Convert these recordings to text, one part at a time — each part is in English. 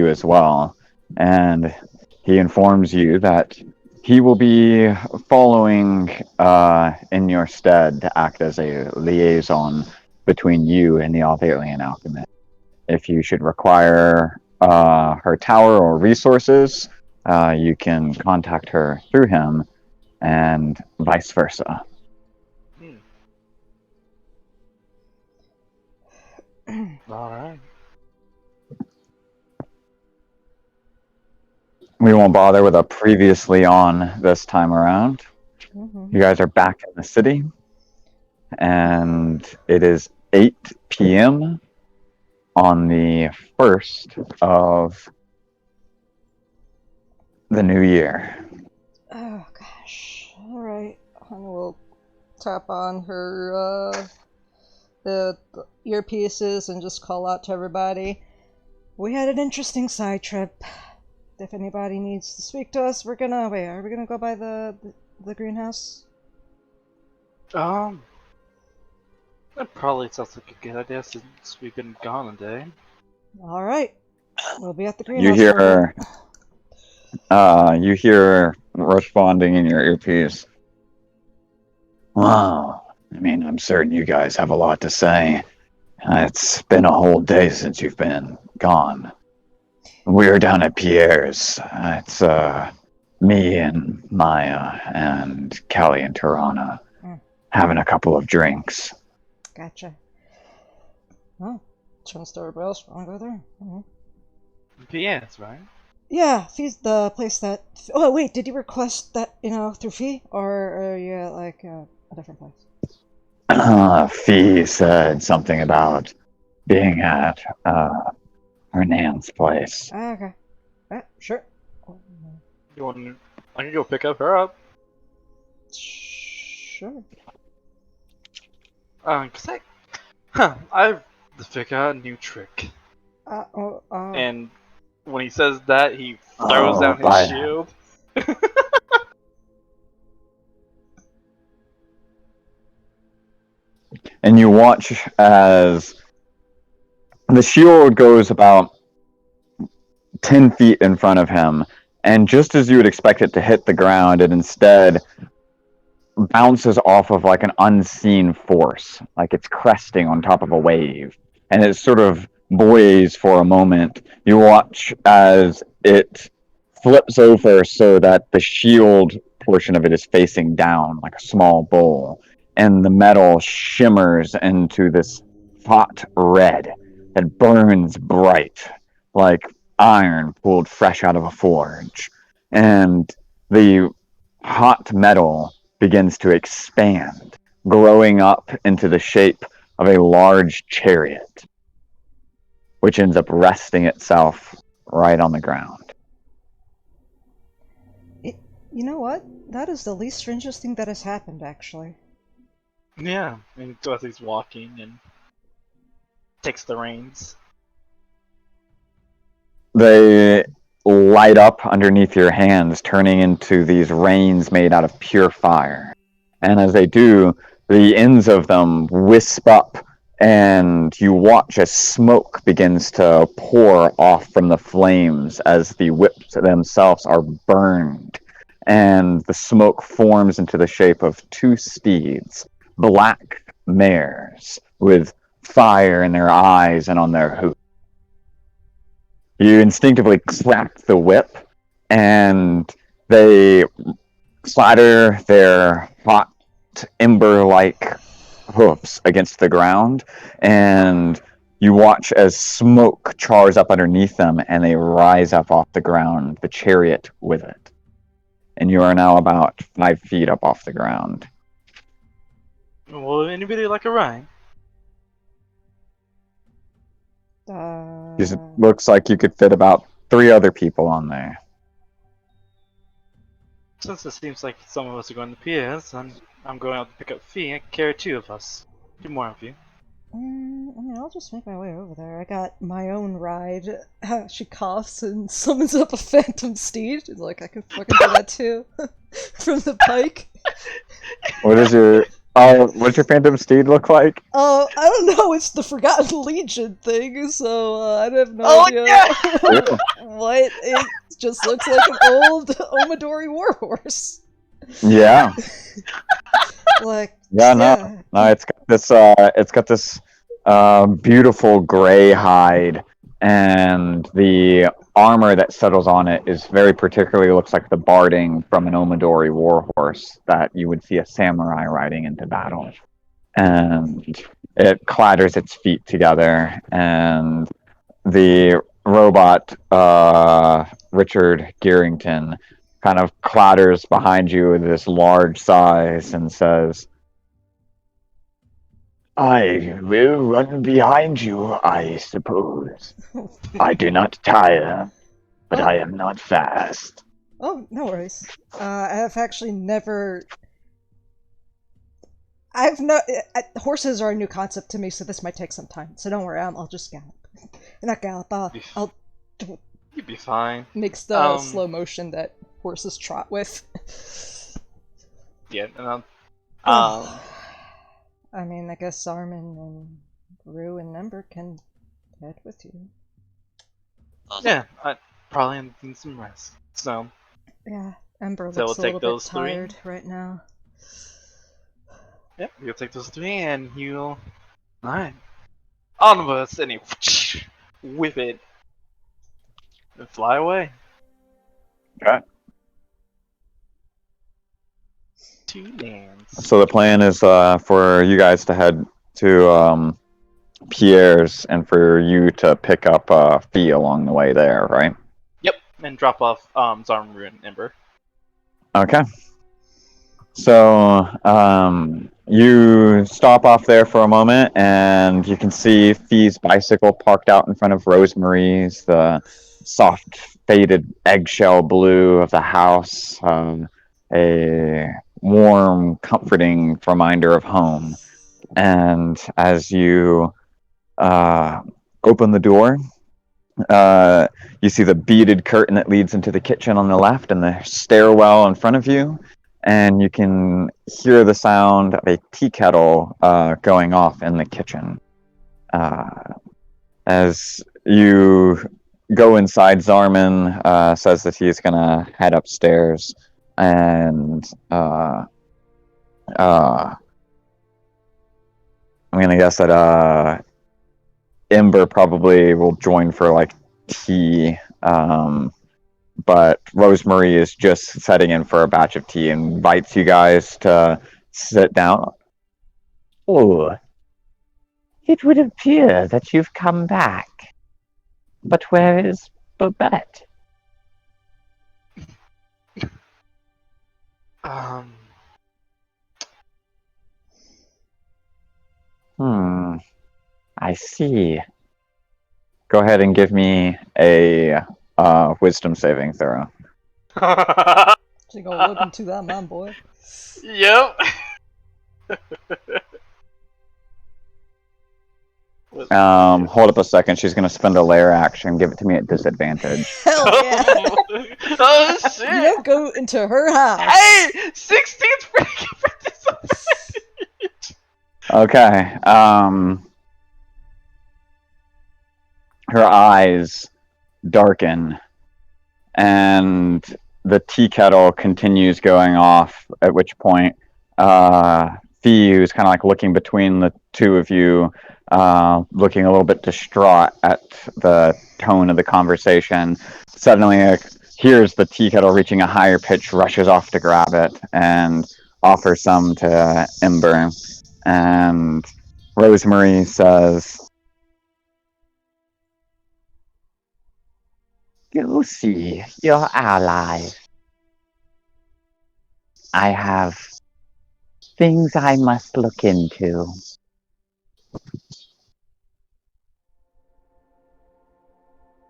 you as well. And he informs you that he will be following in your stead to act as a liaison between you and the Alvalian alchemist. If you should require her tower or resources, you can contact her through him, and vice versa. All right. We won't bother with a previously on this time around. Mm-hmm. You guys are back in the city, and it is 8 p.m. on the 1st of the new year. Oh gosh. All right. And we'll tap on her the earpieces and just call out to everybody. We had an interesting side trip. If anybody needs to speak to us, are we gonna go by the greenhouse? That probably sounds like a good idea since we've been gone a day. All right. We'll be at the You greenhouse. for a bit. you hear responding in your earpiece. Wow. I mean, I'm certain you guys have a lot to say. It's been a whole day since you've been gone. We're down at Pierre's. It's me and Maya and Callie and Tirana having a couple of drinks. Gotcha. Oh, turns to everybody else. Wanna go there? Yes, right? Yeah, Fee's the place that. Oh wait, did you request that through Fee, or are you at like a different place? Fee said something about being at Hernan's place. Okay. Sure. I can go pick up her up. Sure. I've figured out a new trick. And when he says that, he throws down his shield. And you watch as the shield goes about 10 feet in front of him, and just as you would expect it to hit the ground, it instead bounces off of like an unseen force, like it's cresting on top of a wave, and it sort of buoys for a moment. You watch as it flips over so that the shield portion of it is facing down like a small bowl, and the metal shimmers into this hot red that burns bright like iron pulled fresh out of a forge. And the hot metal begins to expand, growing up into the shape of a large chariot, which ends up resting itself right on the ground. You know what? That is the least strangest thing that has happened, actually. Yeah, and so as he's walking and takes the reins. They light up underneath your hands, turning into these reins made out of pure fire. And as they do, the ends of them wisp up, and you watch as smoke begins to pour off from the flames as the whips themselves are burned. And the smoke forms into the shape of two steeds, black mares with fire in their eyes and on their hooves. You instinctively crack the whip, and they clatter their hot ember-like hoofs against the ground, and you watch as smoke chars up underneath them, and they rise up off the ground, the chariot with it. And you are now about 5 feet up off the ground. Well, anybody like a ride? It looks like you could fit about 3 other people on there. Since it seems like some of us are going to Pierre's, and I'm going out to pick up Fee, I can carry 2 of us. 2 more of you. I mean, I'll just make my way over there. I got my own ride. She coughs and summons up a phantom steed. She's like, I can fucking do that too. From the pike. What's your phantom steed look like? I don't know. It's the Forgotten Legion thing, so I have no idea. Yeah! what? It just looks like an old Omidori warhorse. Yeah. Like, No, it's got this beautiful gray hide, and the armor that settles on it is very particularly looks like the barding from an Omidori warhorse that you would see a samurai riding into battle. And it clatters its feet together, and the robot Richard Gearington kind of clatters behind you with this large size and says, "I will run behind you, I suppose. I do not tire, but I am not fast." Oh, no worries. I have actually never... horses are a new concept to me, so this might take some time. So don't worry, I'll just gallop. Not gallop, I'll... You'd be fine. Makes the slow motion that horses trot with. Yeah, and I mean, I guess Zarmin and Rue and Ember can head with you. Yeah, I probably need some rest. So yeah, Ember so looks we'll a little bit tired right now. Yep, you'll take those three and you'll... Alright. Onwards, and you whip it. And fly away. Okay. To lands. So the plan is for you guys to head to Pierre's and for you to pick up Fee along the way there, right? Yep, and drop off Zarm and Ember. Okay. So you stop off there for a moment, and you can see Fee's bicycle parked out in front of Rosemary's, the soft faded eggshell blue of the house, a warm, comforting reminder of home. And as you open the door, you see the beaded curtain that leads into the kitchen on the left and the stairwell in front of you, and you can hear the sound of a tea kettle going off in the kitchen. As you go inside, Zarmin says that he's gonna head upstairs, and I'm gonna guess that Ember probably will join for like tea, but Rosemary is just setting in for a batch of tea and invites you guys to sit down. Oh, it would appear that you've come back. But where is Babette? I see. Go ahead and give me a wisdom saving throw. So you go look into that man, boy. Yep. Hold up a second. She's gonna spend a layer action. Give it to me at disadvantage. Hell yeah! Oh shit! You don't go into her house. Hey, 16th freaking for disadvantage. Okay. Her eyes darken, and the tea kettle continues going off. At which point, Fee, who's kind of like looking between the two of you, looking a little bit distraught at the tone of the conversation, suddenly hears the tea kettle reaching a higher pitch, rushes off to grab it, and offers some to Ember. And Rosemary says, Go see your allies. I have things I must look into.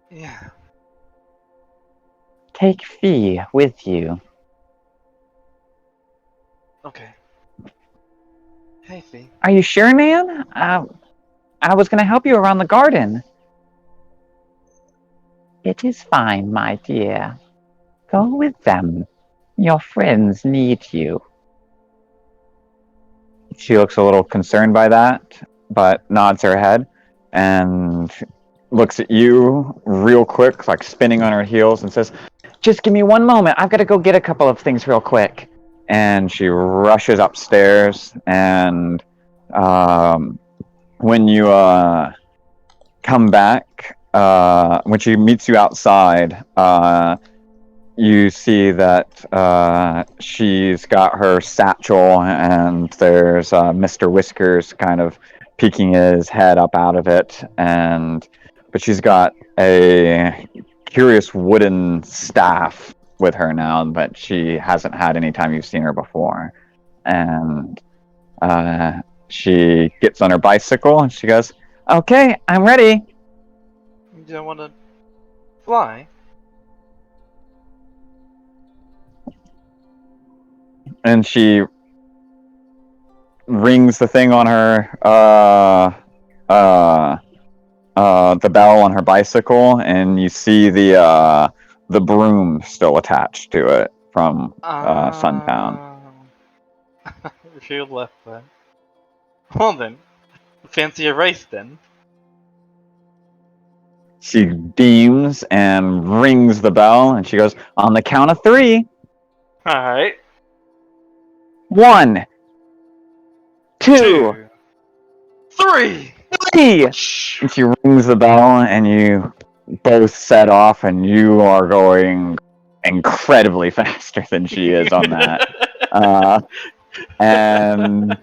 Yeah. Take Fee with you. Okay. Hey, Fee. Are you sure, man? I was going to help you around the garden. It is fine, my dear. Go with them. Your friends need you. She looks a little concerned by that, but nods her head and looks at you real quick, like spinning on her heels, and says, "Just give me one moment. I've got to go get a couple of things real quick." And she rushes upstairs, and when you come back, when she meets you outside, you see that she's got her satchel, and there's Mr. Whiskers kind of peeking his head up out of it, but she's got a curious wooden staff with her now, but she hasn't had any time you've seen her before. And she gets on her bicycle and she goes, "Okay, I'm ready." You don't want to fly? And she rings the thing on her, the bell on her bicycle, and you see the broom still attached to it from Suntown. She left then. Well then, fancy a race then. She beams and rings the bell, and she goes, "On the count of 3. Alright. 1, 2, 3! 3! And she rings the bell, and you both set off, and you are going incredibly faster than she is on that. And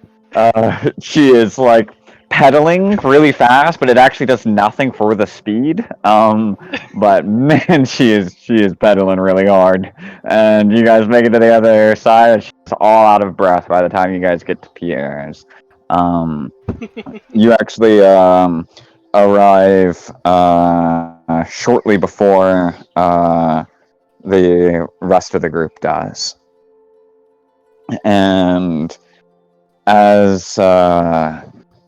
she is like pedaling really fast, but it actually does nothing for the speed. But man, she is pedaling really hard. And you guys make it to the other side, and she's all out of breath by the time you guys get to Pierre's. You actually arrive shortly before the rest of the group does. And as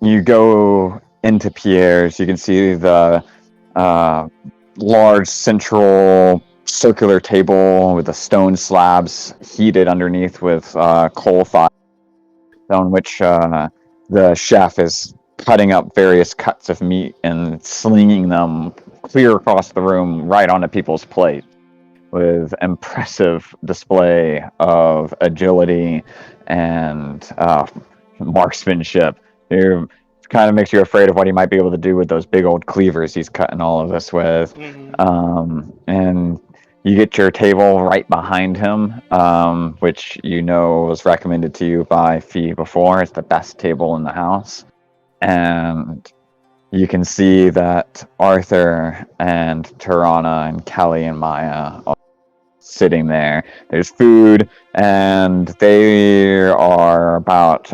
you go into Pierre's, you can see the large central circular table with the stone slabs heated underneath with coal fire, on which the chef is cutting up various cuts of meat and slinging them clear across the room right onto people's plates, with impressive display of agility and marksmanship. It kind of makes you afraid of what he might be able to do with those big old cleavers he's cutting all of this with. And you get your table right behind him, which you know was recommended to you by Fee before. It's the best table in the house. And you can see that Arthur and Tirana and Kelly and Maya are sitting there. There's food, and they are about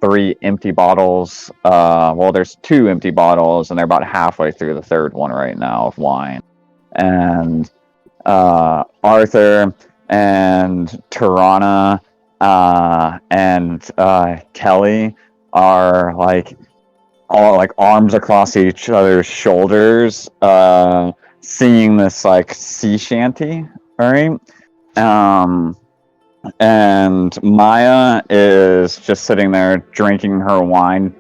3 empty bottles. Well, there's 2 empty bottles, and they're about halfway through the third one right now of wine. And Arthur and Tirana and Kelly are like all like arms across each other's shoulders, singing this like sea shanty. All right. And Maya is just sitting there drinking her wine,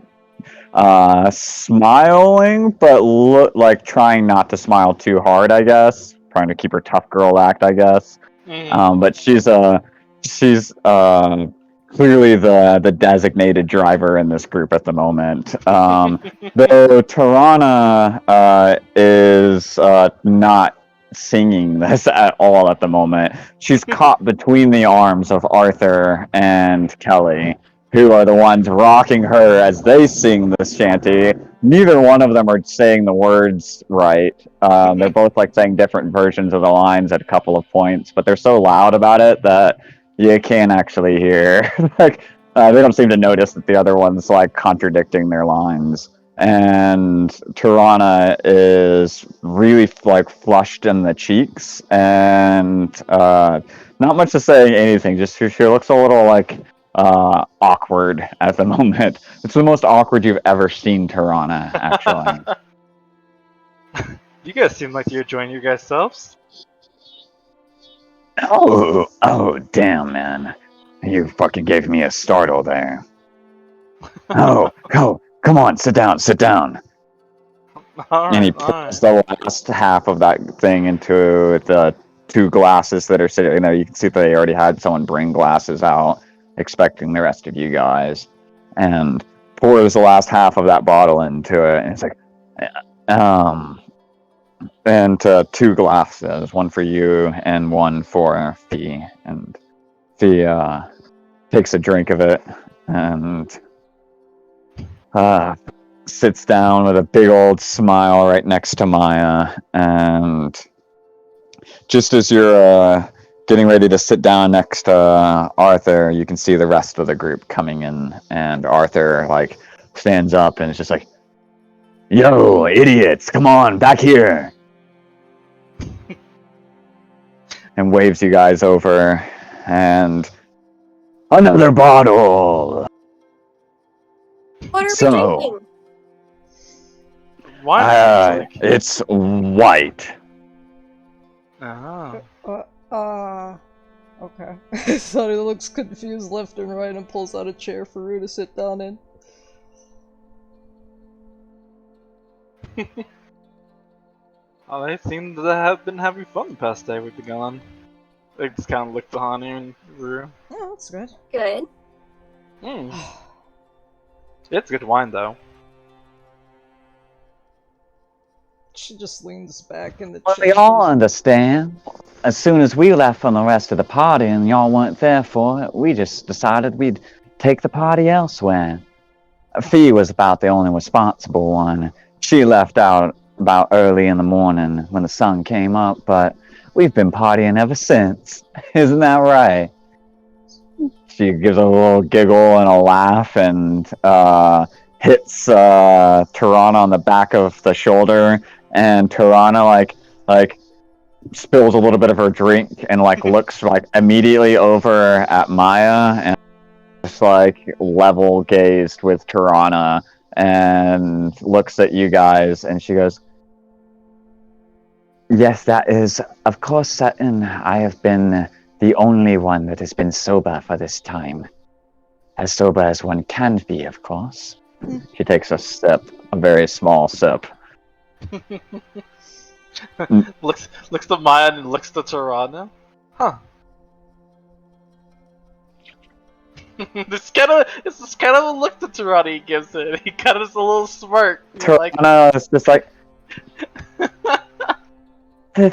smiling, but like trying not to smile too hard, I guess. Trying to keep her tough girl act, I guess. But she's clearly the designated driver in this group at the moment. Though Tirana is not singing this at all at the moment. She's caught between the arms of Arthur and Kelly, who are the ones rocking her as they sing this shanty. Neither one of them are saying the words right. They're both like saying different versions of the lines at a couple of points, but they're so loud about it that you can't actually hear. Like they don't seem to notice that the other one's like contradicting their lines. And Tirana is really like flushed in the cheeks, and not much to say anything. Just she looks a little like awkward at the moment. It's the most awkward you've ever seen Tirana, actually. You guys seem like you're enjoying your guys' selves. Oh, damn, man! You fucking gave me a startle there. Come on, sit down. And he pours the last half of that thing into the 2 glasses that are sitting there. You can see that they already had someone bring glasses out, expecting the rest of you guys, and pours the last half of that bottle into it. And it's like, and 2 glasses, one for you and one for Fee. And Fee takes a drink of it and sits down with a big old smile right next to Maya. And just as you're getting ready to sit down next to Arthur, you can see the rest of the group coming in, and Arthur like stands up and is just like, "Yo, idiots, come on, back here!" and waves you guys over, and another bottle. What are we So, drinking? Why? it's white. Okay. Sonny looks confused left and right and pulls out a chair for Rue to sit down in. Oh, they seem to have been having fun the past day we've been gone. They just kind of looked behind you and Rue. Yeah, that's good. Good. It's good wine, though. She just leans back in the Well, chair. we all understand. As soon as we left from the rest of the party and y'all weren't there for it, we just decided we'd take the party elsewhere. Fee was about the only responsible one. She left out about early in the morning when the sun came up, but we've been partying ever since. Isn't that right? She gives a little giggle and a laugh and hits Tirana on the back of the shoulder, and Tirana like spills a little bit of her drink and like looks like immediately over at Maya and just like level gazed with Tirana and looks at you guys, and she goes, "Yes, that is of course certain. I have been the only one that has been sober for this time. As sober as one can be, of course." She takes a sip, a very small sip. looks to Maya and looks to Tirana. Huh. It's just kind of a look to Tirana he gives it. He kind of has a little smirk. Tirana is just like, The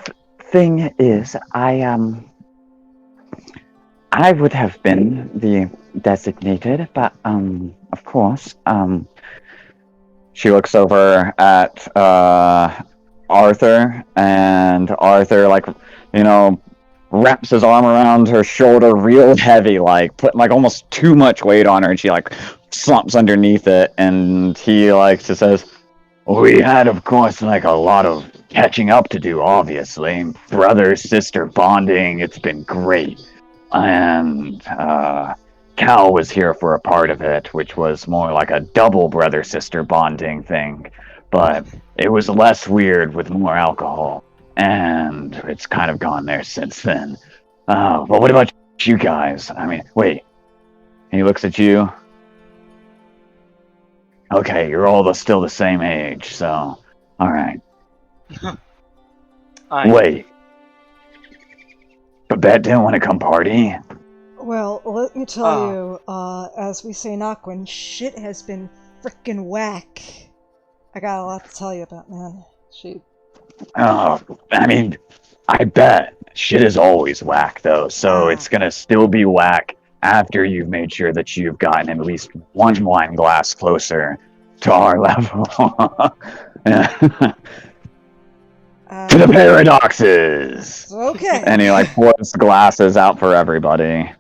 thing is, I would have been the designated, but of course, she looks over at Arthur, and Arthur, like, wraps his arm around her shoulder real heavy, like putting like almost too much weight on her, and she like slumps underneath it, and he like just says, "We had, of course, like a lot of catching up to do, obviously. Brother-sister bonding, it's been great. And Cal was here for a part of it, which was more like a double brother-sister bonding thing. But it was less weird with more alcohol. And it's kind of gone there since then. But what about you guys? I mean, wait." And he looks at you. "Okay, you're all still the same age, so... Alright. Wait. Babette didn't want to come party?" Well, let me tell you, as we say in Aquan, shit has been frickin' whack. I got a lot to tell you about, man. I mean, I bet. Shit is always whack, though, so it's gonna still be whack after you've made sure that you've gotten at least one wine glass closer to our level. To the paradoxes! Okay. And he, like, pours glasses out for everybody.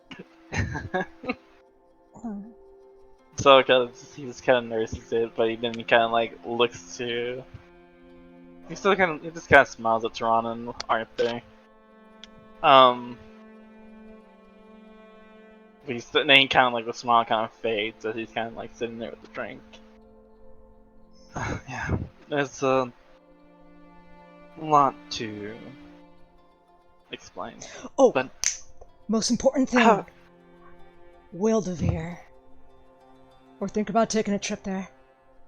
So he just kind of nurses it, but then he kind of like looks to. He just kind of smiles at Tirana and Arthur. Then he kind of like the smile kind of fades as he's kind of like sitting there with the drink. Yeah, there's a lot to explain. Oh, but most important thing. Wildevere. We're thinking about taking a trip there.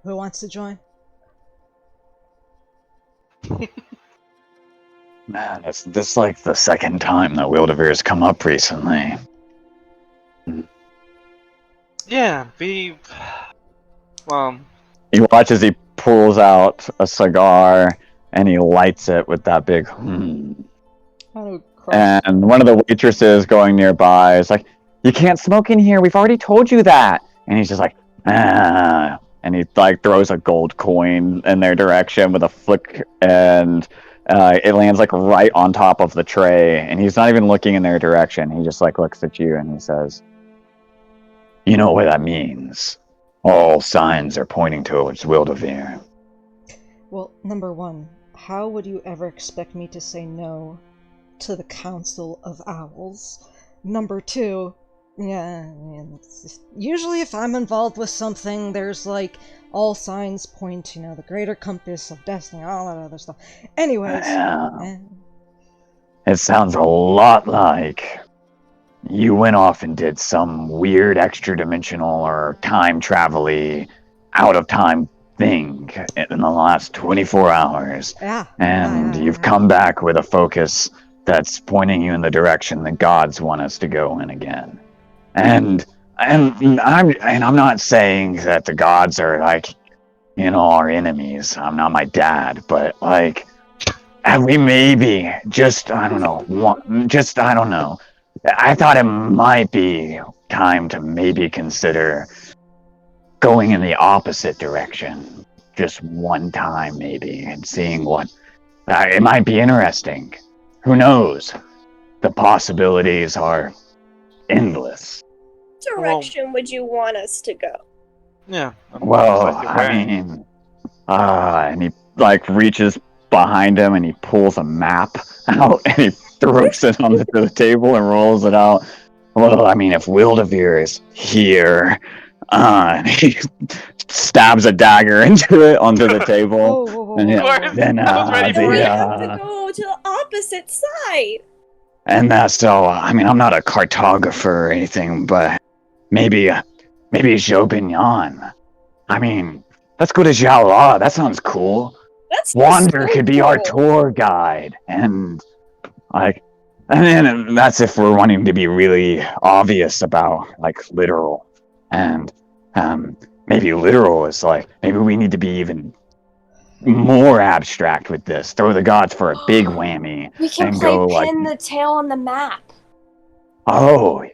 Who wants to join? Man, it's this like the second time that Wildevere's come up recently. Yeah, we. Well, He watches. He pulls out a cigar and he lights it with that big. Hanu cross. And one of the waitresses going nearby is like, "You can't smoke in here. We've already told you that." And he's just like, "Ah," and he like throws a gold coin in their direction with a flick, and it lands like right on top of the tray. And he's not even looking in their direction. He just like looks at you and he says, "You know what that means? All signs are pointing towards Wildevere." Well, number one, how would you ever expect me to say no to the Council of Owls? Number two, yeah, I mean, it's just, usually if I'm involved with something, there's like all signs point, the greater compass of destiny, all that other stuff. Anyways, Yeah. It sounds a lot like you went off and did some weird extra dimensional or time travel-y, out of time thing in the last 24 hours. yeah, And yeah. you've come back with a focus that's pointing you in the direction the gods want us to go in again. And I'm not saying that the gods are like, our enemies. I'm not my dad, but like, have we maybe just I don't know. I thought it might be time to maybe consider going in the opposite direction, just one time maybe, and seeing what. It might be interesting. Who knows? The possibilities are endless. What direction would you want us to go? yeah. Well, Like you're wearing. I mean, and he like reaches behind him and he pulls a map out and he throws it onto the table and rolls it out. Well, I mean, if Wildevere is here, and he stabs a dagger into it onto the table. Whoa. And then I was ready So for we it. have to go to the opposite side. And that's so. I mean, I'm not a cartographer or anything, but maybe Jobignon. I mean, let's go to Xiaola. That sounds cool. That's Wander so could be our cool. tour guide, and then that's if we're wanting to be really obvious about like literal, and maybe literal is like maybe we need to be even more abstract with this. Throw the gods for a big whammy. We can and play go like, pin the tail on the map. oh,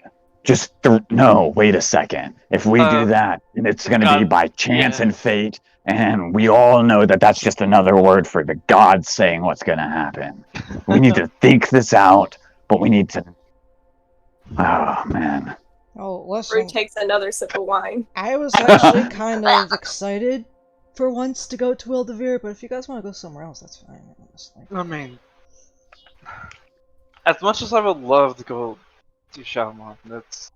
just no. Wait a second. If we do that, then it's going to be God, by chance yeah. and fate. And we all know that that's just another word for the gods saying what's going to happen. We need to think this out, but we need to. Oh, man. Oh, Rue listen, takes another sip of wine. I was actually kind of excited for once to go to Wildevere, but if you guys want to go somewhere else, that's fine, honestly. I mean, as much as I would love to go to Shaman, that's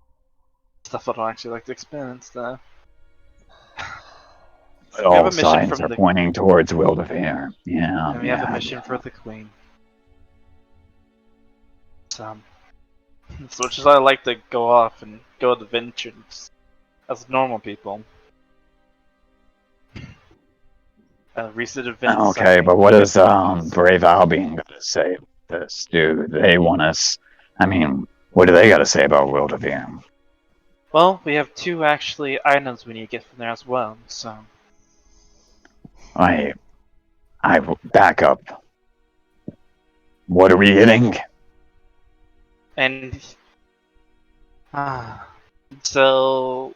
stuff I don't actually like to experience there. But We have all a mission signs from are the- pointing towards Wildevere. Yeah. And we have a mission for the Queen. So, as much as I like to go off and go to vengeance as normal people. Recent events. Okay, but what does Brave Albion got to say about this? Do they want us? I mean, what do they got to say about Wildevere? Well, we have two actually items we need to get from there as well. So, I back up. What are we getting? and so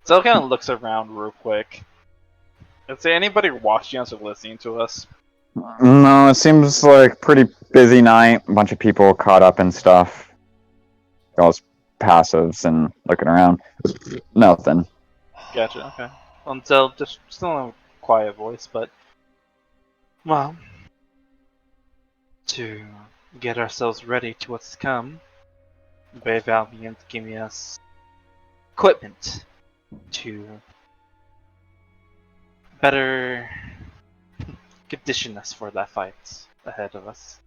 kind of looks around real quick. Is there anybody watching us or listening to us? No, it seems like a pretty busy night. A bunch of people caught up and stuff. All's passives and looking around. Nothing. Gotcha. Okay. Until just still in a quiet voice, but well, to get ourselves ready to what's to come, Brave Albion giving us equipment to better condition us for that fight ahead of us.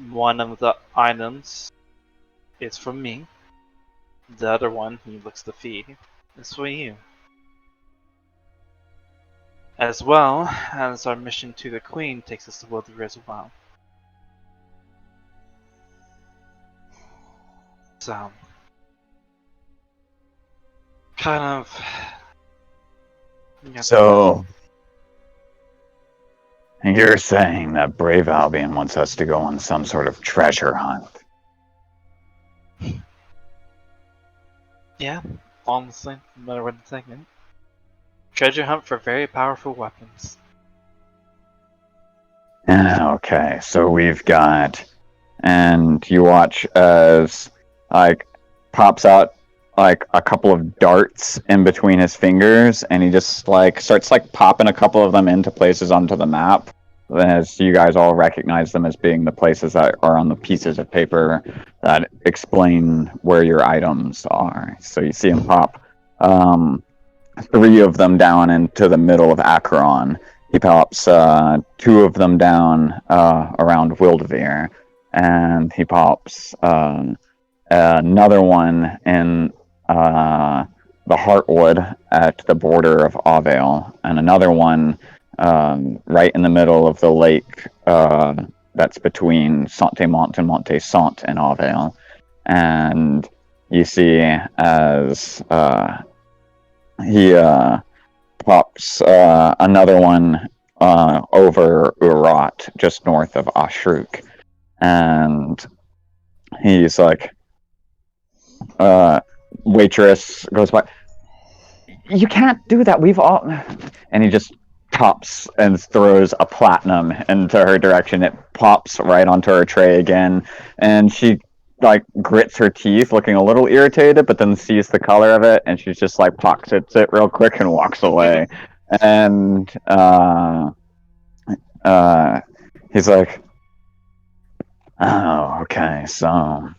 One of the items is from me. The other one, he looks to feed, is for you. as well as our mission to the Queen takes us to Wilderveer as well. So, kind of. So, you're saying that Brave Albion wants us to go on some sort of treasure hunt? Yeah, honestly, no matter what I'm thinking. Treasure hunt for very powerful weapons. Okay, so we've got, and you watch as like pops out like a couple of darts in between his fingers, and he just like starts like popping a couple of them into places onto the map, as you guys all recognize them as being the places that are on the pieces of paper that explain where your items are. So you see him pop three of them down into the middle of Acheron. He pops two of them down around Wilderveer, and he pops another one in the Heartwood at the border of Avale, and another one right in the middle of the lake that's between Saint-Amant and Monte-Sant and Avale. And you see as he pops another one over Urat, just north of Ashruk. And he's like, waitress goes by, you can't do that, we've all... And he just pops and throws a platinum into her direction. It pops right onto her tray again, and she like grits her teeth, looking a little irritated, but then sees the color of it, and she's just like pockets it real quick and walks away. And he's like, oh, okay, so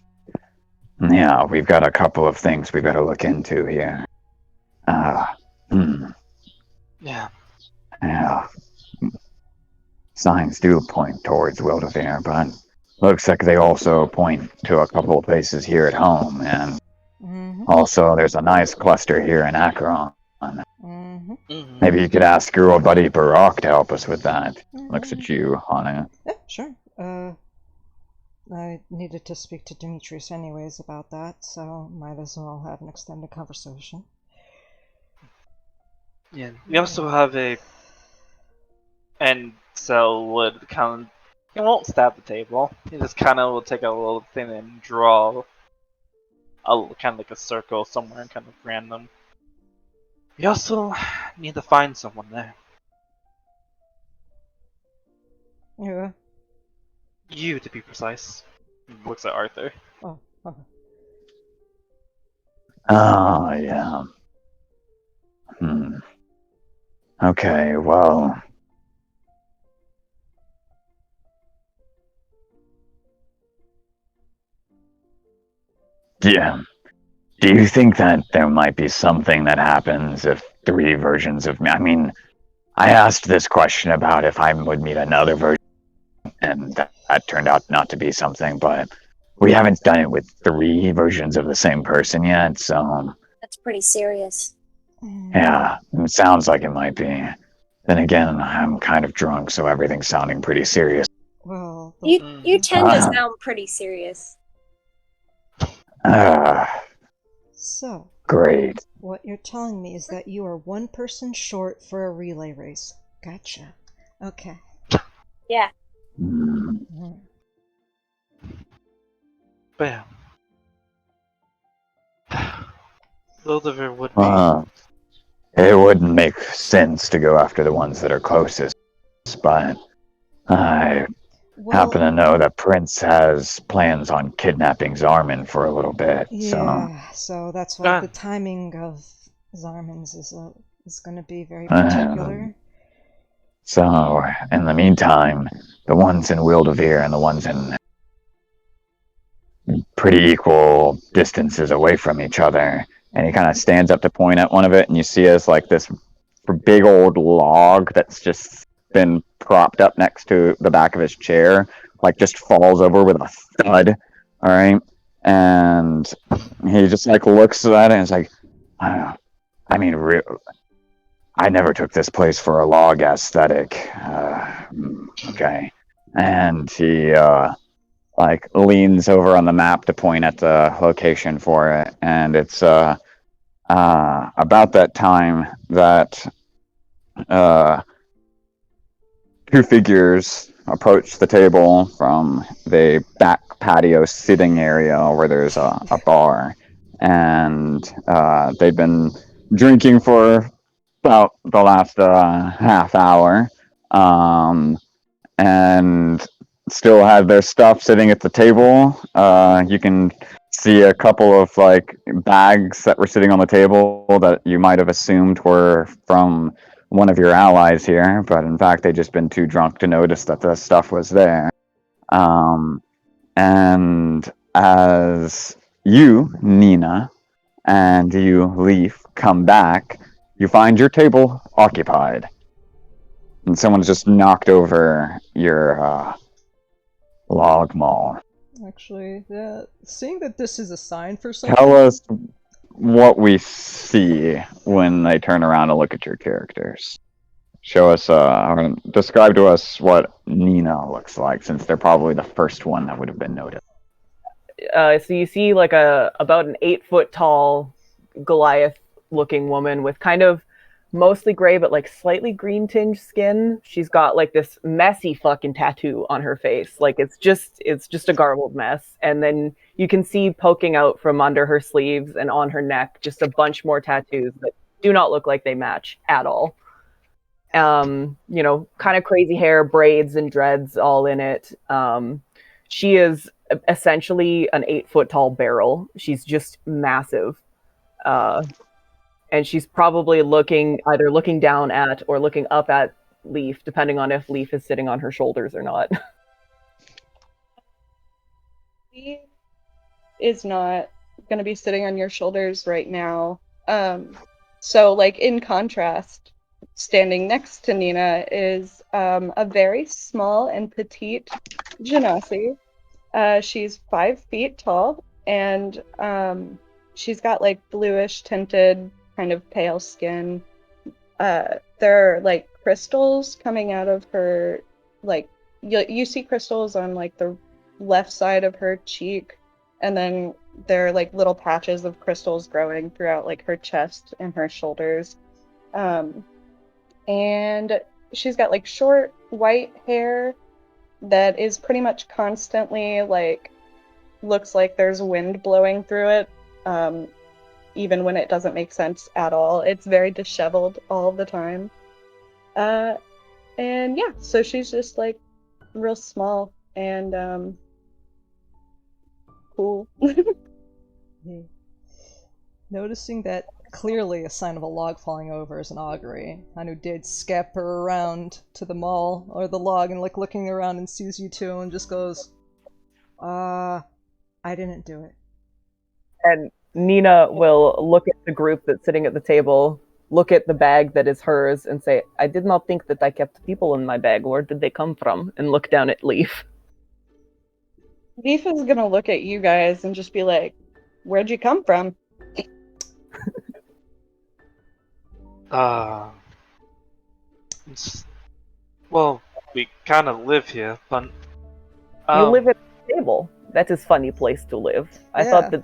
yeah, we've got a couple of things we've got to look into here. Yeah. Yeah. Signs do point towards Wilderveer, but looks like they also point to a couple of places here at home, and also there's a nice cluster here in Acheron. Maybe you could ask your old buddy Barak to help us with that. Looks at you, Hana. Yeah, sure. I needed to speak to Demetrius anyways about that, so might as well have an extended conversation. Yeah. We also have a. And so would kind of. He won't stab the table. He just kind of will take a little thing and draw a kind of like a circle somewhere, kind of random. We also need to find someone there. Yeah. You, to be precise. He looks at Arthur. Oh, okay. Oh, yeah. Okay, well... Yeah. Do you think that there might be something that happens if three versions of me... I mean, I asked this question about if I would meet another version, and that turned out not to be something, but we haven't done it with three versions of the same person yet, so... That's pretty serious. Yeah, it sounds like it might be. Then again, I'm kind of drunk, so everything's sounding pretty serious. Well, You tend to sound pretty serious. So, Great. what you're telling me is that you are one person short for a relay race. Gotcha. Okay. Yeah. But yeah. Wilderveer would be. It wouldn't make sense to go after the ones that are closest, but I happen to know that Prince has plans on kidnapping Zarman for a little bit, so that's why the timing of Zarman's is going to be very particular. So, in the meantime, the ones in Wilderveer and the ones in pretty equal distances away from each other, and he kind of stands up to point at one of it, and you see as like this big old log that's just been propped up next to the back of his chair, like just falls over with a thud. All right, and he just like looks at it and is like, I mean, I never took this place for a log aesthetic. Okay. And he like leans over on the map to point at the location for it, and it's about that time that two figures approach the table from the back patio sitting area where there's a bar, and they've been drinking for about the last half hour, and still have their stuff sitting at the table. You can see a couple of like bags that were sitting on the table that you might have assumed were from one of your allies here, but in fact they'd just been too drunk to notice that the stuff was there. And as you, Nina, and you, Leaf, come back, you find your table occupied. And someone's just knocked over your log mall. Actually, yeah, seeing that this is a sign for something. Tell us what we see when they turn around and look at your characters. Show us, or describe to us what Nina looks like, since they're probably the first one that would have been noticed. So you see like about an 8-foot tall Goliath-looking woman with kind of mostly gray but like slightly green tinged skin. She's got like this messy fucking tattoo on her face. Like it's just a garbled mess. And then you can see poking out from under her sleeves and on her neck just a bunch more tattoos that do not look like they match at all. You know, kind of crazy hair, braids and dreads all in it. She is essentially an 8-foot tall barrel. She's just massive. And she's probably either looking down at or looking up at Leaf, depending on if Leaf is sitting on her shoulders or not. Leaf is not going to be sitting on your shoulders right now. So, like, in contrast, standing next to Nina is a very small and petite Genasi. She's 5 feet tall, and she's got, like, bluish tinted kind of pale skin. There are like crystals coming out of her, like you see crystals on like the left side of her cheek, and then there are like little patches of crystals growing throughout like her chest and her shoulders. And she's got like short white hair that is pretty much constantly like looks like there's wind blowing through it. Even when it doesn't make sense at all. It's very disheveled all the time. And yeah, so she's just like real small and cool. Noticing that clearly a sign of a log falling over is an augury, Hanu did scamper around to the mall or the log and like looking around and sees you two and just goes, I didn't do it. And Nina will look at the group that's sitting at the table, look at the bag that is hers, and say, I did not think that I kept people in my bag. Where did they come from? And look down at Leaf. Leaf is gonna look at you guys and just be like, where'd you come from? Well, we kind of live here, but... You live at the table. That is a funny place to live. I Yeah. thought that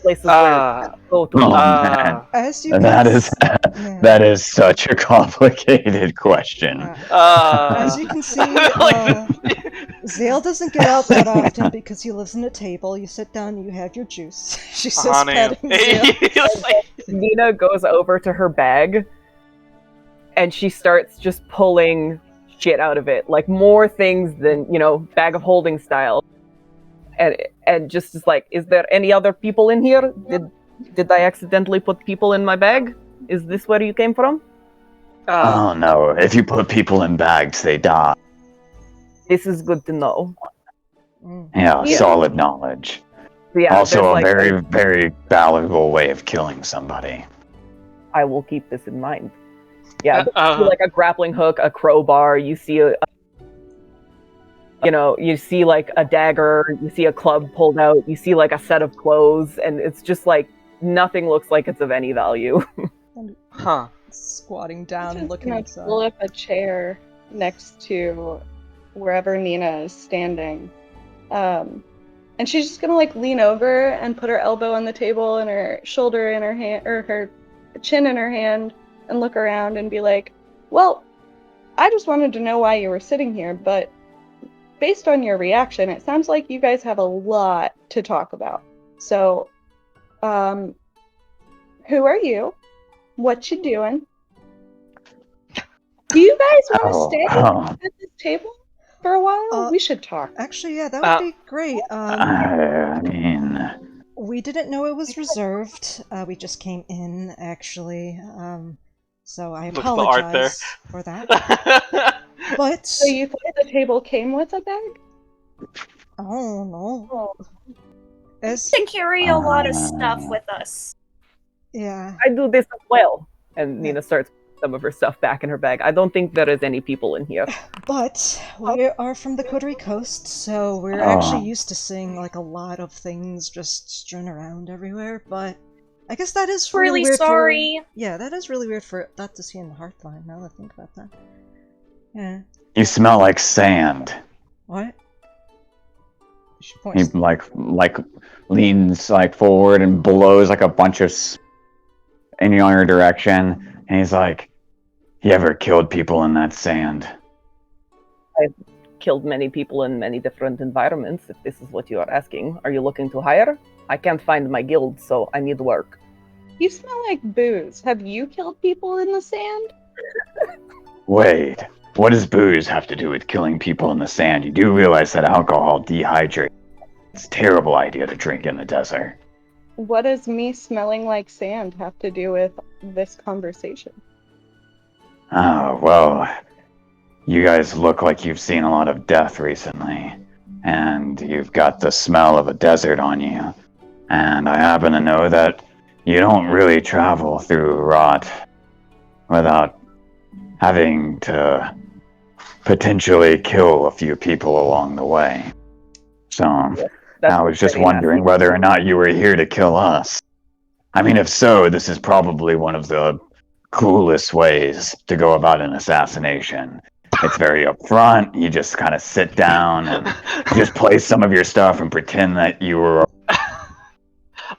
places where go to. Oh, man. As you That can is yeah. that is such a complicated question. As you can see, Zale doesn't get out that often because he lives in a table. You sit down, you have your juice. She says, Honey. patting Zale. Nina goes over to her bag and she starts just pulling shit out of it, like more things than, bag of holding style. And just is like, is there any other people in here? Did I accidentally put people in my bag? Is this where you came from? Oh no, if you put people in bags, they die. This is good to know. Yeah, Yeah. solid knowledge. Yeah, Also a there's, very, very valuable way of killing somebody. I will keep this in mind. Yeah, Uh, you see, like a grappling hook, a crowbar, you see you see like a dagger, you see a club pulled out, you see like a set of clothes, and it's just like nothing looks like it's of any value. Huh. Squatting down and She's looking gonna inside. pull up a chair next to wherever Nina is standing. And she's just gonna like lean over and put her elbow on the table and her shoulder in her hand, or her chin in her hand, and look around and be like, well, I just wanted to know why you were sitting here, but based on your reaction, it sounds like you guys have a lot to talk about. So, who are you? What you doing? Do you guys want to stay at this table for a while? We should talk. Actually, yeah, that would be great. I mean, We didn't know it was reserved. We just came in, actually. So I Look for Arthur. apologize for that. But So you thought the table came with a bag? oh no, Oh. it's To carry a lot of stuff with us. yeah. I do this as well. And Nina starts some of her stuff back in her bag. I don't think there is any people in here. But we are from the Coterie Coast, so we're actually used to seeing like a lot of things just strewn around everywhere. But I guess that is really weird sorry. Yeah, that is really weird for that to see in the Hearthline. Now that I think about that. Yeah. you smell like sand. What? She He points. like leans like forward and blows like a bunch of in your direction, and he's like, "You ever killed people in that sand?" Killed many people in many different environments, if this is what you are asking. Are you looking to hire? I can't find my guild, so I need work. You smell like booze. Have you killed people in the sand? Wait, what does booze have to do with killing people in the sand? You do realize that alcohol dehydrates. It's a terrible idea to drink in the desert. What does me smelling like sand have to do with this conversation? Oh, well, you guys look like you've seen a lot of death recently, and you've got the smell of a desert on you. And I happen to know that you don't really travel through rot without having to potentially kill a few people along the way. So That's I was just very wondering whether or not you were here to kill us. I mean, if so, this is probably one of the coolest ways to go about an assassination. It's very upfront. You just kind of sit down and just play some of your stuff and pretend that you were.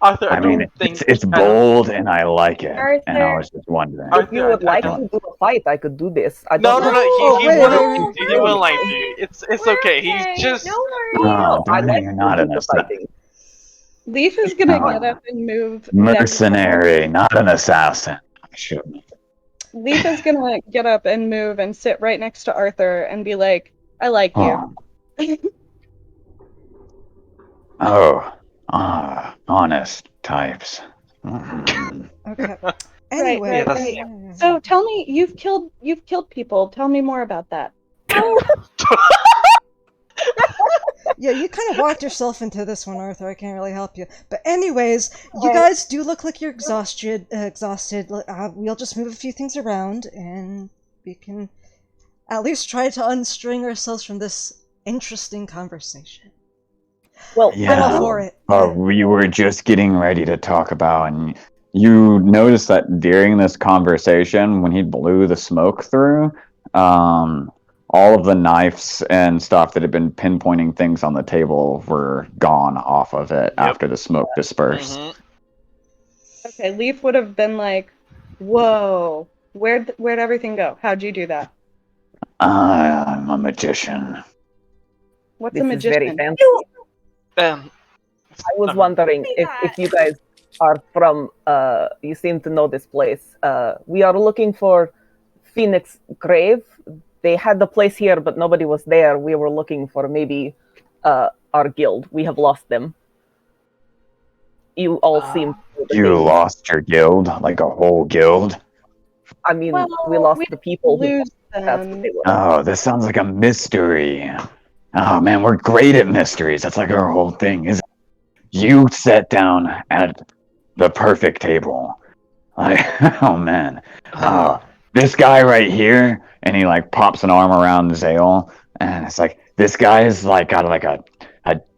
Arthur, I mean, it's bold and I like it. And I was just wondering. If you would like to do a fight, I could do this. I No, don't no, know. no, he wait, wouldn't. wait, He wouldn't like to. It's okay. He's just. No worries. Oh, I darn, like you're not to an do the fighting. Leaf is gonna Oh. get up and move. mercenary, not an assassin. I should. Leaf is gonna get up and move and sit right next to Arthur and be like, I like you. Oh, honest types. Mm. Okay. Anyway, right. So tell me, you've killed people. Tell me more about that. Yeah, you kind of walked yourself into this one, Arthur. I can't really help you. But anyways, you guys do look like you're exhausted. We'll just move a few things around, and we can at least try to unstring ourselves from this interesting conversation. Well, I'm all for it. We were just getting ready to talk about, and you noticed that during this conversation, when he blew the smoke through, all of the knives and stuff that had been pinpointing things on the table were gone off of it after the smoke dispersed. Okay, Leaf would have been like, "Whoa, where'd everything go? How'd you do that? I'm a magician. What's this a is very magician?" fancy. I was wondering if you guys are from, you seem to know this place. We are looking for Phoenix Grave. They had the place here, but nobody was there. We were looking for maybe our guild. We have lost them. You all seem... You lost your guild? Like a whole guild? I mean, Well, we lost we the people who... lose That's them. what they were. Oh, this sounds like a mystery. Oh man, we're great at mysteries. That's like our whole thing, isn't it? You sat down at the perfect table. Like, oh man. This guy right here, and he like pops an arm around Zale, and it's like, this guy is like got like a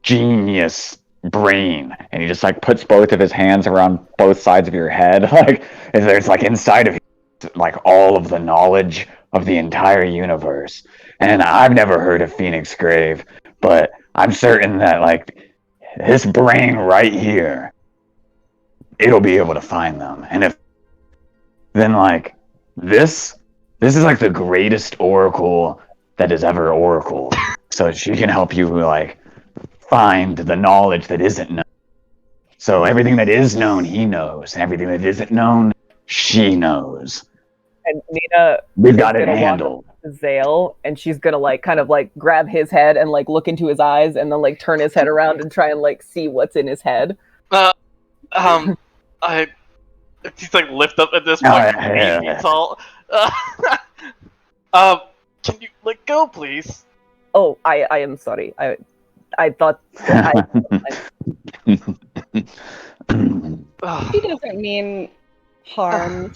genius brain, and he just like puts both of his hands around both sides of your head, like it's like inside of you. like all of the knowledge of the entire universe. And I've never heard of Phoenix Grave, but I'm certain that like this brain right here, it'll be able to find them. And if then like this is like the greatest oracle that has ever oracled. So she can help you like find the knowledge that isn't known. So everything that is known, he knows. Everything that isn't known, she knows. And Nina, We've got it gonna walk handled. up to Zale, and she's gonna like kind of like grab his head and like look into his eyes, and then like turn his head around and try and like see what's in his head. He's like lift up at this point, yeah. 8 feet tall. Can you let go, please? Oh, I am sorry. I thought She doesn't mean harm.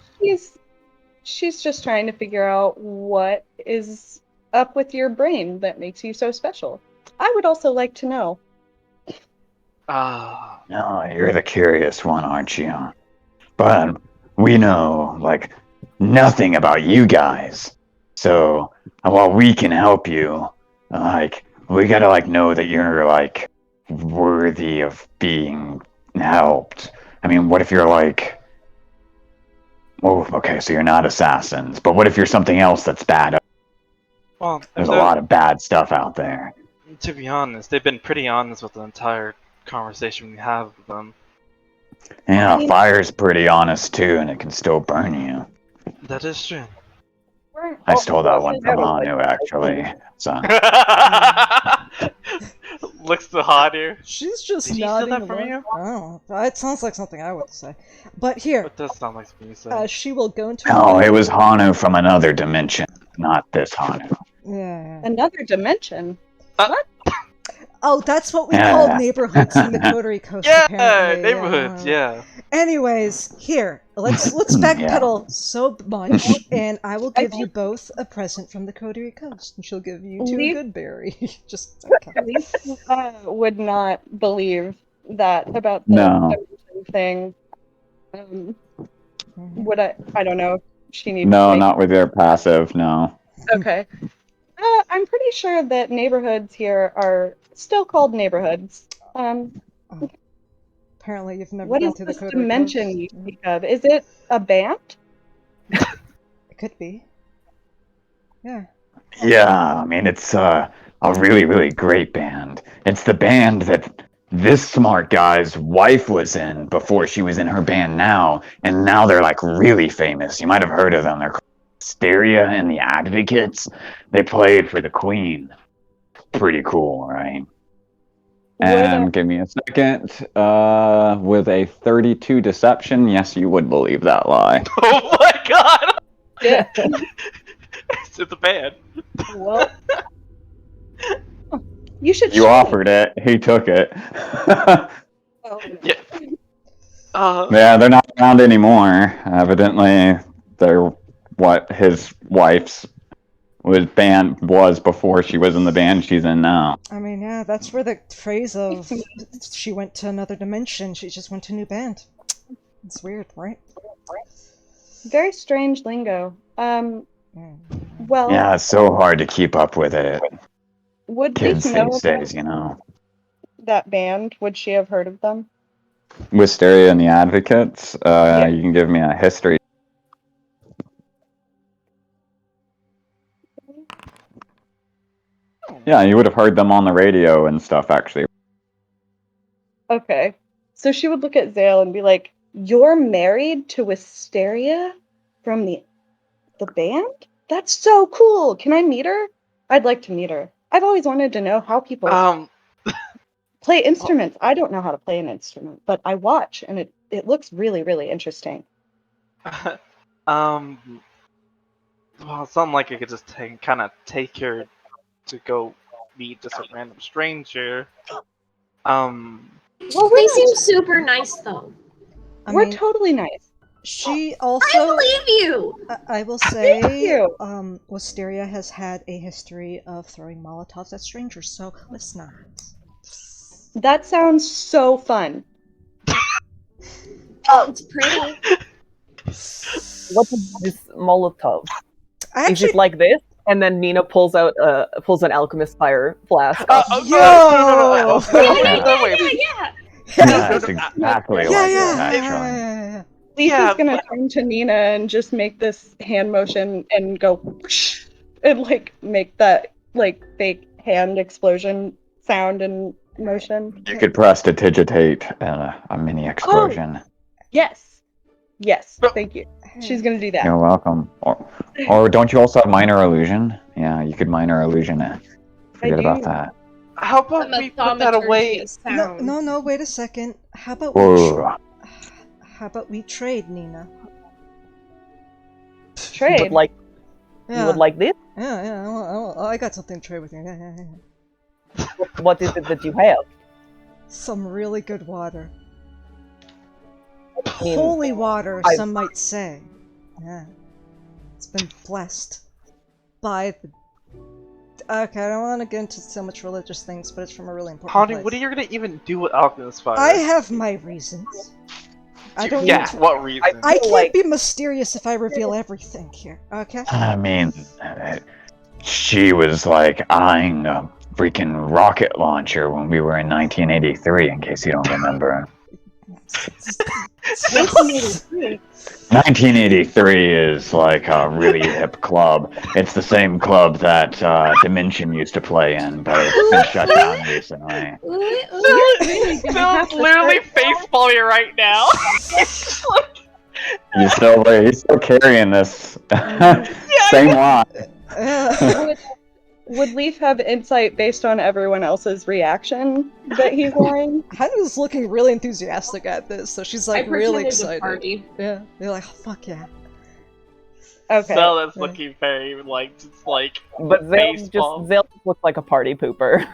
She's just trying to figure out what is up with your brain that makes you so special. I would also like to know. No, you're the curious one, aren't you? But we know, like, nothing about you guys. So, while we can help you, like, we gotta, like, know that you're, like, worthy of being helped. I mean, what if you're, like... Oh, okay, so you're not assassins. But what if you're something else that's bad? Well, There's a lot of bad stuff out there. To be honest, they've been pretty honest with the entire conversation we have with them. Yeah, fire's pretty honest, too, and it can still burn you. That is true. I stole that one from Hanu, actually. So. Looks so hot here. She's just Did he steal nodding that from along. you? Oh, it sounds like something I would say. But here, It does sound like something you said. she will go into. No, it was Hanu from another dimension, not this Hanu. Yeah. Another dimension. Oh, that's what we Yeah. called neighborhoods in the Coterie Coast. Yeah, apparently. neighborhoods, yeah. Anyways, here, let's backpedal so much, and I will give you both a present from the Coterie Coast, and she'll give you two Goodberry. Just okay. Lisa would not believe that about the No. dimension thing. Would I don't know. She needs No, not with your passive, no. Okay. I'm pretty sure that neighborhoods here are still called neighborhoods. Apparently you've never What been is to the this Coterie dimension Coast. you speak of? Is it a band? It could be. Yeah. Yeah, I mean, it's a really, really great band. It's the band that this smart guy's wife was in before she was in her band now, and now they're like really famous. You might have heard of them. They're called Hysteria and the Advocates. They played for the Queen. Pretty cool, right? And give me a second. With a 32 deception, yes, you would believe that lie. Oh my god! Yeah. It's the band. Well, you should. You offered it. He took it. Oh, Yeah. Yeah, they're not around anymore. Evidently, they're what his wife's band was before she was in the band she's in now. I mean, yeah, that's where the phrase of she went to another dimension, she just went to a new band. It's weird, right? very strange lingo. Well, Yeah, it's so hard to keep up with it. would Kids Lisa know these about days, you know. that band? Would she have heard of them? Wisteria and the Advocates. Yeah. You can give me a history. Yeah, you would have heard them on the radio and stuff, actually. Okay. So she would look at Zale and be like, "You're married to Wisteria from the band? That's so cool. Can I meet her? I'd like to meet her. I've always wanted to know how people play instruments. I don't know how to play an instrument, but I watch and it looks really, really interesting." Well, it's not like I could just kind of take her to go meet just a random stranger. Well, They seem super nice though. we're mean, totally nice. she I also. believe you. I will say, you. Wisteria has had a history of throwing Molotovs at strangers, so let's not. That sounds so fun. It's pretty. What is this Molotov? I Is actually it like this? And then Nina pulls out pulls an alchemist fire flask. Yo! No, wait. Yeah. That's exactly yeah, like yeah, it, yeah, actually. yeah. Lisa's Yeah, gonna turn to Nina and just make this hand motion and go whoosh, and like make that like fake hand explosion sound and motion. You could prestidigitate a mini explosion. Yes. Yes, thank you. She's gonna do that. You're welcome. Or don't you also have minor illusion? Yeah, you could minor illusion it. Forget about do. that. How about we put that away? No, wait a second. How about Whoa. how about we trade, Nina? You Trade. would like Yeah. you would like this? Yeah, I got something to trade with you. Yeah. What is it that you have? Some really good water. I mean, Holy water, I- some might say. Yeah. It's been blessed by the. Okay, I don't want to get into so much religious things, but it's from a really important Honey, place. what are you gonna even do with alchemist fire? I have my reasons. I don't Yeah, need to. what reason? I can't like- be mysterious if I reveal everything here, okay? I mean, she was like eyeing a freaking rocket launcher when we were in 1983, in case you don't remember. 1983 is like a really hip club. It's the same club that Dimension used to play in, but it's been shut down recently. Phil's literally facepalming right now. He's still carrying this same line. Yeah. Would Leaf have insight based on everyone else's reaction that he's wearing? Hannah's looking really enthusiastic at this, so she's like I really pretended to excited. party. Yeah, they're like, oh, fuck yeah. Okay. So that's looking very like just like but Zale baseball. just looks like a party pooper.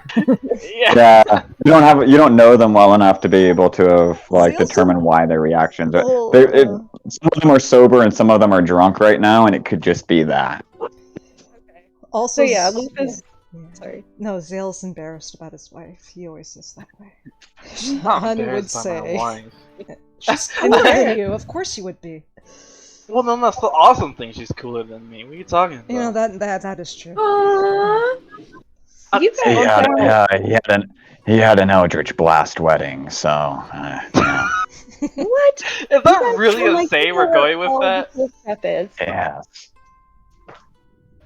yeah. Yeah, you don't know them well enough to be able to have like Zale's determine why their reactions are. Oh, Some of them are sober and some of them are drunk right now, and it could just be that. also, So yeah, Z- Leaf is. yeah. Sorry. No, Zale's embarrassed about his wife. He always is that way. Not Honey would embarrassed by my say. wife. She's cooler than you. Of course you would be. Well, no, that's the awesome thing. She's cooler than me. What are you talking about? You know that is true. Aww. You He guys had, he had an Eldritch Blast wedding, so yeah. What? Is You that guys really sound a like say you we're know going what with that? all this stuff is. Yeah.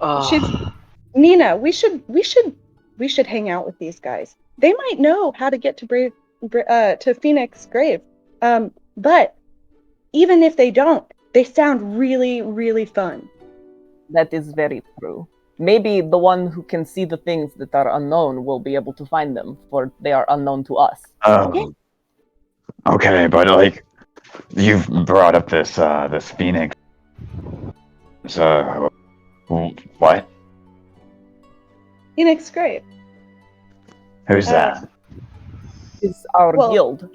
Ugh. Nina, we should hang out with these guys. They might know how to get to Phoenix Grave. But even if they don't, they sound really, really fun. That is very true. Maybe the one who can see the things that are unknown will be able to find them, for they are unknown to us. Okay, but like you've brought up this this Phoenix. So what? Phoenix Grave. Who's that? Is our Well, guild.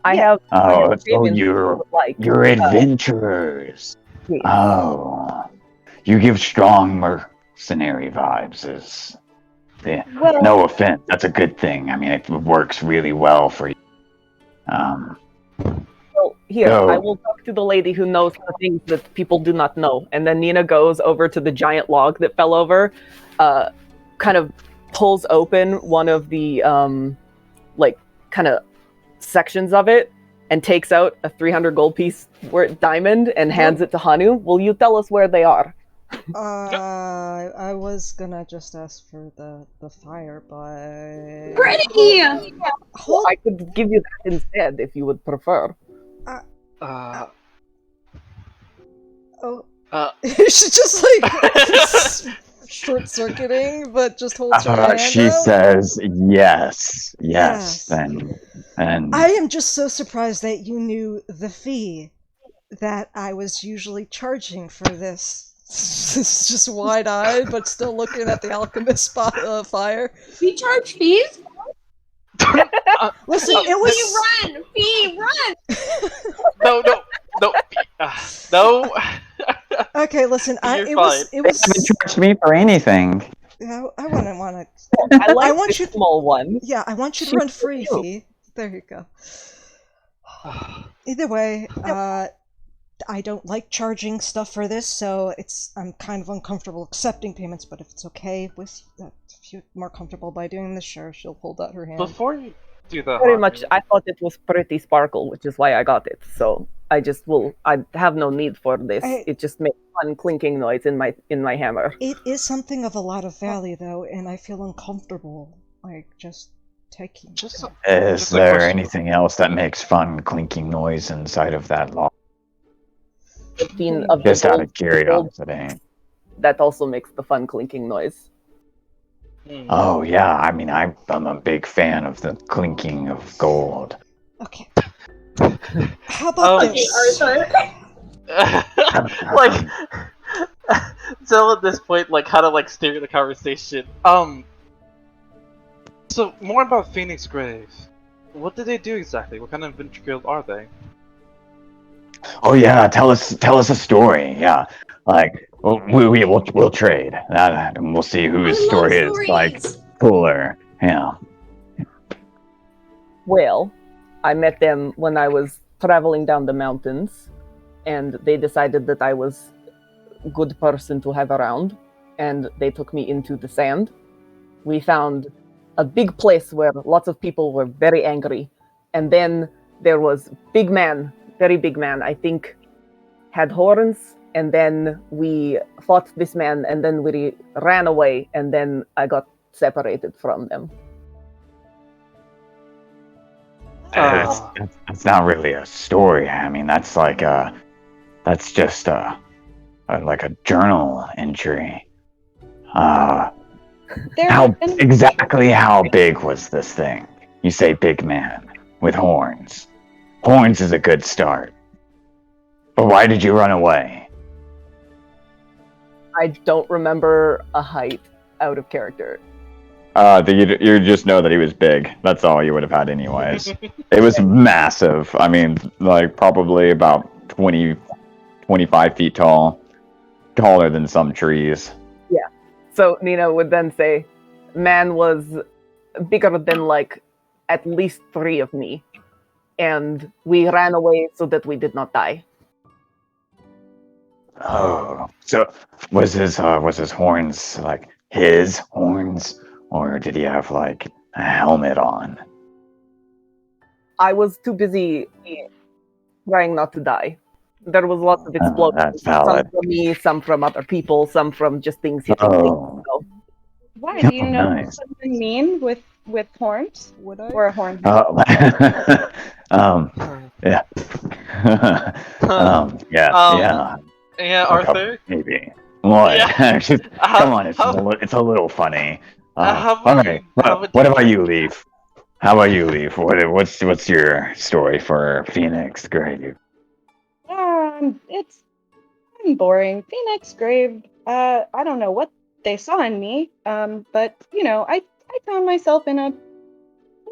I yeah. have Oh, ravens you're who would like adventurers. yes. Oh, you give strong mercenary vibes. Yeah. Well, No offense, that's a good thing. I mean, it works really well for you. So here, Go. I will talk to the lady who knows the things that people do not know. And then Nina goes over to the giant log that fell over, kind of pulls open one of the kind of sections of it, and takes out a 300 gold piece diamond and hands it to Hanu. Will you tell us where they are? I was gonna just ask for the fire, but Pretty! hold. I could give you that instead if you would prefer. Oh, Uh, she's just like short circuiting, but just holds her hand She out. says yes, Yes. and I am just so surprised that you knew the fee that I was usually charging for this. It's just wide-eyed, but still looking at the alchemist fire. We charge fees? Listen, Fee, it was. Fee, run! Fee, run! no. Okay, listen. You're It fine. they haven't charged me for anything. Yeah, I wouldn't want to. I like want this you- small one. Yeah, I want you to She's run free, cute. Fee. There you go. Either way, I don't like charging stuff for this, so I'm kind of uncomfortable accepting payments. But if it's okay with if you're more comfortable by doing this, sure. She'll hold out her hand. Before you do that, Very Harmony, much. I thought it was pretty sparkle, which is why I got it. So I just will. I have no need for this. It just makes fun clinking noise in my hammer. It is something of a lot of value, though, and I feel uncomfortable, like, just taking it. Is Just a there question. anything else that makes fun clinking noise inside of that lock? Of the Just out gold- of curiosity. that also makes the fun clinking noise. Oh yeah, I mean I'm a big fan of the clinking of gold. Okay. How about Okay, this? Arthur. like, Zell at this point, like, kind of like steering the conversation. So more about Phoenix Grave. What do they do exactly? What kind of adventure guild are they? Oh yeah, tell us a story. Yeah, like we'll trade, and we'll see whose I love story is like stories. cooler. Yeah. Well, I met them when I was traveling down the mountains, and they decided that I was a good person to have around, and they took me into the sand. We found a big place where lots of people were very angry, and then there was big man, very big man, I think had horns, and then we fought this man, and then we ran away, and then I got separated from them. That's not really a story. I mean, that's like that's just like a journal entry. Exactly how big was this thing? You say big man with horns. Horns is a good start. But why did you run away? I don't remember a height out of character. You just know that he was big. That's all you would have had anyways. It was massive. I mean, like probably about 20, 25 feet tall. Taller than some trees. Yeah. So Nina would then say, man was bigger than like at least 3 of me. And we ran away so that we did not die. Oh, so was his horns like his horns, or did he have like a helmet on? I was too busy trying not to die. There was lots of explosions. That's valid. Some from me, some from other people, some from just things hitting me. So. Why? Do you know nice. something mean with horns? Would I? Or a horn? Yeah. Yeah. Yeah, Arthur. Maybe. What? Yeah. Come on, it's a little funny. how All about- right. how about What you- about you, Leaf? How about you, Leaf? What's your story for Phoenix Grave? It's boring. Phoenix Grave. I don't know what they saw in me. But you know, I found myself in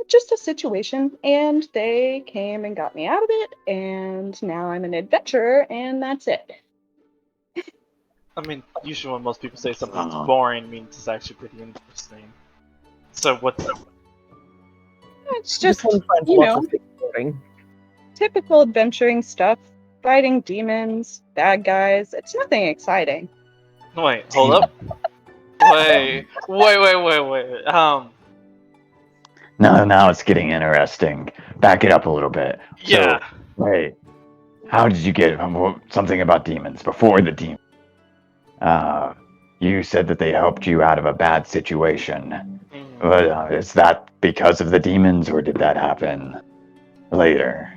just a situation, and they came and got me out of it, and now I'm an adventurer, and that's it. I mean, usually when most people say something's boring, means it's actually pretty interesting. So what's It's just This one finds you lots know, of things boring. typical adventuring stuff. Fighting demons, bad guys. It's nothing exciting. Wait, hold up. Wait. Now it's getting interesting. Back it up a little bit. Yeah. So, wait, how did you get something about demons before the demon? You said that they helped you out of a bad situation. But is that because of the demons, or did that happen later?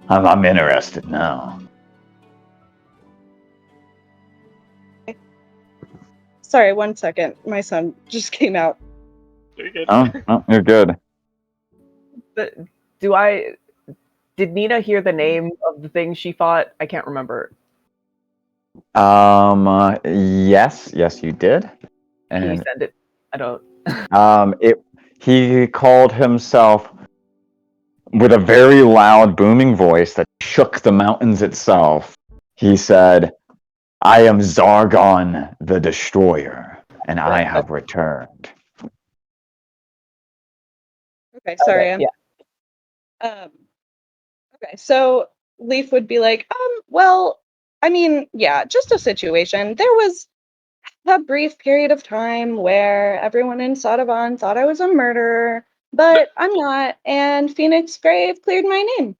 I'm interested now. Sorry, 1 second. My son just came out. Very good. Oh, you're good. But did Nina hear the name of the thing she fought? I can't remember. Yes, you did. Can you And send it? I don't. he called himself with a very loud, booming voice that shook the mountains itself. He said, "I am Zargon the Destroyer, and I have returned." Okay, sorry. Okay, yeah. Okay, so Leaf would be like, well, I mean, yeah, just a situation. There was a brief period of time where everyone in Sodavon thought I was a murderer, but I'm not, and Phoenix Grave cleared my name.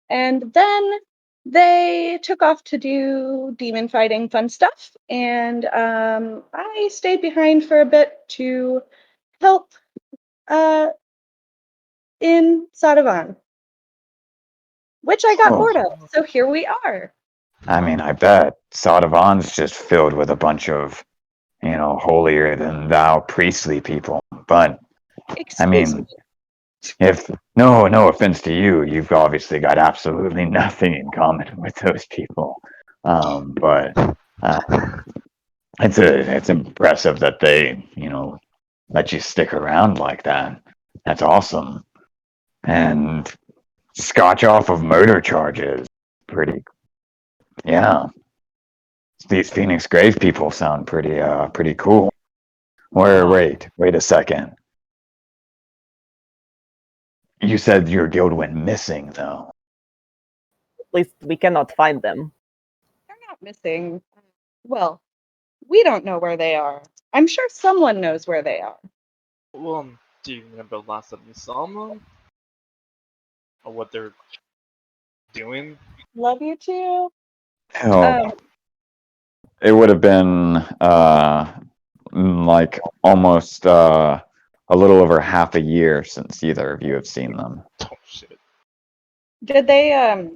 And then they took off to do demon fighting fun stuff, and I stayed behind for a bit to help in Sodavon, which I got Oh. bored of. So here we are. I mean, I bet Sodavon's just filled with a bunch of, holier than thou priestly people. But Excuse mean, me. if no offense to you, you've obviously got absolutely nothing in common with those people. But it's impressive that they, let you stick around like that. That's awesome. And scotch off of murder charges. Yeah. These Phoenix Grave people sound pretty cool. Wait a second. You said your guild went missing, though. At least we cannot find them. They're not missing. Well, we don't know where they are. I'm sure someone knows where they are. Well, do you remember the last time you saw them? Or what they're doing? Love you too. Hell, it would have been like almost a little over half a year since either of you have seen them. Oh shit. Did they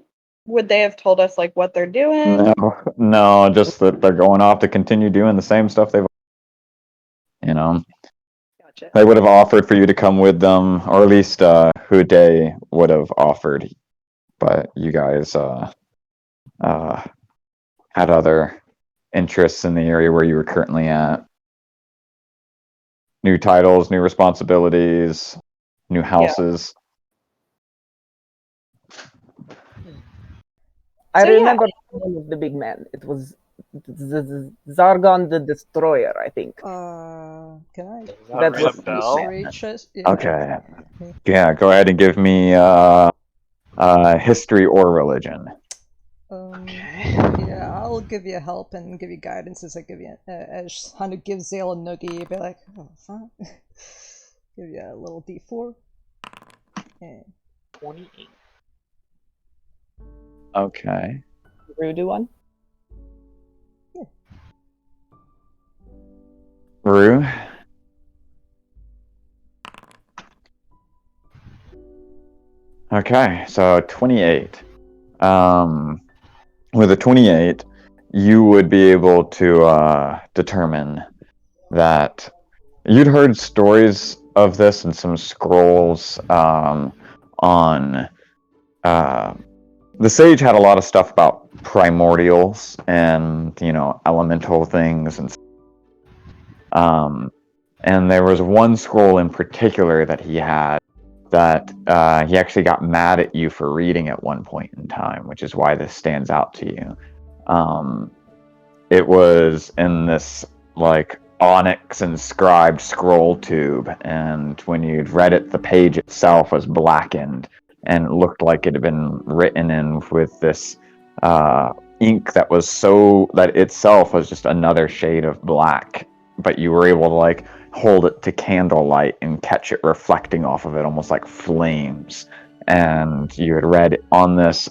would they have told us like what they're doing? No, just that they're going off to continue doing the same stuff they've. Gotcha. They would have offered for you to come with them, or at least Hude would have offered, but you guys had other interests in the area where you were currently at. New titles, new responsibilities, new houses. I So, yeah. remember the name of the big man. It was Zargon the Destroyer, I think. Can I? Does That that ring a was- bell? History chest? Yeah. Okay. Yeah, go ahead and give me history or religion. Okay. Yeah, I'll give you help and give you guidance as I give you, as Hanu gives Zale a noogie. Be like, oh, fuck. Give you a little D4. And 28. Okay. Rude one. Rue. Okay, so 28. With a 28, you would be able to determine that you'd heard stories of this in some scrolls on. The Sage had a lot of stuff about primordials and elemental things and there was one scroll in particular that he had that he actually got mad at you for reading at one point in time, which is why this stands out to you. It was in this like onyx inscribed scroll tube, and when you'd read it, the page itself was blackened and it looked like it had been written in with this ink that was so that itself was just another shade of black, but you were able to like hold it to candlelight and catch it reflecting off of it almost like flames. And you had read on this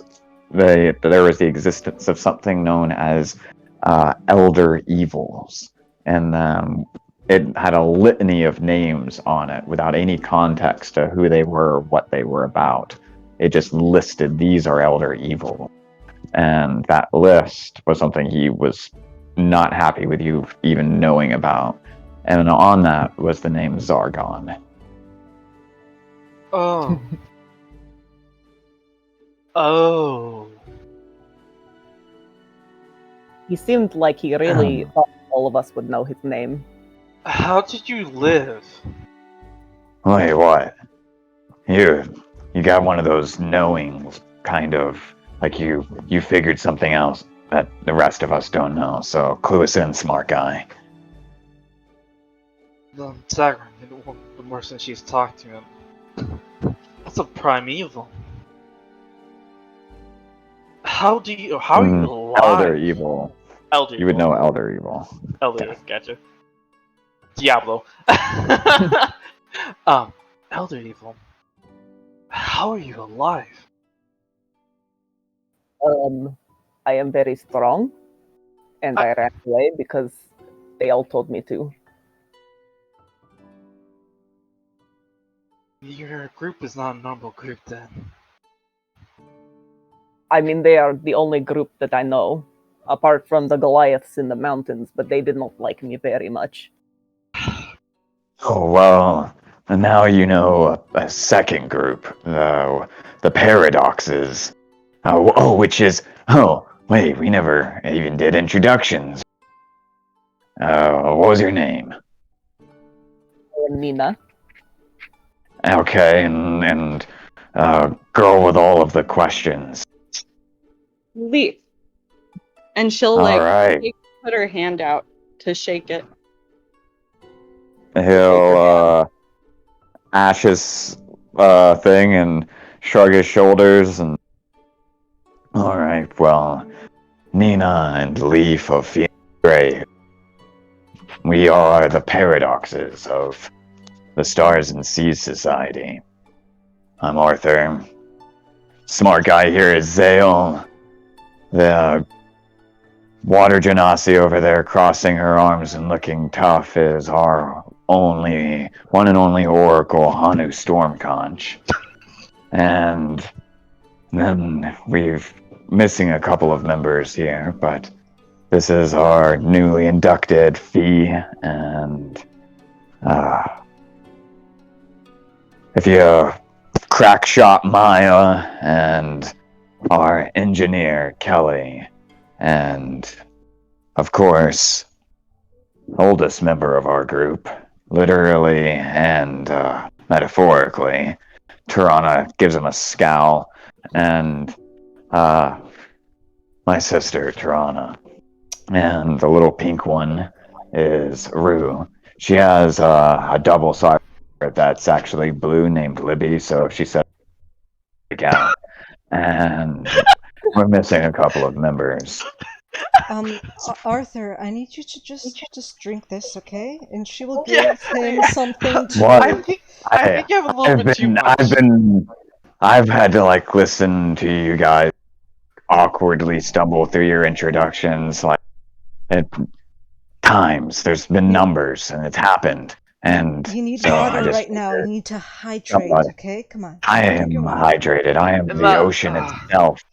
there was the existence of something known as elder evils, and it had a litany of names on it without any context to who they were or what they were about. It just listed these are elder evil, and that list was something he was not happy with you even knowing about. And on that was the name Zargon. Oh. Oh. He seemed like he really thought all of us would know his name. How did you live? Wait, what? You got one of those knowings, kind of like you figured something else that the rest of us don't know. So clue us in, smart guy. The Zagran, the more since she's talked to him. That's a primeval. How are you alive? Elder Evil. Elder You would Evil. know Elder Evil. Elder, gotcha. Diablo. Elder Evil. How are you alive? I am very strong, and I ran away because they all told me to. Your group is not a normal group then. I mean, they are the only group that I know, apart from the Goliaths in the mountains, but they did not like me very much. Oh, well, and now you know a second group, the Paradoxes. Which is... Oh, wait, we never even did introductions. What was your name? Nina. Okay, and girl with all of the questions. Leaf. And she'll All right. put her hand out to shake it. He'll Ash's thing and shrug his shoulders and... Alright, well, Nina and Leaf of Phoenix Gray. We are the Paradoxes of the Stars and Seas Society. I'm Arthur. Smart guy here is Zale. The water genasi over there crossing her arms and looking tough is our one and only Oracle, Hanu Stormconch. And then we've missing a couple of members here, but this is our newly inducted Fee, and if you crack shot Maya, and our engineer Kelly, and of course, oldest member of our group, literally and metaphorically, Tirana gives him a scowl, and my sister Tirana, and the little pink one is Rue. She has a double-sided that's actually blue named Libby, so she said again. And we're missing a couple of members. Arthur, I need you to just drink this, okay? And she will give him something to... What? I think you have a little bit too much. I've had to like listen to you guys awkwardly stumble through your introductions like at times. There's been numbers and it's happened. And you need so water right now. You need to hydrate, okay? Come on. I am hydrated. I am the ocean itself.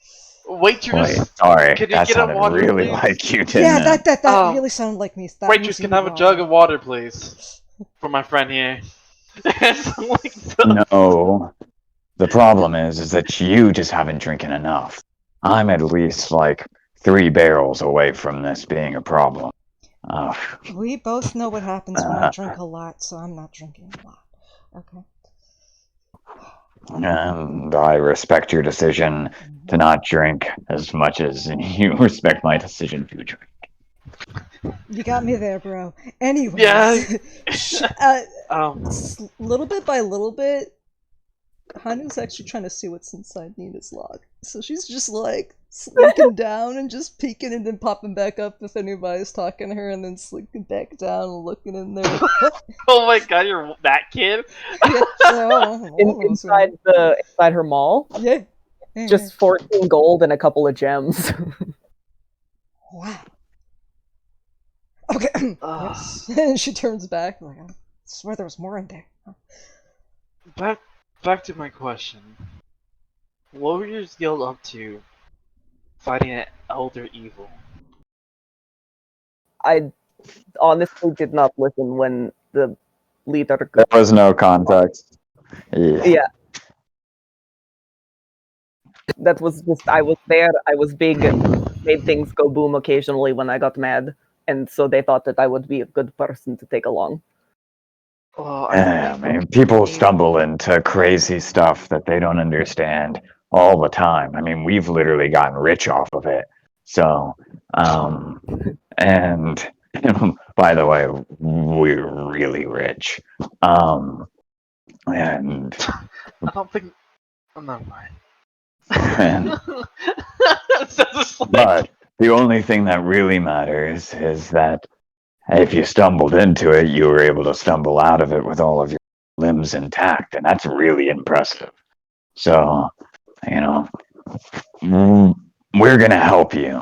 Waitress, Wait, sorry, can you that get a sounded water, really please? like you, didn't Yeah, it? that really sounded like me. That waitress, can I have a jug of water, please? For my friend here. No. The problem is that you just haven't drinking enough. I'm at least like 3 barrels away from this being a problem. We both know what happens when I drink a lot, so I'm not drinking a lot. Okay. And I respect your decision to not drink as much as you respect my decision to drink. You got me there, bro. Anyways, Yeah. Little bit by little bit, Hanu's actually trying to see what's inside Nina's log. So she's just like slinking down and just peeking and then popping back up if anybody's talking to her and then slinking back down and looking in there. Oh my god, you're that kid? Inside her mall? Yeah. Just 14 gold and a couple of gems. Wow. Okay. Yes. And she turns back like, I swear there was more in there. Back to my question. What were your guild up to fighting an Elder Evil? I honestly did not listen when the leader... There was no context. Yeah. That was just, I was there, I was big, and made things go boom occasionally when I got mad, and so they thought that I would be a good person to take along. I mean, people stumble into crazy stuff that they don't understand all the time. I mean, we've literally gotten rich off of it. So, and by the way, we're really rich. And I don't think. Oh, never mind. And So just like, But the only thing that really matters is that if you stumbled into it, you were able to stumble out of it with all of your limbs intact, and that's really impressive. So, you know, we're gonna help you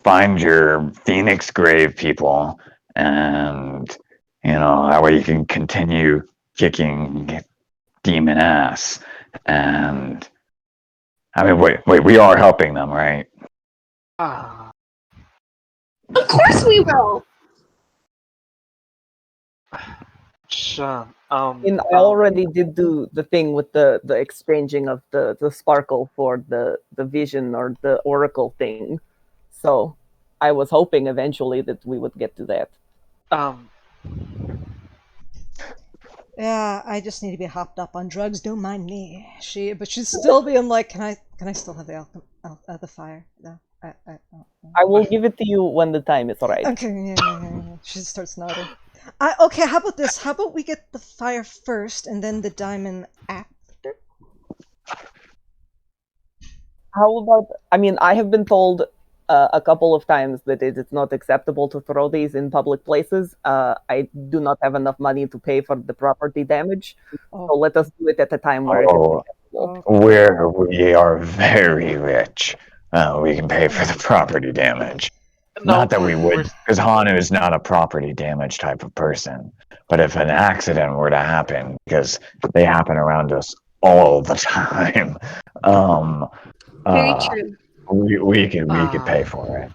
find your Phoenix Grave people, and that way you can continue kicking demon ass. And I mean, wait, we are helping them, right? ah, Of course we will. sure. And I already did do the thing with the exchanging of the sparkle for the vision or the oracle thing. So I was hoping eventually that we would get to that. Yeah, I just need to be hopped up on drugs. Don't mind me. But she's still being like, can I still have the fire? No, no. I will give it to you when the time is right. Okay, yeah. She starts nodding. Okay, how about this? How about we get the fire first and then the diamond after? How about? I mean, I have been told a couple of times that it is not acceptable to throw these in public places. I do not have enough money to pay for the property damage, so let us do it at a time where it is acceptable. We are very rich. We can pay for the property damage. Not that we would, because Hanu is not a property damage type of person. But if an accident were to happen, because they happen around us all the time, Very true. we could pay for it.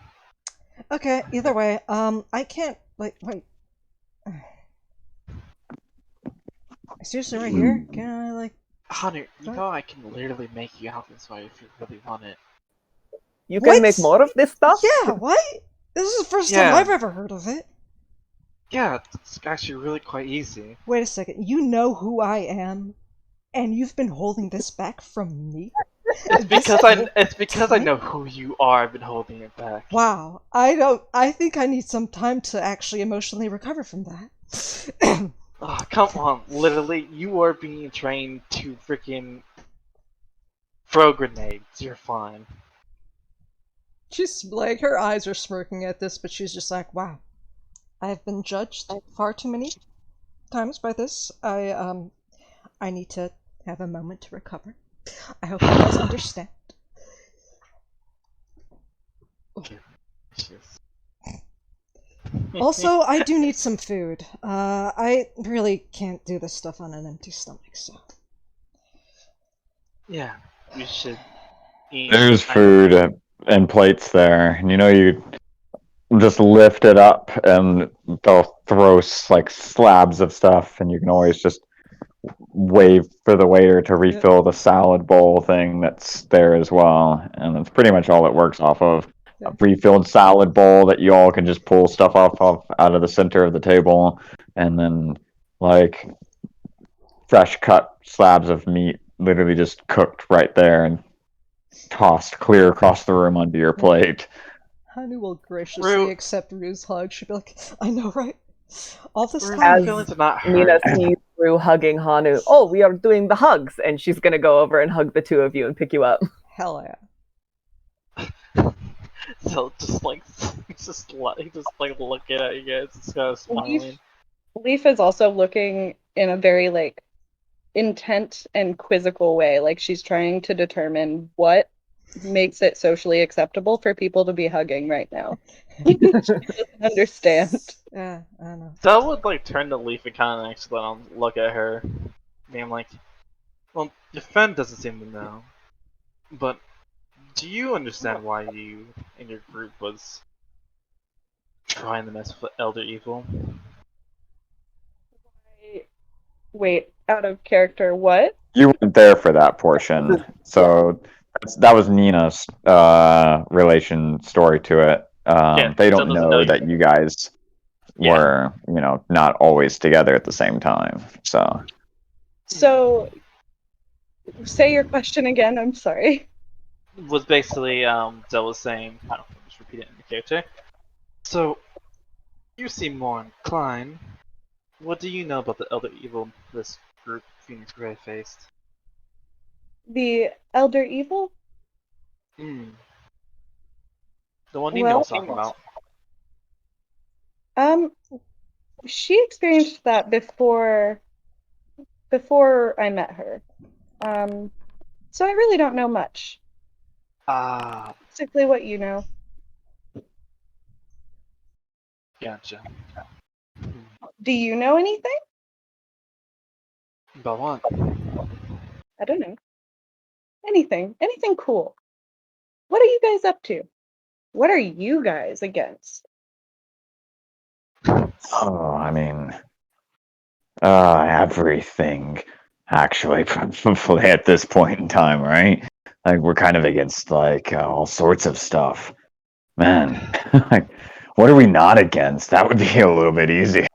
Okay, either way, I can't, wait. Seriously, right here? Can I, Hunter, you know I can literally make you out this way if you really want it. You can make more of this stuff? Yeah, what? This is the first time I've ever heard of it. Yeah, it's actually really quite easy. Wait a second, you know who I am, and you've been holding this back from me? It's because I know who you are. I've been holding it back. Wow, I think I need some time to actually emotionally recover from that. Oh, come on, literally, you are being trained to freaking throw grenades. You're fine. She's like, her eyes are smirking at this, but she's just like, wow, I've been judged far too many times by this. I need to have a moment to recover. I hope you guys understand. Also, I do need some food. I really can't do this stuff on an empty stomach, so. Yeah, we should eat. There's food and plates there, and you just lift it up, and they'll throw like slabs of stuff, and you can always just wave for the waiter to refill the salad bowl thing that's there as well, and that's pretty much all it works off of. A refilled salad bowl that you all can just pull stuff off of out of the center of the table, and then like fresh cut slabs of meat literally just cooked right there and tossed clear across the room onto your plate. Hanu will graciously accept Rue's hug. She'll be like, I know, right? All this time. As Nina sees Rue hugging Hanu, oh, we are doing the hugs, and she's gonna go over and hug the two of you and pick you up. Hell yeah. So just looking at you guys, just kind of smiling. Leaf is also looking in a very like intent and quizzical way, like she's trying to determine what makes it socially acceptable for people to be hugging right now. She doesn't understand. Yeah, I know. So I would turn to Leaf and kind of actually look at her, being like, "Well, your friend doesn't seem to know, but do you understand why you and your group was trying to mess with Elder Evil?" Wait, out of character, what? You weren't there for that portion, so that was Nina's relation story to it. They don't know that you guys were, not always together at the same time. So, say your question again. I'm sorry. Was basically Zell was saying, I don't know, just repeat it in the character. So, you seem more inclined. What do you know about the Elder Evil this group Phoenix Grey faced? The Elder Evil? The one Nina was talking about. She experienced that before I met her. So I really don't know much. Basically what you know. Gotcha. Do you know anything? About what? I don't know. Anything cool. What are you guys up to? What are you guys against? Oh, I mean, everything, actually, probably at this point in time, right? Like, we're kind of against, like, all sorts of stuff. Man, like, what are we not against? That would be a little bit easier.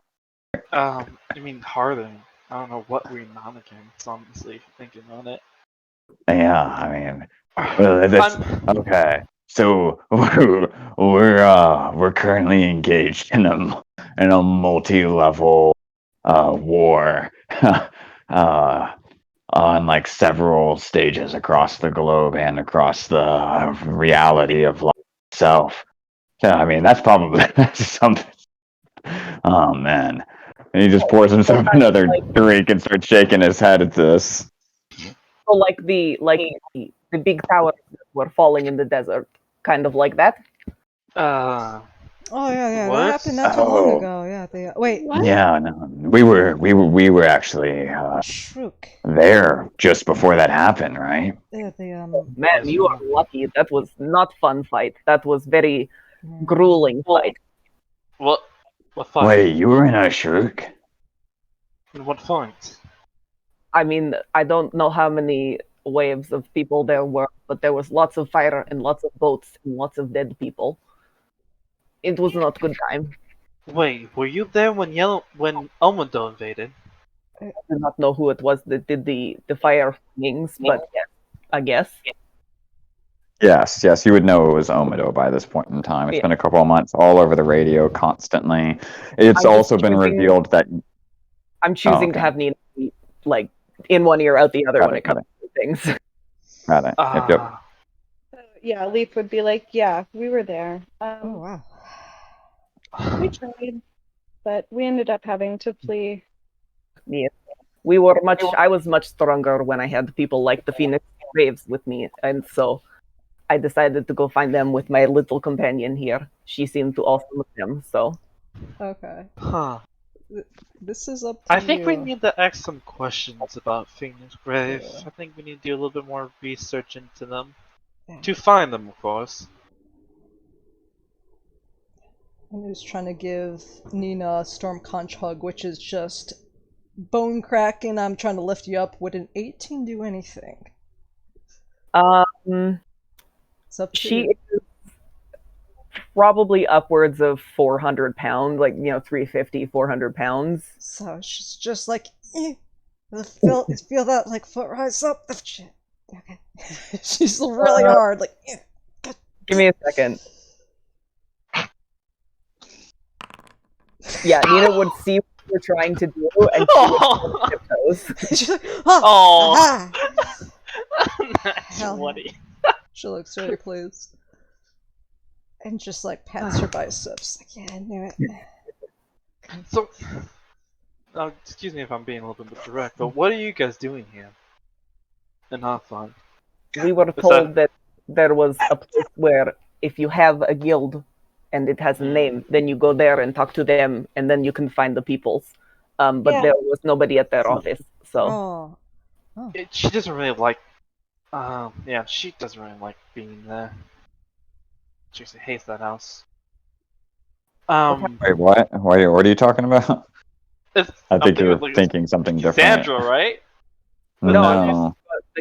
I mean, Harden. I don't know what we're not against, honestly, thinking on it. Yeah, I mean, well, that's okay. So we're currently engaged in a multi-level war on like several stages across the globe and across the reality of life itself. Yeah, I mean that's probably something. Oh man, and he just pours himself another drink and starts shaking his head at this. So like the big towers that were falling in the desert, kind of like that. Oh yeah, What? that happened not too long ago. Yeah, they wait. What? Yeah, no, we were actually Shrook. there just before that happened, right? Yeah, they Man, you are lucky. That was not fun fight. That was very grueling fight. What fight? Wait, you were in a shirk? What fight? I mean, I don't know how many waves of people there were, but there was lots of fire and lots of boats and lots of dead people. It was not good time. Wait, were you there when Omodo invaded? I do not know who it was that did the fire things, but yes, I guess. Yes, you would know it was Omido by this point in time. It's Yeah. been a couple of months all over the radio constantly. It's I'm also just been choosing- revealed that I'm choosing to okay. have Nina be, like in one ear out the other when it comes to things. Got it. Yep. Yeah, Leaf would be like, yeah, we were there. Oh wow. We tried, but we ended up having to flee. Yes. I was much stronger when I had people like the Phoenix Braves with me, and so I decided to go find them with my little companion here. She seemed to also look them, so Okay. Huh. This is up to I think we you. need to ask some questions about Phoenix Grave. Yeah. I think we need to do a little bit more research into them. Yeah. To find them, of course. And who's trying to give Nina a Storm Conch hug, which is just bone cracking. I'm trying to lift you up. Would an 18 do anything? It's up to she you. is probably upwards of 400 pounds, like 350, 400 pounds. So she's just like, feel that like foot rise up. Oh, shit. Okay. She's really hard, like. Give me a second. Yeah, Nina would see what you're trying to do, and she would tiptoes. She's like, oh, Oh. aha. Hell yeah. 20. She looks really pleased. And just like pats her biceps. Like, yeah, I knew it. So, excuse me if I'm being a little bit direct, but what are you guys doing here? And not fun. We were told that there was a place where if you have a guild and it has a name, then you go there and talk to them, and then you can find the peoples. But Yeah. there was nobody at their office, so Oh. She doesn't really like. Yeah, she doesn't really like being there. She actually hates that house. Wait, what? What are you talking about? I think you're thinking something different. Cassandra, right? No.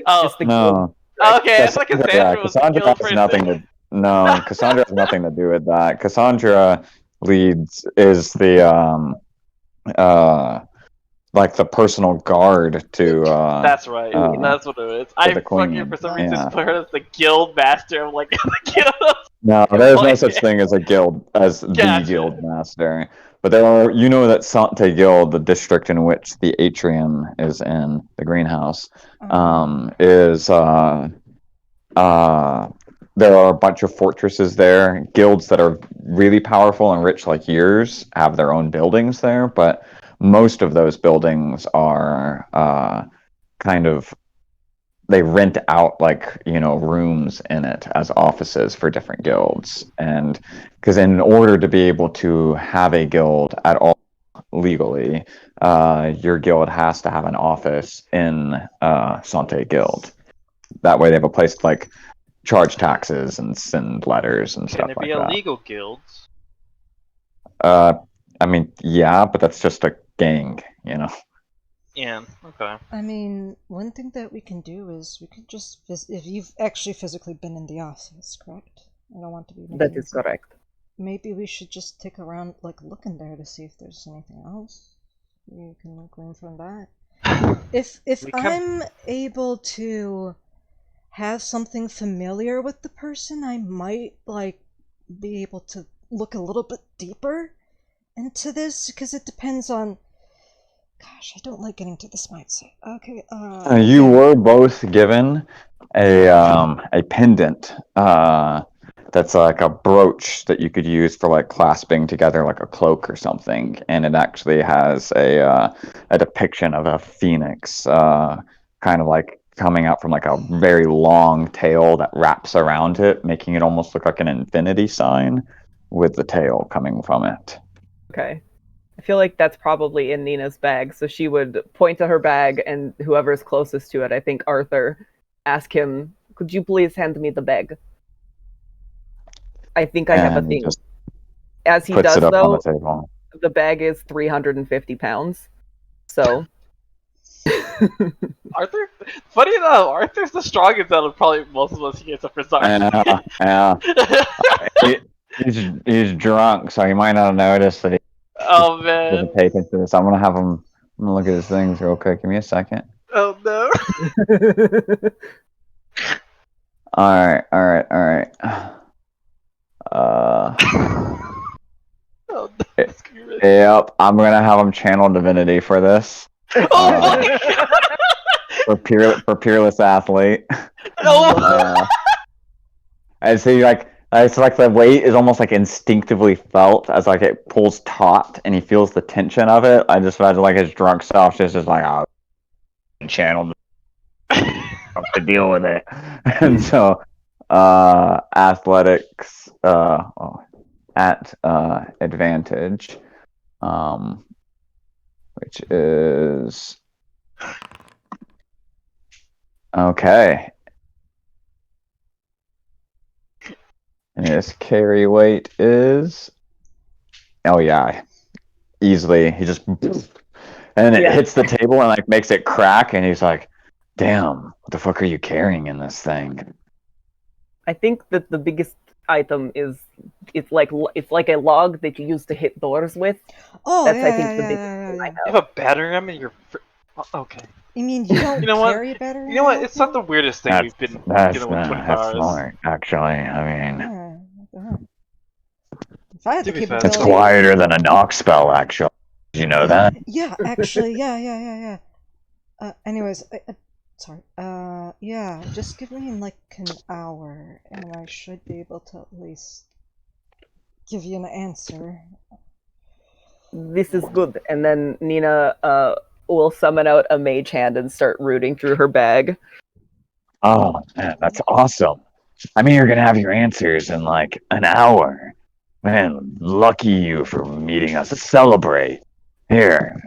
just the No. Okay, it's like Cassandra was the Cassandra guild has nothing person. No, Cassandra has nothing to do with that. Cassandra is the like the personal guard to That's right. That's what it is. I the fucking queen. for some reason Yeah. put her as the guild master. I'm like the guild. No, there's no Like- such thing as a guild as the Gotcha. guild master. But there are, that Sante Guild, the district in which the atrium is in, the greenhouse, is there are a bunch of fortresses there. Guilds that are really powerful and rich like yours have their own buildings there, but most of those buildings are kind of, they rent out like, rooms in it as offices for different guilds. And because in order to be able to have a guild at all legally, your guild has to have an office in Sante Guild. That way they have a place to like charge taxes and send letters and Can stuff there like be that. illegal guilds? I mean, yeah, but that's just a gang, Yeah, okay. I mean, one thing that we can do is we could just if you've actually physically been in the office, correct? I don't want to be. That is correct. Maybe we should just take around, like, look in there to see if there's anything else. You can glean from that. If I'm able to have something familiar with the person, I might, like, be able to look a little bit deeper into this, because it depends on... Gosh, I don't like getting to this mindset. Okay, you were both given a pendant that's like a brooch that you could use for like clasping together like a cloak or something, and it actually has a depiction of a phoenix kind of like coming out from like a very long tail that wraps around it, making it almost look like an infinity sign with the tail coming from it. Okay. I feel like that's probably in Nina's bag, so she would point to her bag, and whoever's closest to it, I think Arthur, ask him, "Could you please hand me the bag?" I think I have a thing. As he does, though, the bag is 350 pounds. So... Arthur? Funny enough, Arthur's the strongest out of probably most of us here except for Zark. Yeah. He's drunk, so he might not notice that he Oh man. doesn't pay attention to this. I'm gonna look at his things real quick. Give me a second. Oh no. Alright. Oh no. Yep, I'm gonna have him channel divinity for this. Oh my god! For Peerless Athlete. Oh. And so it's like the weight is almost like instinctively felt as like it pulls taut and he feels the tension of it. I just imagine like his drunk self just like, oh, channel to deal with it. And so athletics at advantage, which is okay. And his carry weight is, oh yeah, easily. He just, and then it hits the table and like makes it crack, and he's like, "Damn, what the fuck are you carrying in this thing?" I think that the biggest item is it's like a log that you use to hit doors with. Oh, That's yeah, I think yeah, the yeah, biggest yeah, thing yeah. I You have. have a battering ram in your okay. You mean you don't You know what? carry a battery? You know what? It's not the weirdest thing we've been dealing with 24 hours. smart, actually. I mean, If I had the To be fair, it's capability... quieter than a knock spell, actually. Did you know that? Yeah, actually, yeah. Anyways, sorry. Yeah, just give me like an hour, and I should be able to at least give you an answer. This is good. And then Nina will summon out a mage hand and start rooting through her bag. Oh, man, that's awesome. I mean, you're gonna have your answers in like an hour. Man, lucky you for meeting us to celebrate. Here,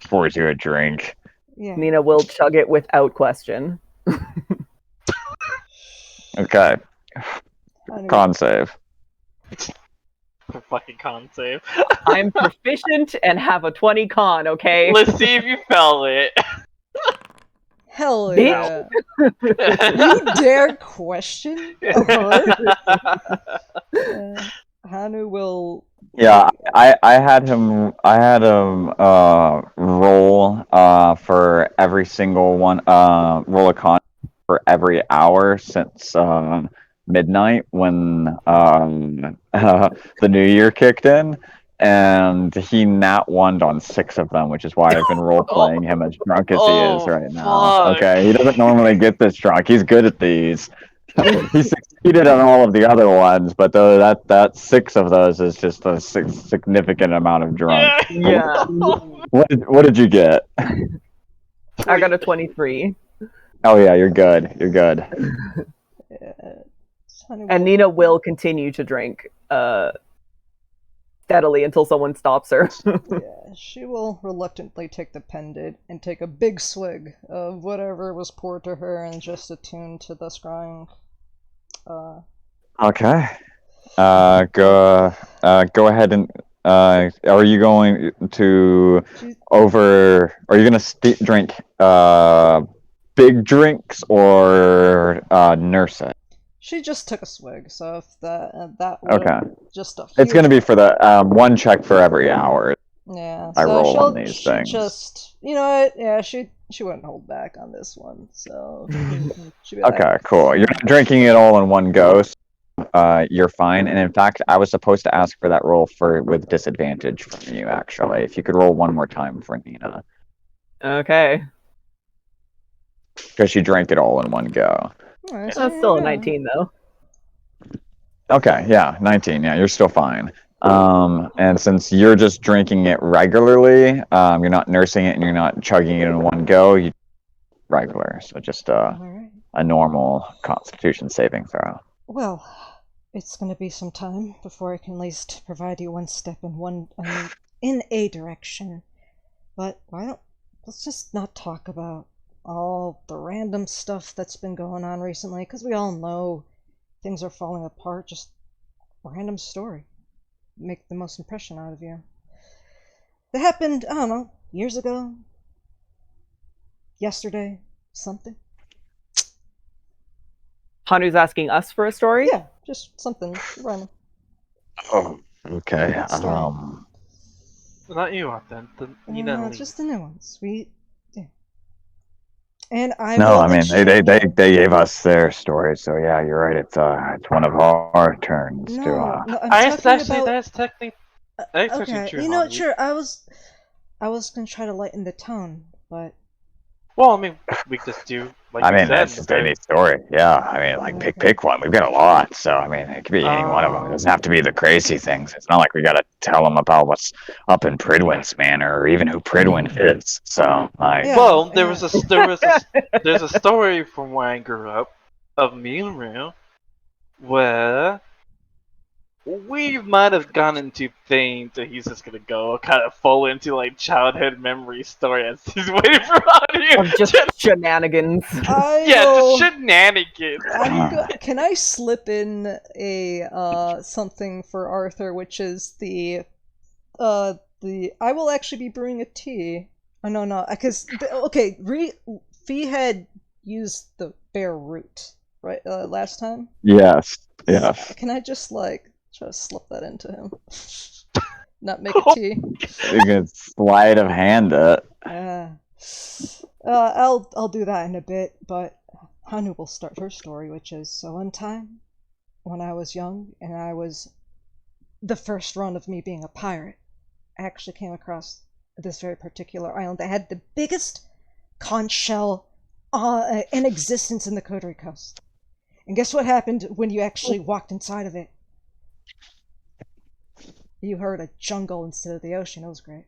pours you a drink. Yeah. Nina will chug it without question. Okay, Anyway, con save. Fucking con save. I'm proficient and have a 20 con, okay? Let's see if you fell it. hell Bitch. yeah! You dare question? Hanu will... Yeah, I had him roll for every single one roll a con for every hour since midnight when the new year kicked in, and he nat one on 6 of them, which is why I've been role playing him as drunk as he is right now. Fuck. Okay, he doesn't normally get this drunk. He's good at these. succeeded on all of the other ones, but that 6 of those is just a significant amount of drunk. Yeah. What did you get? I got a 23. Oh yeah, you're good. You're good. And Nina will continue to drink steadily until someone stops her. Yeah, she will reluctantly take the pendant and take a big swig of whatever was poured to her and just attune to the scrying. Okay. Go ahead and are you going to are you gonna drink big drinks or nurse it? She just took a swig, so if that would Okay. just a It's gonna huge- be for the one check for every hour. Yeah, I so roll she'll on these she things. just you know what? Yeah, she wouldn't hold back on this one. So she'd be like, Okay, cool. You're not drinking it all in one go. So, you're fine. And in fact, I was supposed to ask for that roll with disadvantage from you. Actually, if you could roll one more time for Nina, Okay. because she drank it all in one go. "Alright, That's still a 19, though. Okay, yeah, 19. Yeah, you're still fine. And since you're just drinking it regularly, you're not nursing it and you're not chugging it in one go. You regular, so just Alright. a normal Constitution saving throw. Well, it's gonna be some time before I can at least provide you one step in a direction. But let's just not talk about all the random stuff that's been going on recently, because we all know things are falling apart. Just random story. Make the most impression out of you. That happened, I don't know, years ago? Yesterday? Something? Hanu's asking us for a story? Yeah, just something random. Oh, okay. Story. Not you, then. You know. Just the new ones. Yeah. And I No, will I mean exchange- they gave us their story, so yeah, you're right. It's one of our turns No, to no, I'm That's talking actually about... that's technically that's actually Okay, true. you know, Harvey. sure, I was gonna try to lighten the tone, but... Well, I mean, we just do like I you mean, said. that's just any story. Yeah, I mean, like pick one. We've got a lot, so I mean, it could be any one of them. It doesn't have to be the crazy things. It's not like we got to tell them about what's up in Pridwin's manor or even who Pridwin is. So, like, Yeah. Well, there's a story from where I grew up of me and Rue where we might have gone into things that he's just gonna go kind of fall into like childhood memory story as he's waiting for audio. Of just shenanigans. I Yeah, will... just shenanigans. Can I slip in a something for Arthur, which is the I will actually be brewing a tea. Oh no, because okay, Fee had used the bear root right last time. yes. Can I just like try to slip that into him? Not make a tea. You can sleight of hand it. I'll do that in a bit, but Hanu will start her story, which is, so one time, when I was young, and I was the first run of me being a pirate, I actually came across this very particular island that had the biggest conch shell in existence in the Coterie Coast. And guess what happened when you actually walked inside of it? You heard a jungle instead of the ocean. It was great.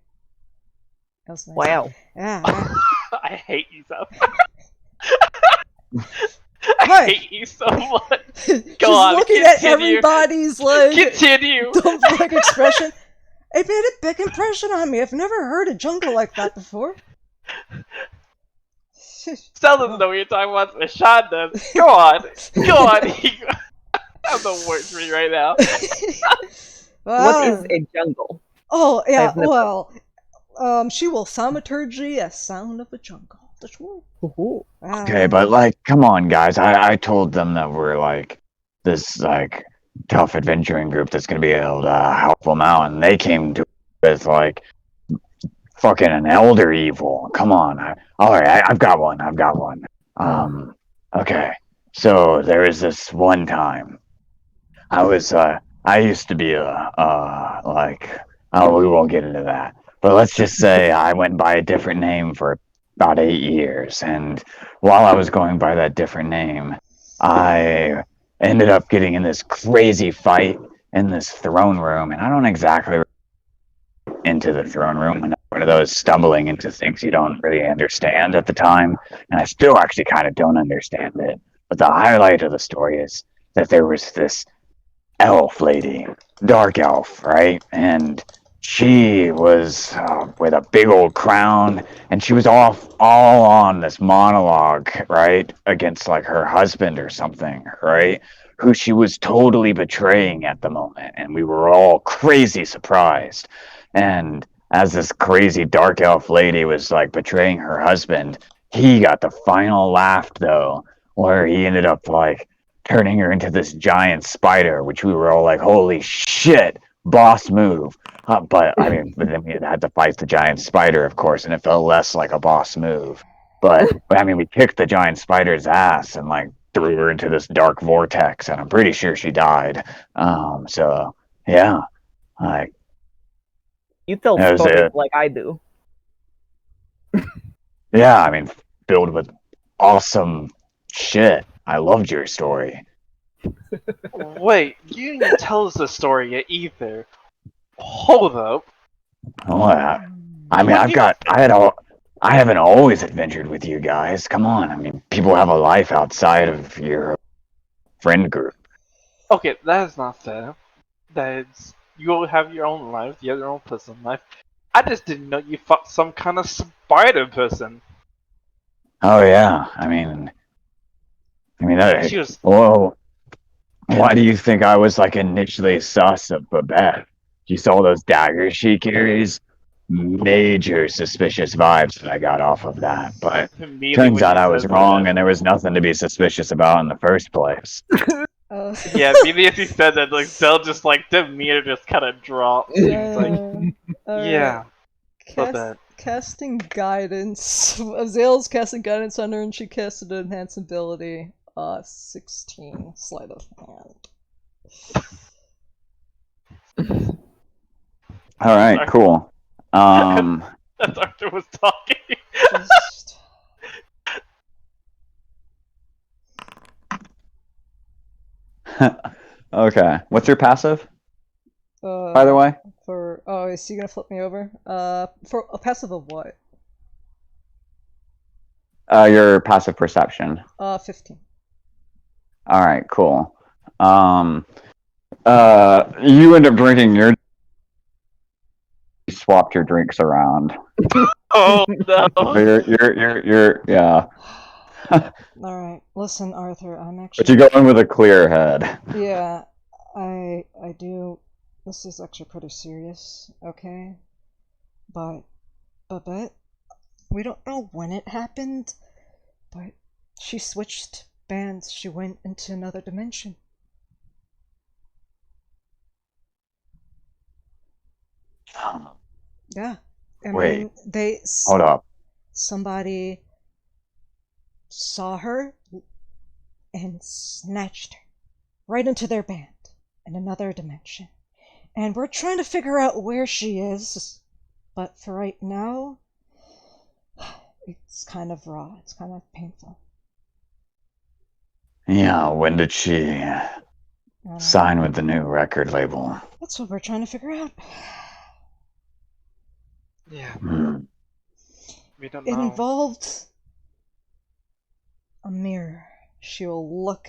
That was nice. Wow. Yeah. I hate you so. Hi. I hate you so much. Just Go on, looking at continue. everybody's like Continue. dumb like expression. It made a big impression on me. I've never heard a jungle like that before. Tell them though you're talking about Rashawn does. Go on. Go on. I'm the worst for you right now. What is a jungle? Oh yeah, I've never- well, she will thaumaturgy a sound of a jungle. That's right. Ooh. Okay, but like, come on, guys. I told them that we're like this like tough adventuring group that's gonna be able to help them out, and they came to with like fucking an elder evil. Come on. All right, I've got one. Okay. So there was this one time. I used to be we won't get into that. But let's just say I went by a different name for about 8 years, and while I was going by that different name, I ended up getting in this crazy fight in this throne room, and I don't exactly into the throne room, and one of those stumbling into things you don't really understand at the time, and I still actually kind of don't understand it. But the highlight of the story is that there was this elf lady, dark elf, right? And she was with a big old crown, and she was all on this monologue, right, against like her husband or something, right? Who she was totally betraying at the moment, and we were all crazy surprised. And as this crazy dark elf lady was like betraying her husband, he got the final laugh though, where he ended up like turning her into this giant spider, which we were all like, "Holy shit, boss move!" But then we had to fight the giant spider, of course, and it felt less like a boss move. But I mean, we kicked the giant spider's ass and like threw her into this dark vortex, and I'm pretty sure she died. So yeah, like You tell that was stories it. like I do. Yeah, I mean, filled with awesome shit. I loved your story. Wait, you didn't tell us the story yet either. Hold up. Oh, I mean, What you- I haven't always adventured with you guys. Come on, I mean, people have a life outside of your friend group. Okay, that is not fair. That is, you have your own life, you have your own personal life. I just didn't know you fought some kind of spider person. Oh yeah, I mean that. She was. Whoa, why do you think I was like initially sus of Babette? You saw those daggers she carries? Major suspicious vibes that I got off of that, but Immediately turns when out you I was said wrong, that. and there was nothing to be suspicious about in the first place. Yeah, immediately as he said that, like Zell just like the meter just kind of dropped. He was like, yeah, Babette. Casting guidance. Azale's casting guidance on her, and she casted an enhance ability. 16 sleight of hand. All right, cool. As Arthur was talking. Just... Okay. What's your passive, by the way? Is he gonna flip me over? For a passive of what? Your passive perception. 15. All right, cool. You end up drinking your. You swapped your drinks around. Oh no! Yeah. Alright, listen, Arthur, I'm But actually... you go in with a clear head. Yeah, I do... This is actually pretty serious, okay? But we don't know when it happened, but she switched bands. She went into another dimension. Yeah. Wait. Hold up. Somebody saw her and snatched her right into their band in another dimension. And we're trying to figure out where she is, but for right now, it's kind of raw. It's kind of painful. Yeah, when did she sign with the new record label? That's what we're trying to figure out. Yeah. We don't It know. involved a mirror. She will look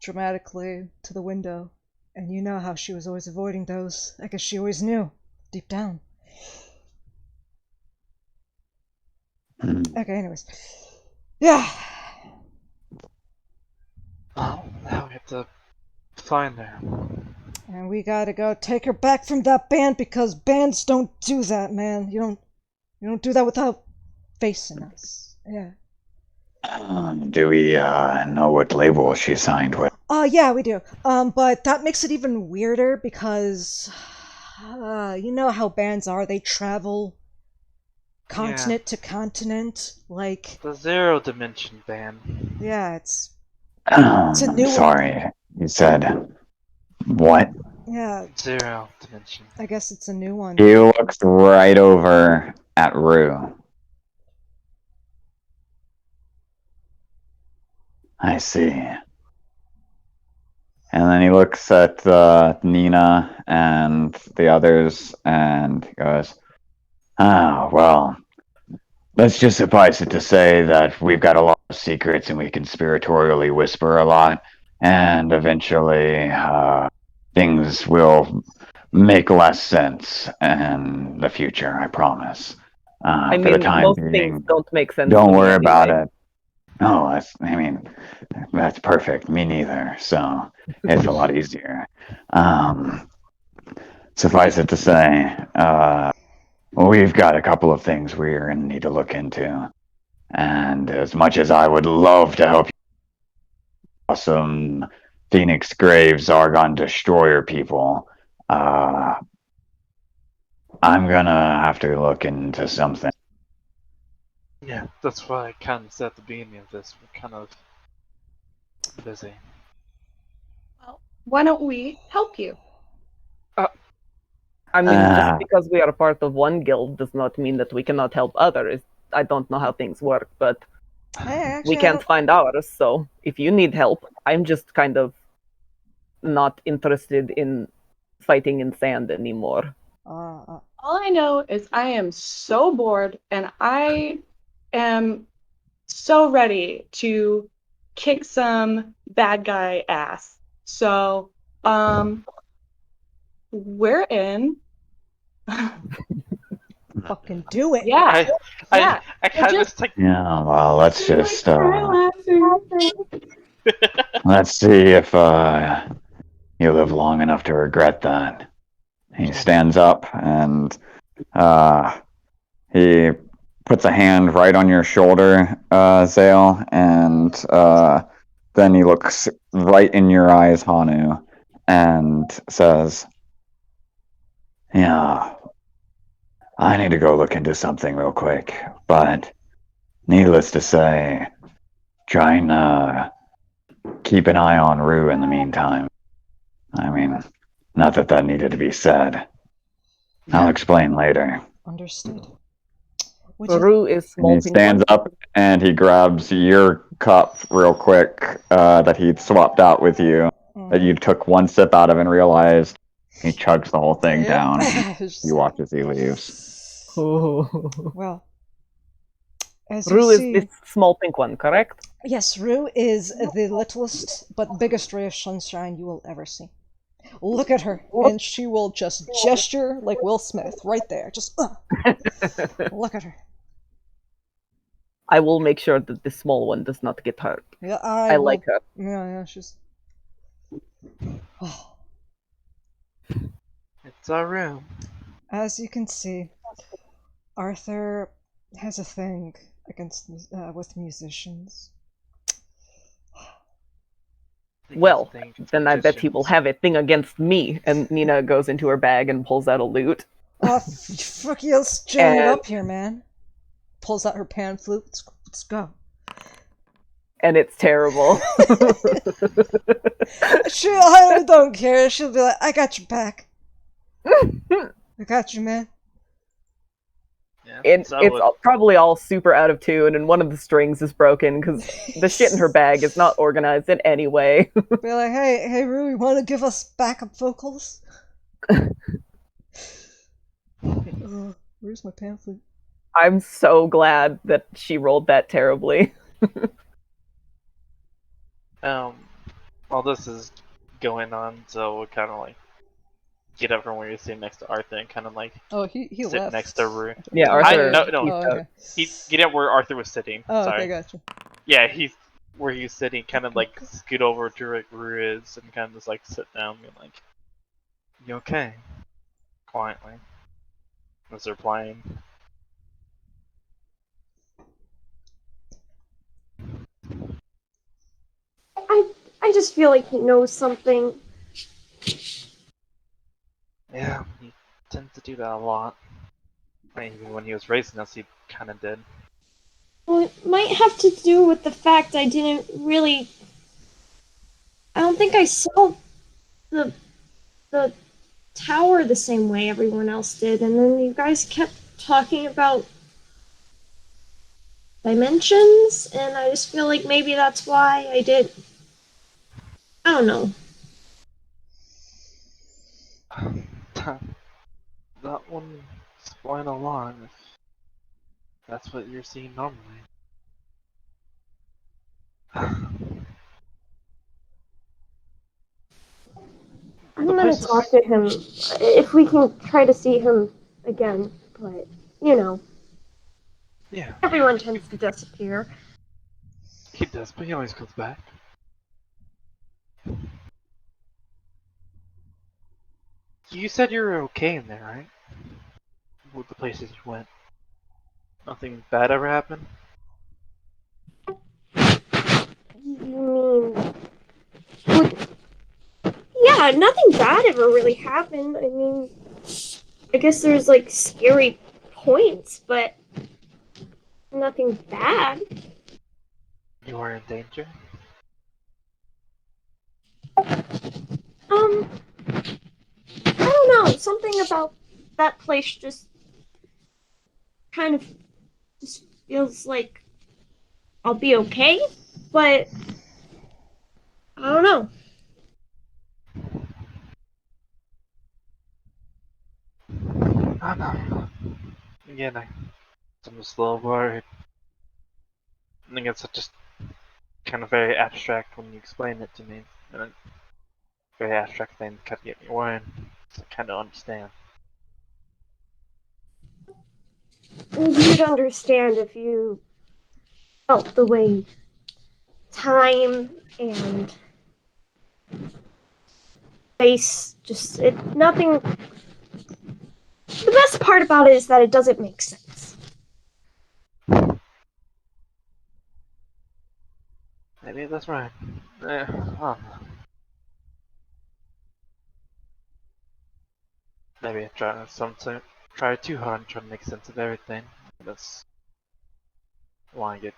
dramatically to the window, and you know how she was always avoiding those. I guess she always knew, deep down. Okay, anyways. Yeah! Well, now we have to find her. And we gotta go take her back from that band, because bands don't do that, man. You don't do that without facing us. Yeah. Do we know what label she signed with? Yeah, we do. But that makes it even weirder because, you know how bands are. They travel continent to continent, like... The Zero Dimension band. Yeah, it's a new one. Sorry, you said what? Yeah, Zero Dimension. I guess it's a new one. He looks right over at Rue. I see. looks at Nina and the others and goes, "Ah, well, let's just suffice it to say that we've got a lot of secrets and we conspiratorially whisper a lot, and eventually things will make less sense in the future, I promise. I For the mean, time most being, things don't make sense. don't to me worry about anyway. it. No, that's perfect. Me neither. So it's a lot easier. Suffice it to say, we've got a couple of things we're going to need to look into. And as much as I would love to help you, awesome Phoenix Graves Argon Destroyer people, I'm going to have to look into something. Yeah, that's why I kind of said at the beginning of this, we're kind of busy. Why don't we help you? I mean, just because we are part of one guild does not mean that we cannot help others. I don't know how things work, but Hey, actually, we can't find ours. So if you need help, I'm just kind of not interested in fighting in sand anymore. All I know is I am so bored and I am so ready to kick some bad guy ass. So, we're in. fucking do it. Yeah. I kind of just like. Yeah, well, let's just let's see if you live long enough to regret that. He stands up and he puts a hand right on your shoulder, Zale, and then he looks right in your eyes, Hanu, and says, "Yeah, I need to go look into something real quick, but needless to say, try and keep an eye on Rue in the meantime. I mean, not that that needed to be said. I'll explain later." Understood. Would you- Rue is small. And he stands up and he grabs your cup real quick that he'd swapped out with you, that you took one sip out of and realized. He chugs the whole thing Yep. down. Just- You watch as he leaves. Well, as you Rue is see, this small pink one, correct? yes, Rue is the littlest but biggest ray of sunshine you will ever see. Look at her, and she will just gesture like Will Smith right there. Just look at her. I will make sure that the small one does not get hurt. Yeah, I like her. Yeah, she's. It's our room. As you can see, Arthur has a thing against with musicians. Well, then I bet he will have a thing against me. And Nina goes into her bag and pulls out a lute. Fuck you, let's jam it up here, man. Pulls out her pan flute. Let's go. And it's terrible. I don't care. She'll be like, I got your back. I got you, man. Yeah, It's probably all super out of tune, and one of the strings is broken because the shit in her bag is not organized in any way. Be like, hey, Rue, you want to give us backup vocals? Where's my pan flute? I'm so glad that she rolled that terribly. While this is going on, so we'll kind of like get up from where you're sitting next to Arthur and kind of like he sit left. next to Rue. Yeah, Arthur. No. Okay. He get up where Arthur was sitting. Oh, Sorry. okay, gotcha. Yeah, he's where he's sitting, kind of like scoot over to where Rue is and kind of just like sit down and be like, "You okay?" Quietly, as they're playing. I just feel like he knows something. Yeah, he tends to do that a lot. I mean, even when he was racing us, he kind of did. Well, it might have to do with the fact I didn't really. I don't think I saw the tower the same way everyone else did, and then you guys kept talking about dimensions, and I just feel like maybe that's why I did. I don't know. not one exploring along if that's what you're seeing normally. I'm The gonna place talk is... to him if we can try to see him again, but you know, Yeah, everyone tends to disappear. he does, but he always comes back. You said you were okay in there, right? With the places you went. Nothing bad ever happened? You mean, yeah, nothing bad ever really happened. I mean, I guess there's like scary points, but nothing bad. You were in danger? I don't know. Something about that place just kind of just feels like I'll be okay, but I don't know. I don't know. Again, I'm just a little worried. I think it's just kind of very abstract when you explain it to me. And a very abstract thing to kind of get me worried. So I kind of understand. You'd understand if you felt the way time and space just nothing. The best part about it is that it doesn't make sense. Maybe that's right. I don't know. Maybe I try too hard and try to make sense of everything. That's why I get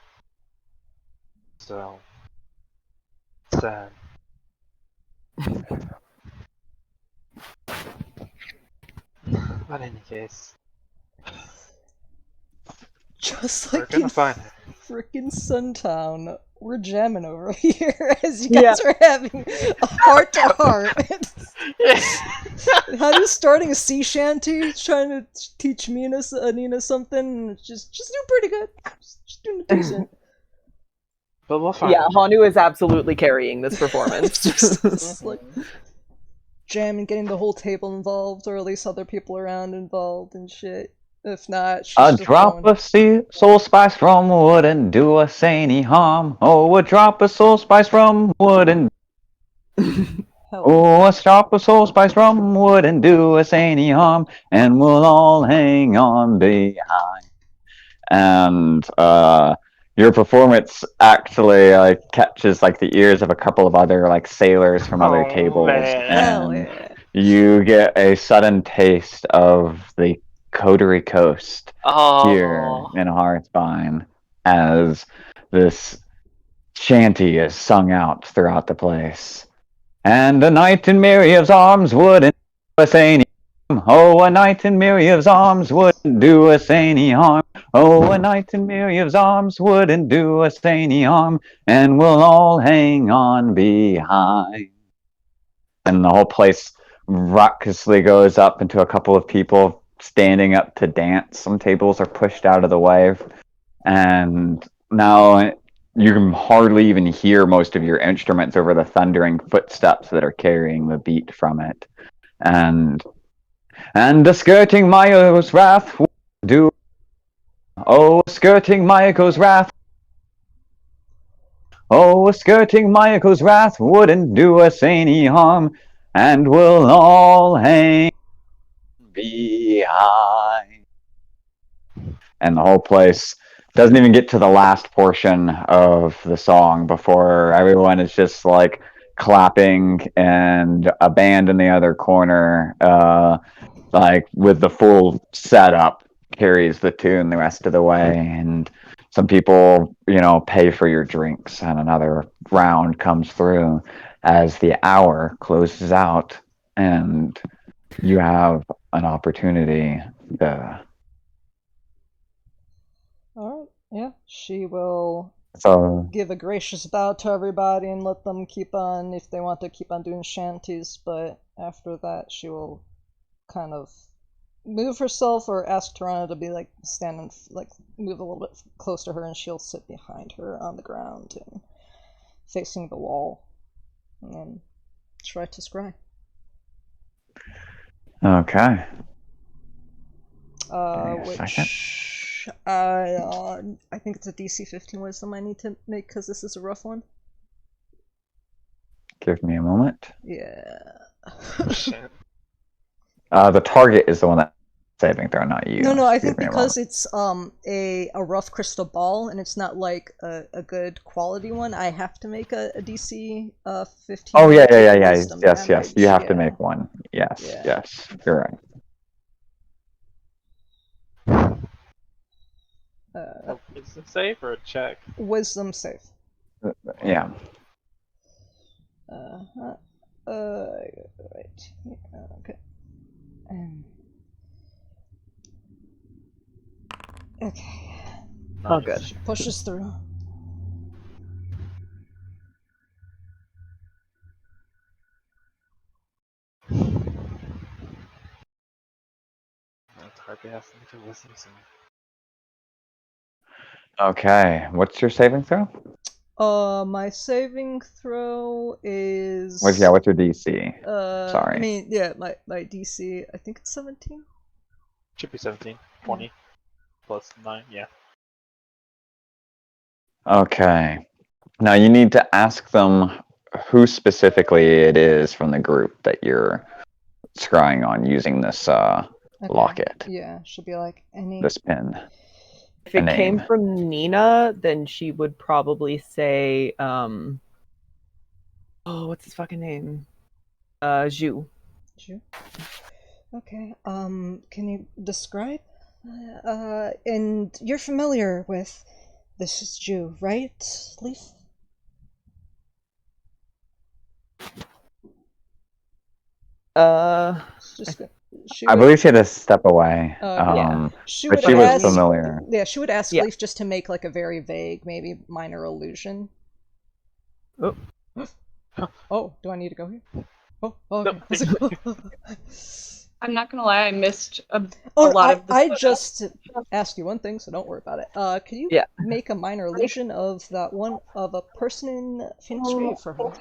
so sad. But in any case, Just we're like gonna in find it. frickin' Suntown, we're jamming over here as you Yeah. guys are having a heart to heart. How you starting a sea shanty, trying to teach Nina something, and just doing pretty good. Just doing decent. But we'll find Yeah, it. Hanu is absolutely carrying this performance. Just like jamming, getting the whole table involved, or at least other people around involved and shit. If not, she's A just drop going. of soul spice rum wouldn't do us any harm. Oh, a drop of soul spice rum wouldn't. Hell, Oh, a drop of soul spice rum wouldn't do us any harm, and we'll all hang on behind. And your performance actually catches like the ears of a couple of other like sailors from other Oh, tables, man. hell and yeah. you get a sudden taste of the Coterie Coast here Oh, in Hearthbine as this shanty is sung out throughout the place. And a knight in Miriam's arms wouldn't do us any harm. Oh, a knight in Miriam's arms wouldn't do us any harm. Oh, a knight in Miriam's arms wouldn't do us any harm, and we'll all hang on behind. And the whole place raucously goes up into a couple of people standing up to dance. Some tables are pushed out of the way, and now you can hardly even hear most of your instruments over the thundering footsteps that are carrying the beat from it. And the skirting Maya's wrath will do. Oh, skirting Maya's wrath. Oh, skirting Maya's wrath wouldn't do us any harm, and we'll all hang behind. And the whole place doesn't even get to the last portion of the song before everyone is just like clapping, and a band in the other corner, like with the full setup, carries the tune the rest of the way. And some people, pay for your drinks, and another round comes through as the hour closes out, and you have an opportunity to. Alright, yeah. She will So give a gracious bow to everybody and let them keep on if they want to keep on doing shanties, but after that she will kind of move herself or ask Toronto to be like standing, like move a little bit close to her, and she'll sit behind her on the ground and facing the wall, and then try to scry. Okay. Which I think it's a DC 15 wisdom I need to make because this is a rough one. Give me a moment. Yeah. Shit. The target is the one that saving throw, not you. No, I Give think me a because moment. it's a rough crystal ball and it's not like a good quality one, I have to make a DC 15. Oh yeah. Wisdom Yes. damage, You have to yeah. make one. Yes. Yeah. Yes. You're right. Is it safe or a check? Wisdom save. Yeah. Right. Okay. Okay. Oh, Nice. good. She pushes through. It's hard to ask me to listen to. Okay. What's your saving throw? My saving throw is. What's your DC? Sorry. I mean, yeah, my DC. I think it's 17. Should be 17. 20 plus 9. Yeah. Okay. Now you need to ask them who specifically it is from the group that you're scrying on using this locket, Yeah, should be like any. this pin. If it A came name. from Nina, then she would probably say, oh, what's his fucking name? Zhu. Sure. Okay. Can you describe? And you're familiar with this Jew, right, Leaf? Just she I would, believe she had to step away. Yeah. she But would she was ask, familiar. Yeah, she would ask Yeah. Leaf just to make like a very vague, maybe minor illusion. Oh. Oh, do I need to go here? Oh, okay. Let's go. I'm not gonna lie, I missed a Oh, lot of the I setup. just asked you one thing, so don't worry about it. Can you Yeah. make a minor illusion of that one of a person in Phoenix Grave for her?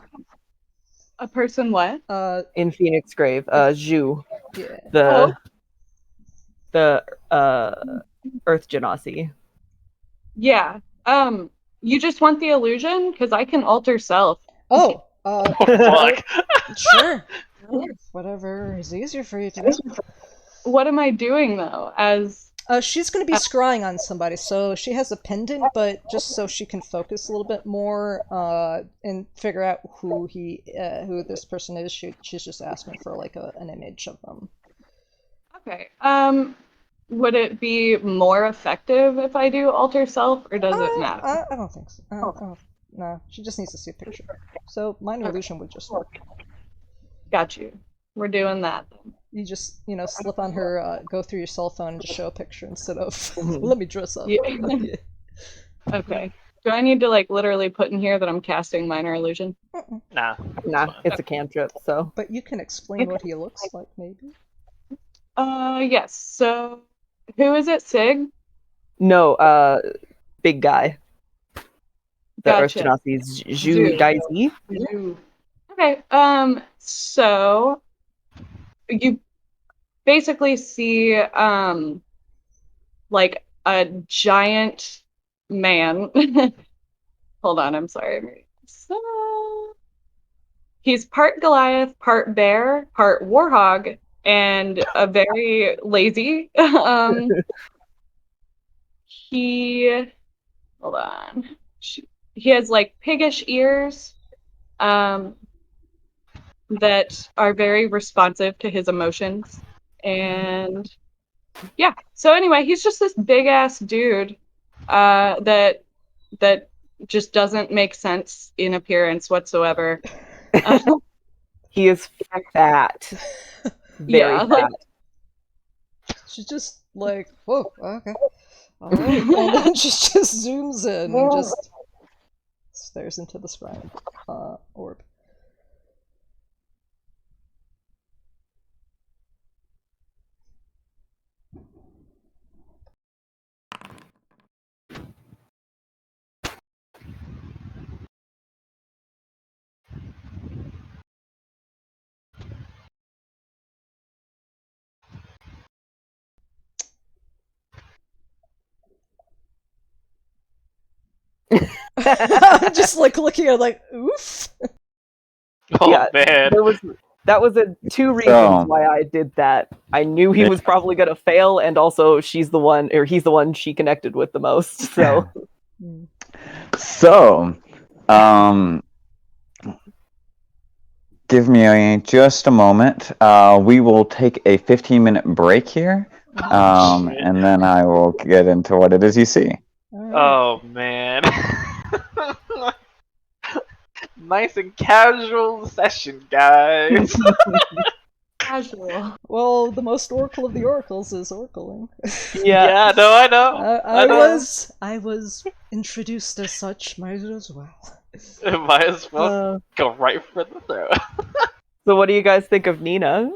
A person what? In Phoenix Grave, Zhu, Yeah. the Earth Genasi. Yeah. You just want the illusion? Because I can alter self. Oh, Fuck. sure. Whatever is easier for you to do. What am I doing though? As She's going to be scrying on somebody, so she has a pendant, but just so she can focus a little bit more and figure out who this person is, she's just asking for like an image of them. okay. Would it be more effective if I do alter self, or does it matter? I don't think so. No, she just needs to see a picture. So minor illusion would just work. Got you. We're doing that then. You just, slip on her, go through your cell phone and just show a picture instead of, let me dress up. Yeah. Yeah. Okay. Do I need to like literally put in here that I'm casting minor illusion? Nah. Nah, it's a cantrip, so. But you can explain what he looks like, maybe? Yes. So, who is it? Sig? No, big guy. The Earth Gotcha. Genasi's Zhu Daizi. Okay. So you basically see like a giant man. Hold on, I'm sorry. So he's part Goliath, part bear, part warhog, and a very lazy. Hold on. He has like piggish ears. That are very responsive to his emotions. And yeah, so anyway, he's just this big ass dude that just doesn't make sense in appearance whatsoever. He is fat. Very Yeah, fat. like- She's just like, whoa, okay. Alright. And then she just zooms in and just stares into the scrying orb. I'm just like looking at it like, oof. Oh Yeah, man. That was two reasons So- why I did that. I knew he was probably gonna fail, and also he's the one she connected with the most. So So, give me just a moment. We will take a 15-minute break here, Shit. and then I will get into what it is you see. Alright. Oh man. Nice and casual session, guys. Casual. Well, the most oracle of the oracles is oracling. Yeah, no, I know. I know. I was introduced as such, might as well. Might as well Uh, go right for the throat. so what do you guys think of Nina?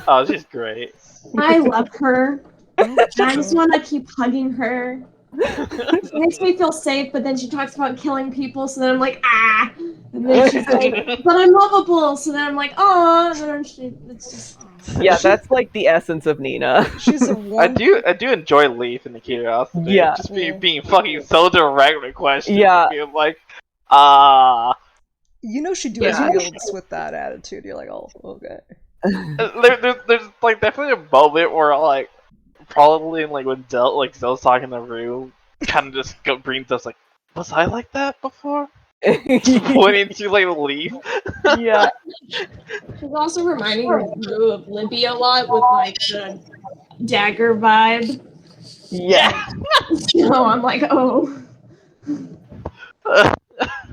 Oh, she's great. I love her. Oh, I just want to keep hugging her. It makes me feel safe, but then she talks about killing people, so then I'm like, ah. And then she's like, but I'm lovable, so then I'm like, oh. And then it's just. Yeah, that's like the essence of Nina. She's a I one. do enjoy Leaf and the curiosity. Yeah. Just Yeah. being fucking so direct with questions. Yeah. Being like, ah. You know she Yeah. fields with that attitude. You're like, oh, okay. There's like definitely a moment where like probably like when Zell's talking in the room, kind of just brings us like, was I like that before? Pointing to like Leaf. Yeah. She's also reminding me of Libby a lot with like the dagger vibe. Yeah. So I'm like, oh.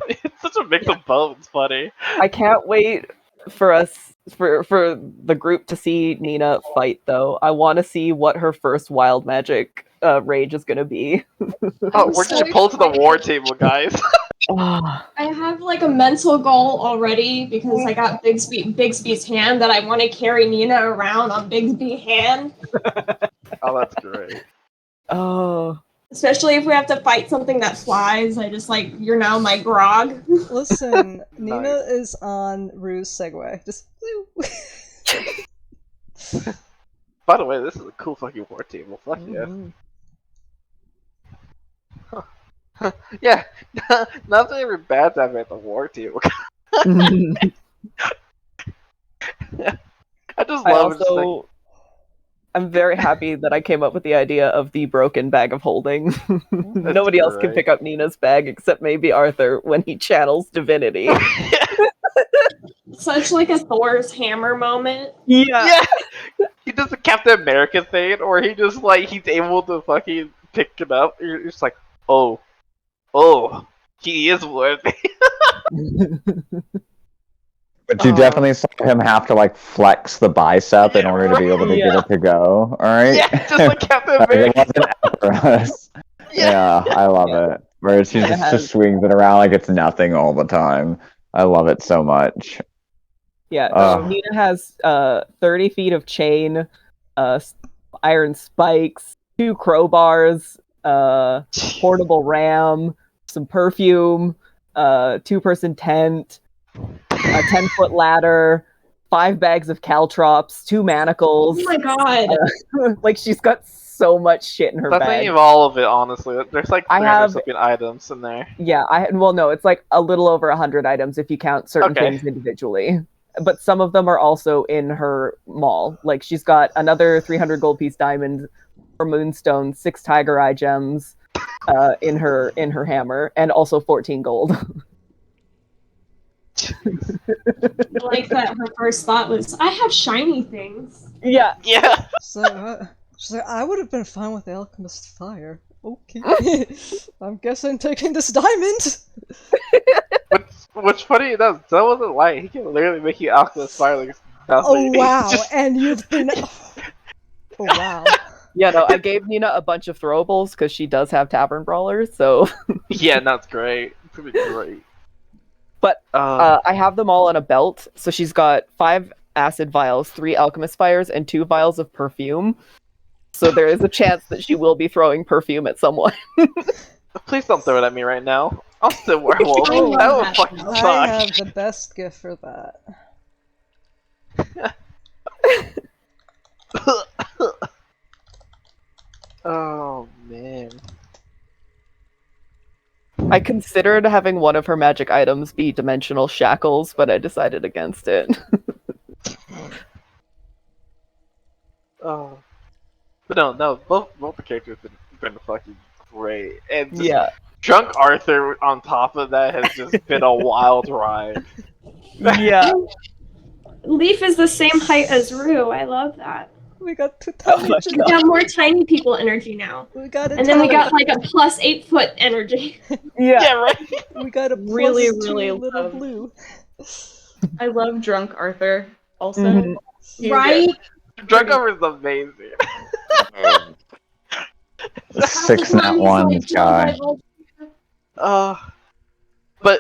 It's such a mix of both. It's funny. I can't wait for the group to see Nina fight though. I want to see what her first wild magic rage is going to be. Oh, we're so just pulled to the war table, guys. Ah, I have like a mental goal already because I got Bigsby's hand that I want to carry Nina around on Bigsby hand. Oh, that's great. oh. Especially if we have to fight something that flies. I just like, you're now my grog. Listen, Nina Nice. is on Rue's Segway. Just. By the way, this is a cool fucking war table. Fuck yeah. Mhm. Yeah, nothing ever bad happened at the war table. I just I love it. Just, like, also I'm very happy that I came up with the idea of the broken bag of holding. Nobody else can great. pick up Nina's bag except maybe Arthur when he channels divinity. Such like a Thor's hammer moment. Yeah. yeah, he does the Captain America thing, or he just like he's able to fucking pick it up. You're just like, oh, he is worthy. But you definitely saw him have to like flex the bicep in Yeah, order to be able to right. get it to go. All right. Yeah, just like Captain Like, it America. wasn't effortless. Yeah, I love it. Where she Yeah, it just has- swings it around like it's nothing all the time. I love it so much. Yeah, Oh. Nina has 30 feet of chain, iron spikes, 2 crowbars, portable ram, some perfume, 2-person tent, a 10-foot ladder, 5 bags of caltrops, 2 manacles. Oh my god. Like she's got so much shit in her That's not bag. even all of it, honestly. There's like I 300 have- something items in there. Yeah, no, it's like a little over 100 items if you count certain Okay. things individually. But some of them are also in her mall. Like she's got another 300 gold piece diamond for moonstone, 6 tiger eye gems in her hammer, and also 14 gold. I like that her first thought was, I have shiny things. Yeah. Yeah. So, she's like, I would have been fine with the alchemist fire. Okay. I'm guessing taking this diamond. What's funny enough, that wasn't light. He can literally make you alchemist fire like it's nothing. Oh He's wow! just- And you've been. Oh wow! Yeah, no, I gave Nina a bunch of throwables because she does have tavern brawlers, so Yeah, that's great. It's gonna be great. But, Uh, I have them all on a belt. So she's got 5 acid vials, 3 alchemist fires, and 2 vials of perfume. So there is a chance that she will be throwing perfume at someone. please don't throw it at me right now. I'm still werewolf. I love That would that fucking show. I suck. have the best gift for that. Oh man. I considered having one of her magic items be dimensional shackles, but I decided against it. Oh. But no, both the characters have been fucking great. And just Yeah. Drunk Arthur on top of that has just been a wild ride. Yeah. Leaf is the same height as Rue. I love that. We got two Oh tiny my We giraffes. got more tiny people energy now. We got a And then we tiny- got like a plus 8-foot energy. Yeah. Right? we got a Really, plus really two little love- blue. I love Drunk Arthur also. Mhm. He's- Right? Drunk Arthur is amazing. The six nat ones guy. But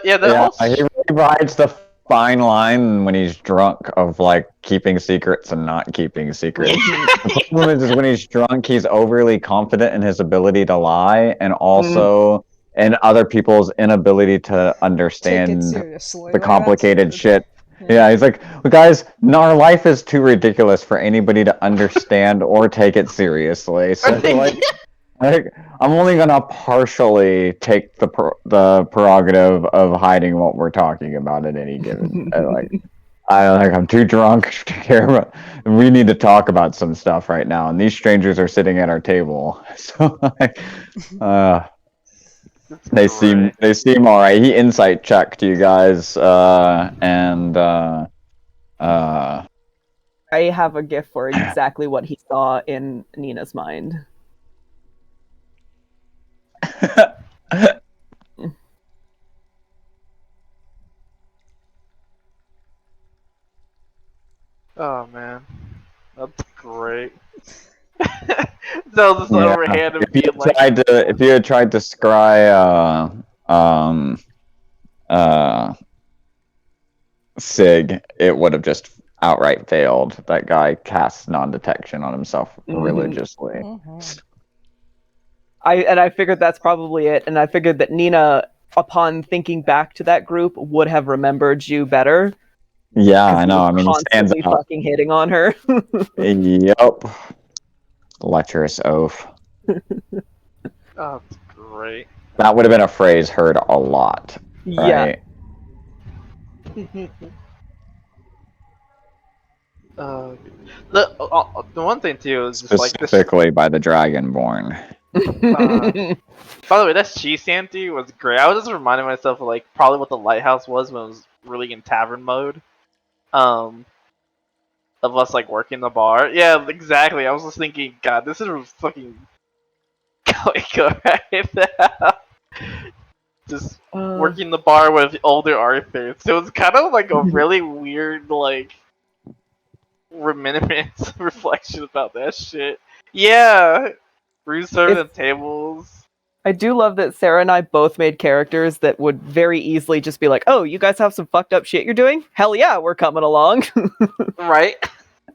yeah, the Yeah, whole he really rides the fine line when he's drunk of like keeping secrets and not keeping secrets. The problem is when he's drunk, he's overly confident in his ability to lie, and also in other people's inability to Take it understand seriously. the Like, complicated that's- shit. Yeah, he's like, well, guys, no, our life is too ridiculous for anybody to understand or take it seriously. So like, I'm only gonna partially take the prerogative of hiding what we're talking about at any given. I'm too drunk to care about. We need to talk about some stuff right now, and these strangers are sitting at our table. So they seem all right. He insight checked you guys, and I have a gift for exactly what he saw in Nina's mind. Oh man, that's great. So just overhand and being like, if you had tried to scry Sig, it would have just outright failed. That guy casts non-detection on himself religiously. Mhm. I figured that's probably it, and I figured that Nina, upon thinking back to that group, would have remembered you better. Yeah, 'cause I he know. was I mean, he stands constantly out. fucking hitting on her. Yep. Lecherous oaf. oh, that's great. That would have been a phrase heard a lot. Yeah. Right? The one thing too is just like this. Specifically by the Dragonborn. By the way, that Chi Santy was great. I was just reminding myself of like probably what the lighthouse was when it was really in tavern mode. Of us like working the bar. Yeah, exactly. I was just thinking, God, this is fucking going right now. Just working the bar with older artists. So it was kind of like a really weird like reminiscence reflection about that shit. Yeah. Rue serving the tables. I do love that Sarah and I both made characters that would very easily just be like, oh, you guys have some fucked up shit you're doing? Hell yeah, we're coming along. Right?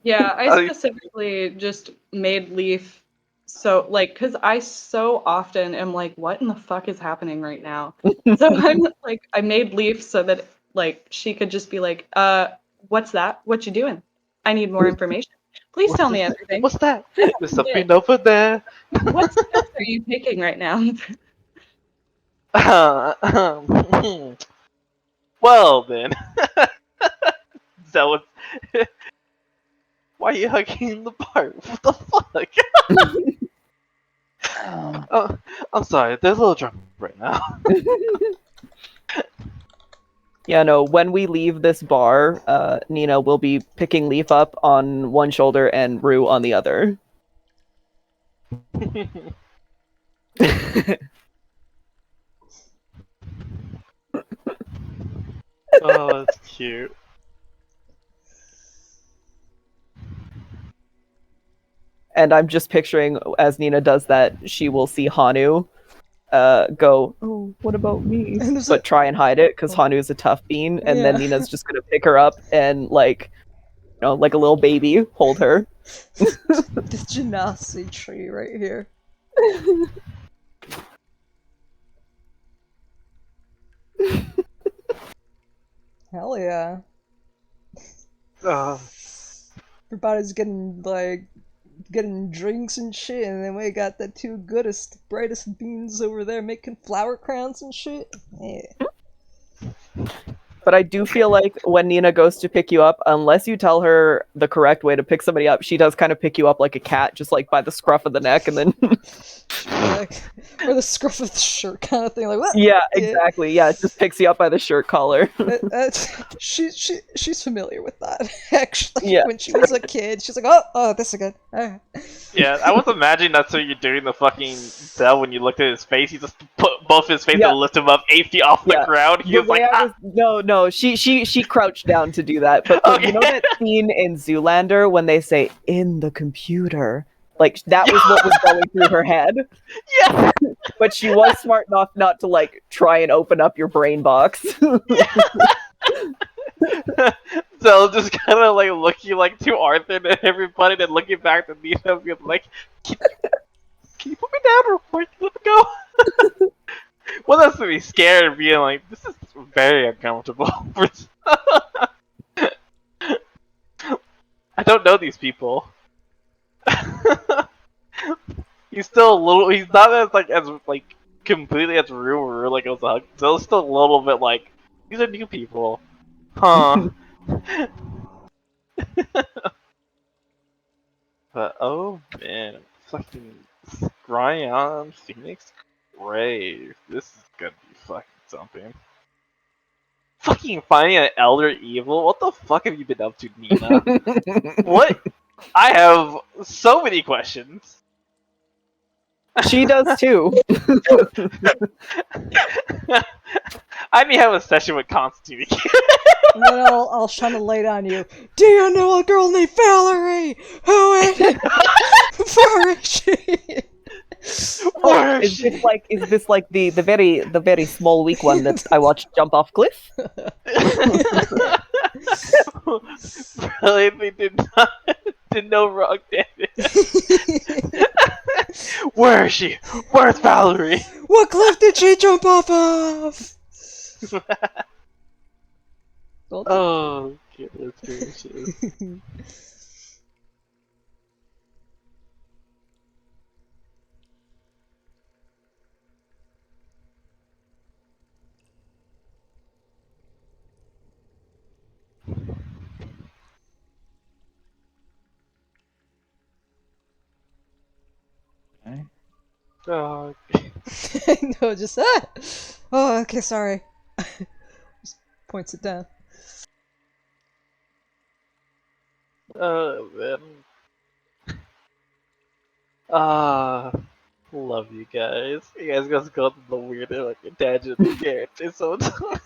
Yeah, I specifically just made Leaf so, like, because I so often am like, what in the fuck is happening right now? So I'm like, I made Leaf so that, like, she could just be like, what's that? What you doing? I need more information. Please tell me everything. What's that? There's something over there. What steps are you taking right now? Well then. That was. Why are you hugging the bar? What the fuck? Oh, I'm sorry. There's a little drunk right now. Yeah, no, when we leave this bar, Nina will be picking Leaf up on one shoulder and Rue on the other. Oh, that's cute. And I'm just picturing as Nina does that, she will see Hanu go, oh, what about me? But try and hide it because Hanu's a tough bean, and then Yeah. Nina's just gonna pick her up and like, you know, like a little baby, hold her. The Genasi tree right here. Hell yeah. Oh. Everybody's getting like getting drinks and shit, and then we got the two goodest, brightest beans over there making flower crowns and shit. Yeah. But I do feel like when Nina goes to pick you up, unless you tell her the correct way to pick somebody up, she does kind of pick you up like a cat, just like by the scruff of the neck, and then Like, or the scruff of the shirt kind of thing. Like what? yeah, exactly. Yeah, it just picks you up by the shirt collar. She's familiar with that. Actually, Yeah. when she was a kid, she's like, oh, this is good. Alright. Yeah, I was imagining that's what you're doing the fucking cell when you looked at his face. He just put both his face Yeah. and lift him up 8 feet off the Yeah. ground. He The was like, way I ah. was- no, she crouched down to do that. But Okay. you know that scene in Zoolander when they say "in the computer," like that was what was going through her head. Yeah. But she was smart enough not to like try and open up your brain box. So just kind of like looking like to Arthur and everybody, then looking back to Nina and being like, can you put me down real quick? Let me go. Well, that's to be scared and being like, this is very uncomfortable. I don't know these people. He's still a little. He's not as completely as rude like it was a hug. Still a little bit like these are new people, huh? But oh man, fucking Scryon Phoenix Grave. This is gonna be fucking something. Fucking finding an Elder Evil? What the fuck have you been up to, Nina? What? I have so many questions. She does too. I need to have a session with Constantine. And then I'll shine a light on you. Do you know a girl named Valerie? Who is it? Where is she? Where is Is she? this like the very small weak one that I watched jump off cliff? Really, they did no wrong damage. Where is she? Where's Valerie? What cliff did she jump off of? Oh, goodness gracious. Oh, No, just Oh, okay, sorry. Just points it down. oh man. Love you guys. You guys just go to the weird like tangent character sometimes.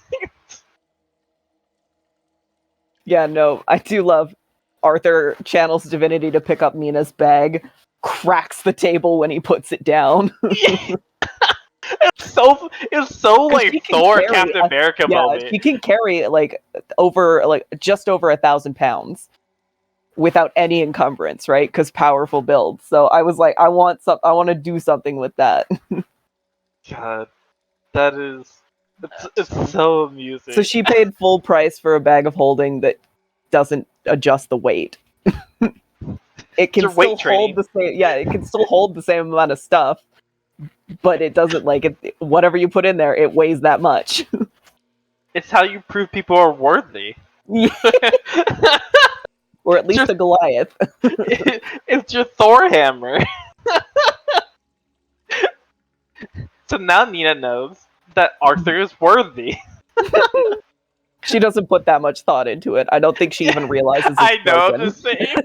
Yeah, no, I do love Arthur channels divinity to pick up Mina's bag, cracks the table when he puts it down. It's so like she can Thor carry Captain a- America Yeah, moment. she can carry just over 1,000 pounds without any encumbrance, right? Because powerful build. So I was like, I want to do something with that. God, that is it's so amusing. So she paid full price for a bag of holding that doesn't adjust the weight. It can It's your still weight training. hold the same. Yeah, it can still hold the same amount of stuff, but it doesn't like it. Whatever you put in there, it weighs that much. It's how you prove people are worthy. Or at least a Goliath. It's your Thor hammer. So now Nina knows that Arthur is worthy. She doesn't put that much thought into it. I don't think she even realizes it's I know, I'm broken. just saying.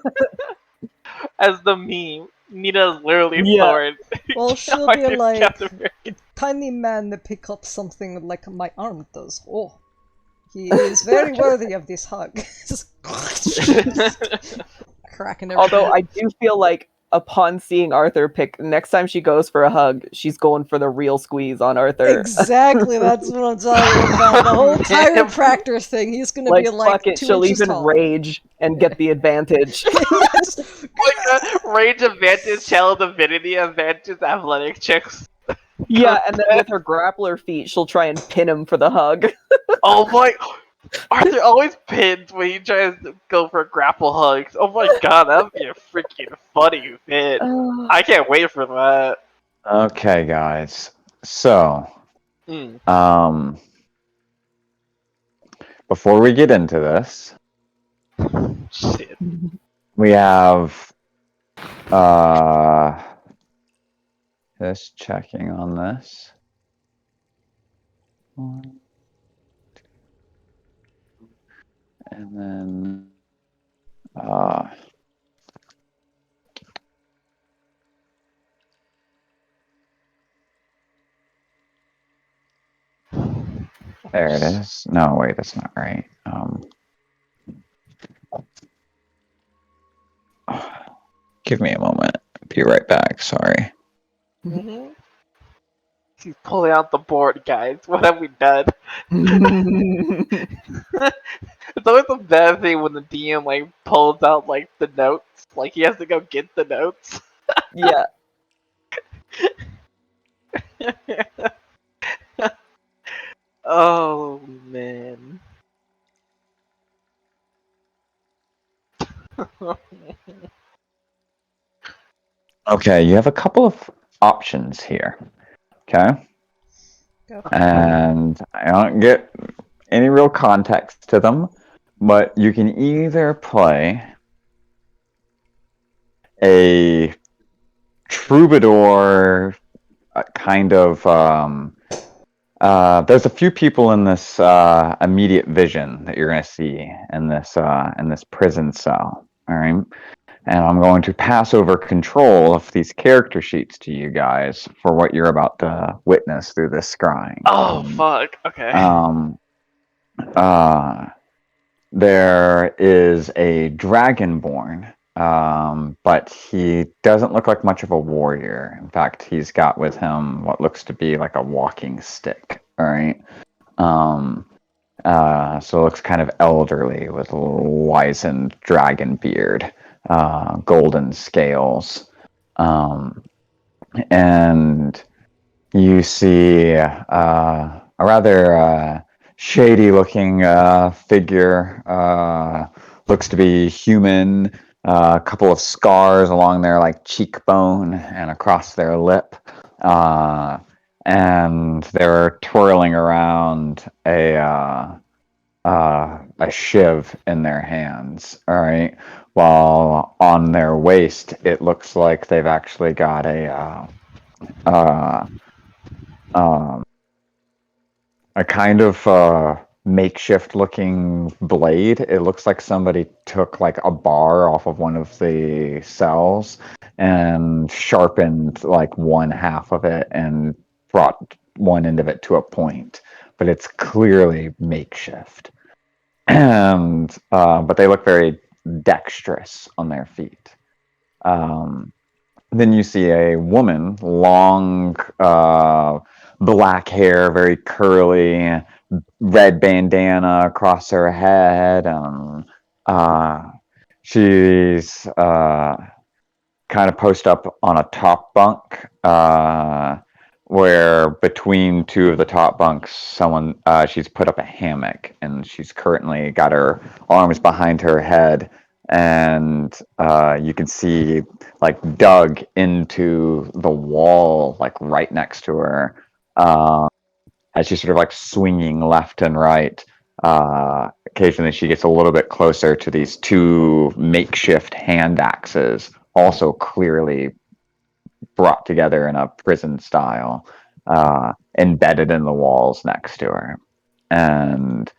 As the meme, Nina's literally Yeah. Thor. And Well, she'll be Arthur's like, Captain America. tiny man that pick up something like my arm does. Oh, he is very worthy of this hug. Just cracking everything. Although I do feel like upon seeing Arthur pick, next time she goes for a hug, she's going for the real squeeze on Arthur. Exactly, that's what I'm talking about. The whole chiropractor thing. He's gonna Like, be like fuck it, 2 she'll inches even tall. rage and get the advantage. Yes. Like range advantage, channel divinity advantage, athletic checks. Yeah, and then with her grappler feet, she'll try and pin him for the hug. Oh my! Arthur always pins when he tries to go for grapple hugs. Oh my god, that'd be a freaking funny pin. I can't wait for that. Okay, guys. So, Mm. before we get into this, Shit. we have just checking on this. 1, 2, and then there it is. No, wait, that's not right. Give me a moment. Be right back. Sorry. Mm-hmm. He's pulling out the board, guys. What have we done? It's always the bad thing when the DM like pulls out like the notes. Like he has to go get the notes. Yeah. Oh man. Okay, you have a couple of options here. Okay. Go. And I don't get any real context to them, but you can either play a troubadour kind of there's a few people in this immediate vision that you're going to see in this prison cell. All right. And I'm going to pass over control of these character sheets to you guys for what you're about to witness through this scrying. Oh fuck. Okay. There is a dragonborn, but he doesn't look like much of a warrior. In fact, he's got with him what looks to be like a walking stick. All right. So it looks kind of elderly with a little wizened dragon beard, golden scales, and you see a rather shady-looking figure. Looks to be human. A couple of scars along their like cheekbone and across their lip, and they're twirling around a shiv in their hands. All right, while on their waist it looks like they've actually got a kind of makeshift looking blade. It looks like somebody took like a bar off of one of the cells and sharpened like one half of it and brought one end of it to a point, but it's clearly makeshift. And but they look very dexterous on their feet. Then you see a woman, long black hair, very curly, red bandana across her head. She's kind of posted up on a top bunk, where between two of the top bunks, she's put up a hammock, and she's currently got her arms behind her head, and you can see like dug into the wall, like right next to her, as she's sort of like swinging left and right. Occasionally, she gets a little bit closer to these two makeshift hand axes, also clearly brought together in a prison style, embedded in the walls next to her. And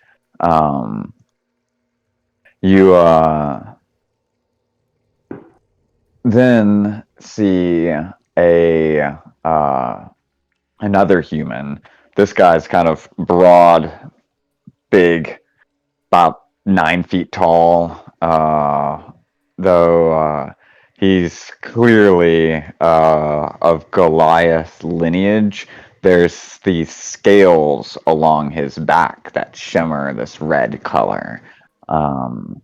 you then see another human. This guy's kind of broad, big, about 9 feet tall, though he's clearly of Goliath lineage. There's these scales along his back that shimmer this red color, and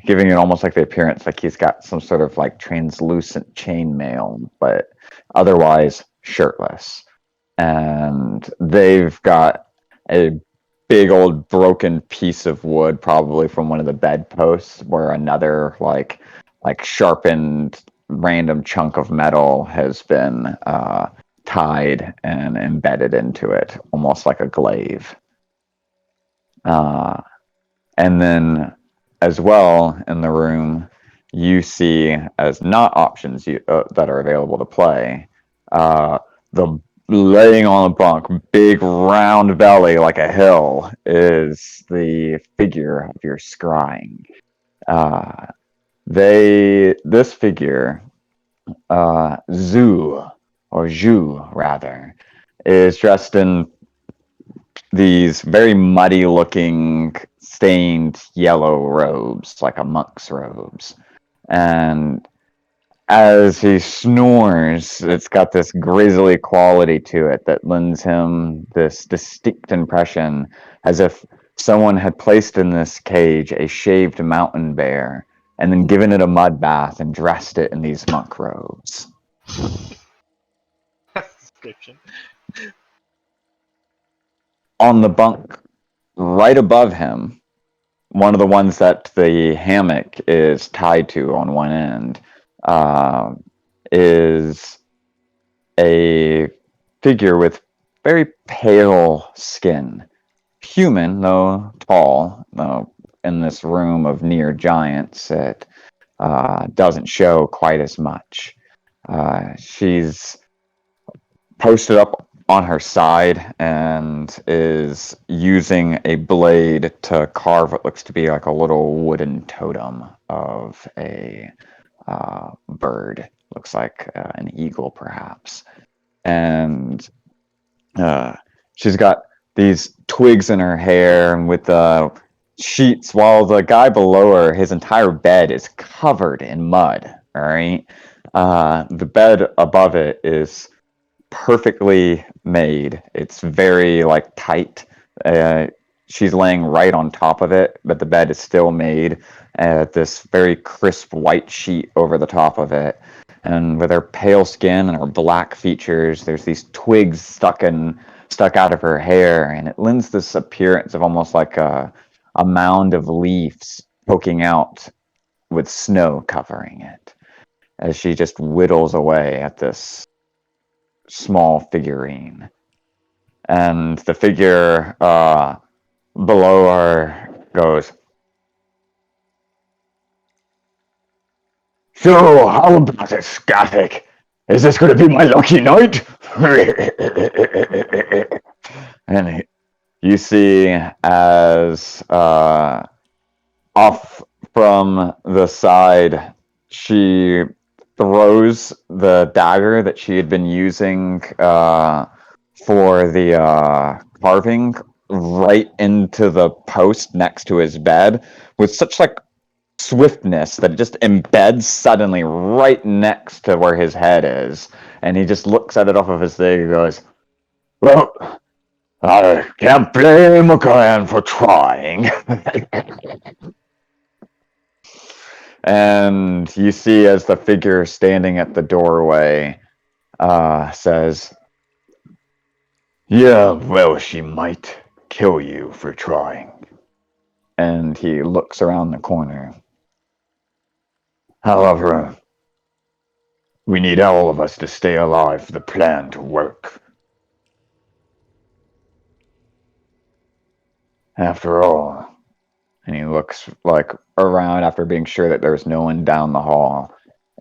giving it almost like the appearance like he's got some sort of like translucent chainmail, but otherwise shirtless. And they've got a big old broken piece of wood, probably from one of the bedposts, where another like sharpened random chunk of metal has been tied and embedded into it, almost like a glaive. And then, as well, in the room, you see as not options that are available to play, the laying on a bunk, big round belly like a hill, is the figure of your scrying. This figure, Zhu rather, is dressed in these very muddy looking stained yellow robes, like a monk's robes. And as he snores, it's got this grisly quality to it that lends him this distinct impression as if someone had placed in this cage a shaved mountain bear and then given it a mud bath and dressed it in these monk robes. Description. On the bunk right above him, one of the ones that the hammock is tied to on one end, is a figure with very pale skin. Human, though tall, though in this room of near giants, it doesn't show quite as much. She's posted up on her side and is using a blade to carve what looks to be like a little wooden totem of a bird. Looks like an eagle, perhaps. And she's got these twigs in her hair and with sheets, while the guy below her, his entire bed is covered in mud. All right. The bed above it is perfectly made. It's very tight. She's laying right on top of it, but the bed is still made. This very crisp white sheet over the top of it, and with her pale skin and her black features, there's these twigs stuck out of her hair, and it lends this appearance of almost like a mound of leaves poking out with snow covering it, as she just whittles away at this small figurine. And the figure below her goes, "So, how about it, Scathic? Is this going to be my lucky night?" And you see as off from the side, she throws the dagger that she had been using for the carving right into the post next to his bed with such swiftness that it just embeds suddenly right next to where his head is. And he just looks at it off of his thing and goes, "Well, I can't blame a clan for trying." And you see as the figure standing at the doorway says, "Yeah, well, she might kill you for trying." And he looks around the corner. "However, we need all of us to stay alive for the plan to work. After all," and he looks around after being sure that there's no one down the hall,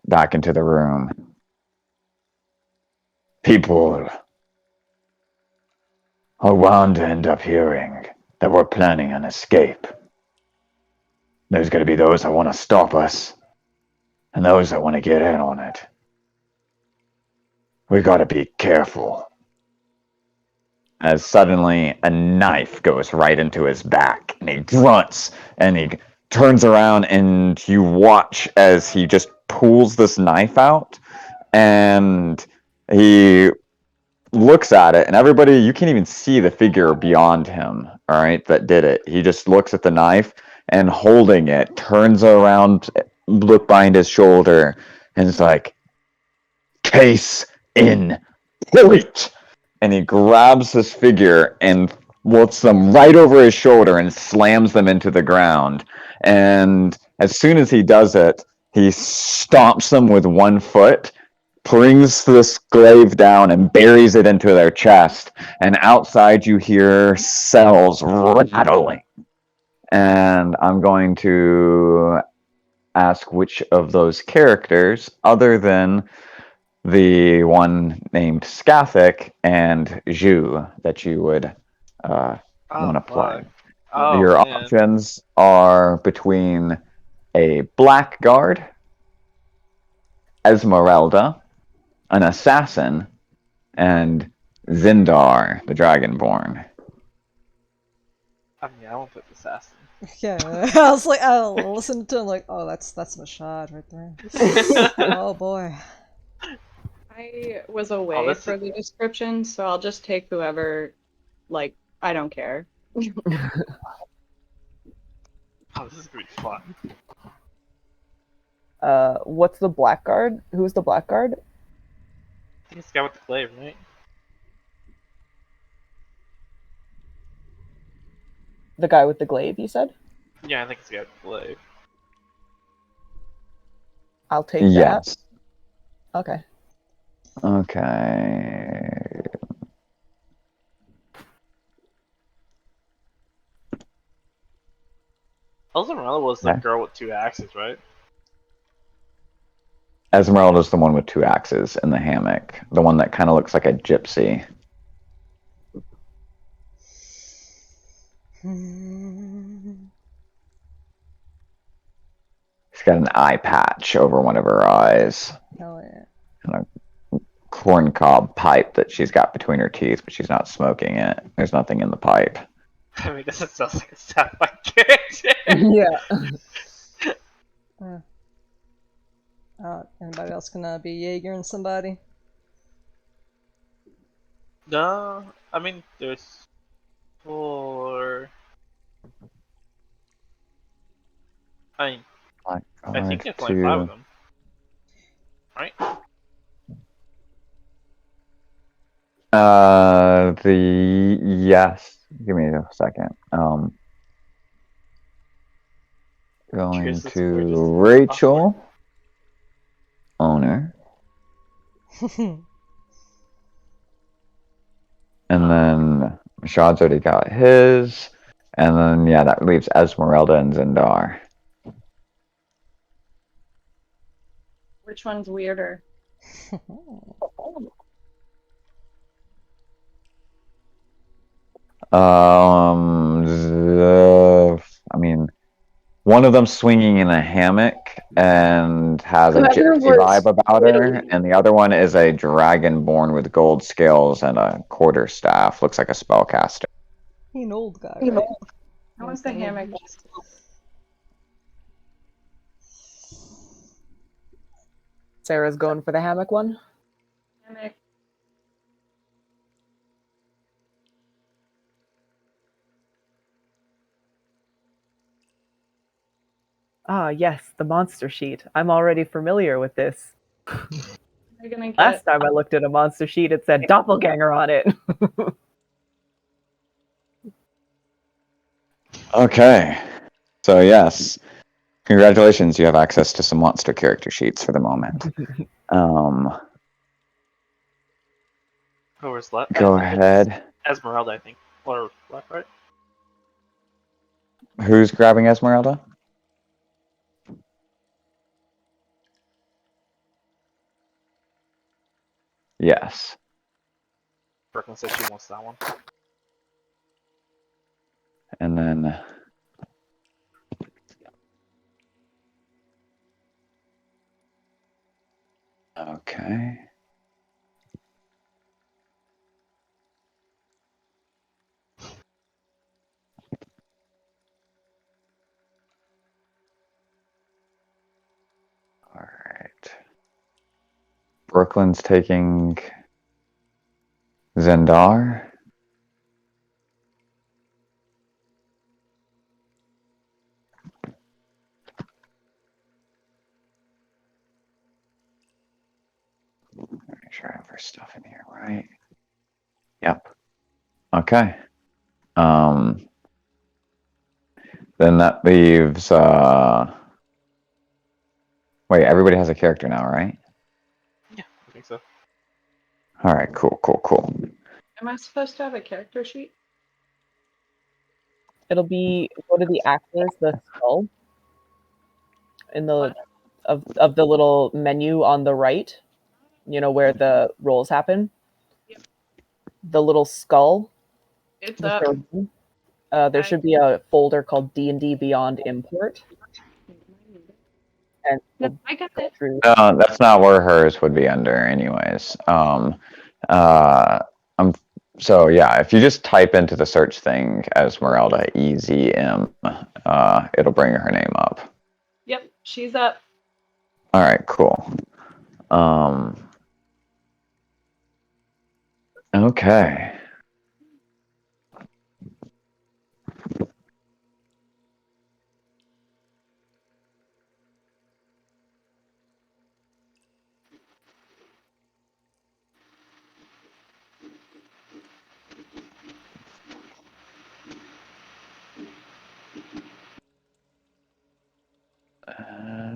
back into the room. "People are bound to end up hearing that we're planning an escape. There's going to be those that want to stop us, and those that want to get in on it. We got to be careful." As suddenly a knife goes right into his back, and he grunts, and he turns around, and you watch as he just pulls this knife out, and he looks at it, and everybody, you can't even see the figure beyond him, all right, that did it. He just looks at the knife, and holding it, turns around, look behind his shoulder, and it's like, "Case in point." And he grabs this figure and lifts them right over his shoulder and slams them into the ground. And as soon as he does it, he stomps them with one foot, brings this glaive down, and buries it into their chest. And outside, you hear cells rattling. And I'm going to ask which of those characters, other than the one named Skathic and Zhu, that you would want to play. Oh, Your man. options are between a blackguard, Esmeralda, an assassin, and Zindar, the Dragonborn. I mean, I won't pick assassin. Yeah, I was like, I listened to him like, oh, that's Mashad right there. Oh boy. I was away this for the description, so I'll just take whoever. Like, I don't care. Oh, this is gonna be fun. What's the blackguard? Who's the blackguard? I think it's the guy with the glaive, right? The guy with the glaive, you said? Yeah, I think it's the guy with the glaive. I'll take that. Yes. Okay. Okay. Esmeralda was the Okay. girl with 2 axes, right? Esmeralda's the one with 2 axes in the hammock. The one that kind of looks like a gypsy. She's got an eye patch over one of her eyes. Oh yeah. And a corncob pipe that she's got between her teeth, but she's not smoking it. There's nothing in the pipe. I mean, this sounds like a Sapphire character. Yeah. Anybody else gonna be Jaeger and somebody? No, I mean, there's 4. I mean, I think there's only 5 of them. Right? Yes. Give me a second. Going Cheers, it's to gorgeous. Rachel, owner, and then Mashad's already got his, and then yeah, that leaves Esmeralda and Zindar. Which one's weirder? I mean, one of them swinging in a hammock and has a Whoever gypsy was vibe about her, literally- and the other one is a dragon born with gold scales and a quarterstaff. Looks like a spellcaster. He an old guy, right? How was the hammock? Sarah's going for the hammock one. Hammock. Ah, yes, the monster sheet. I'm already familiar with this. You're gonna get. Last time I looked at a monster sheet, it said doppelganger on it. Okay. So yes. Congratulations, you have access to some monster character sheets for the moment. Who was left? Go ahead. Esmeralda, I think. Or left, right? Who's grabbing Esmeralda? Yes. Brooklyn said she wants that one. And then okay. All right. Brooklyn's taking Zendar. Make sure I have her stuff in here, right? Yep. Okay. Then that leaves. Wait, everybody has a character now, right? Yeah, I think so. All right, cool. Am I supposed to have a character sheet? It'll be go to the actors, the skull in the of the little menu on the right. You know where the rolls happen. Yep. The little skull. It's The up. third one. There should be a folder called D&D Beyond Import. And No, I got it. through. No, that's not where hers would be under, anyways. So yeah, if you just type into the search thing Esmeralda EZM, it'll bring her name up. Yep, she's up. All right, cool. Okay.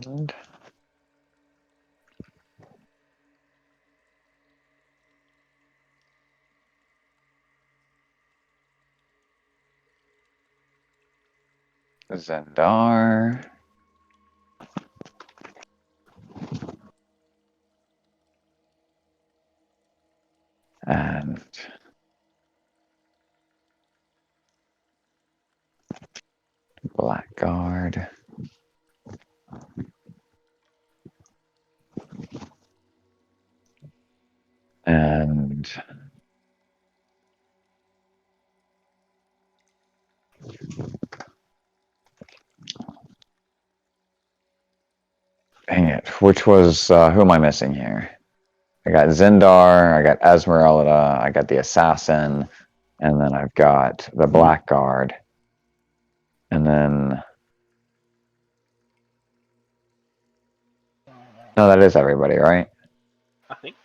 And Zendar. And Blackguard. And dang it, which was, who am I missing here? I got Zendar, I got Esmeralda, I got the Assassin, and then I've got the Blackguard. And then... No, that is everybody, right? I think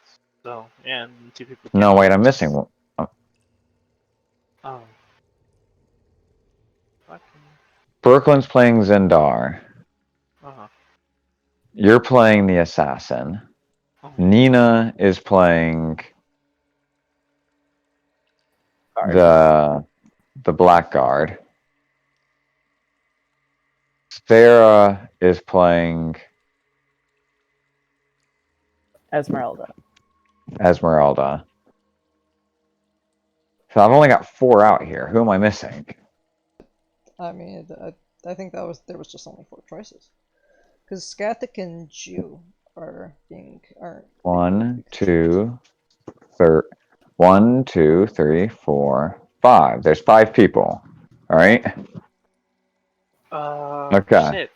so. Yeah, and 2 people. No, wait, I'm missing one. Oh. Fucking. Brooklyn's playing Zendar. Uh-huh. You're playing the Assassin. Nina is playing the Blackguard. Sarah is playing Esmeralda. Esmeralda. So I've only got 4 out here. Who am I missing? I mean, I think there was just only 4 choices. Because Skathik and Jew are 1, 2, 3, 4, 5. There's 5 people. All right. Okay. Shit.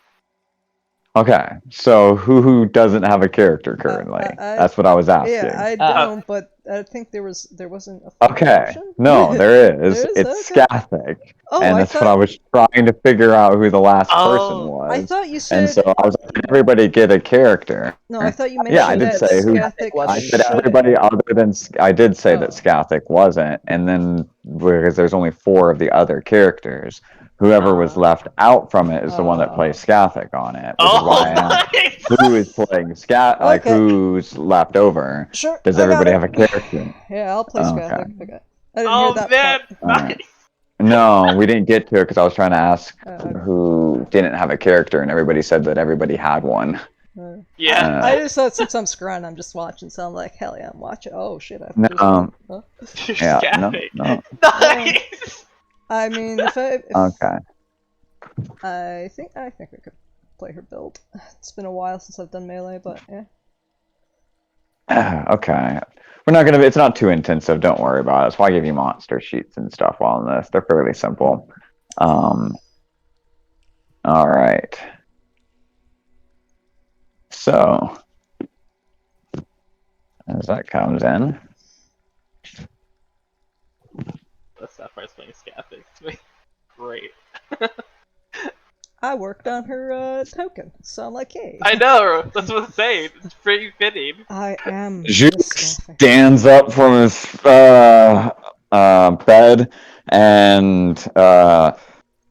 Okay. So who doesn't have a character currently? That's what I was asking. Yeah, I don't, but I think there wasn't a Okay. option? No, there is. There is? It's Okay. Skathik. Oh, And I that's what thought I was trying to figure out who the last person Oh. was. I thought you said And so I was like, "Did everybody get a character?" no. I thought you mentioned Yeah, I did that say who. Skathik I said should- everybody other than. I did say that Oh. Skathik wasn't, and then because there's only 4 of the other characters, whoever was left out from it is the one that plays Skathik on it, which is why I asked who is playing like Okay. who's left over. Sure. Does I got everybody it. have a character? Yeah, I'll play Okay. Skathik. Okay. I didn't Oh hear that man, part. Alright. No, we didn't get to it because I was trying to ask Okay. who didn't have a character, and everybody said that everybody had one. Yeah. I just thought since I'm scrying, I'm just watching, so I'm like, hell yeah, I'm watching. Oh shit, I have to No, do something. Huh? Yeah, no, Skathik. no. Nice. I mean, if Okay. I think we could play her build. It's been a while since I've done melee, but yeah. Okay. We're not gonna. It's not too intensive. Don't worry about it. That's why I give you monster sheets and stuff while in this. They're fairly simple. All right. So as that comes in, That's Sapphire's playing Skathik. It's been great. I worked on her token, so I'm like, hey. I know. That's what I'm saying. It's pretty fitting. I am Juke Skathik. stands up from his bed, and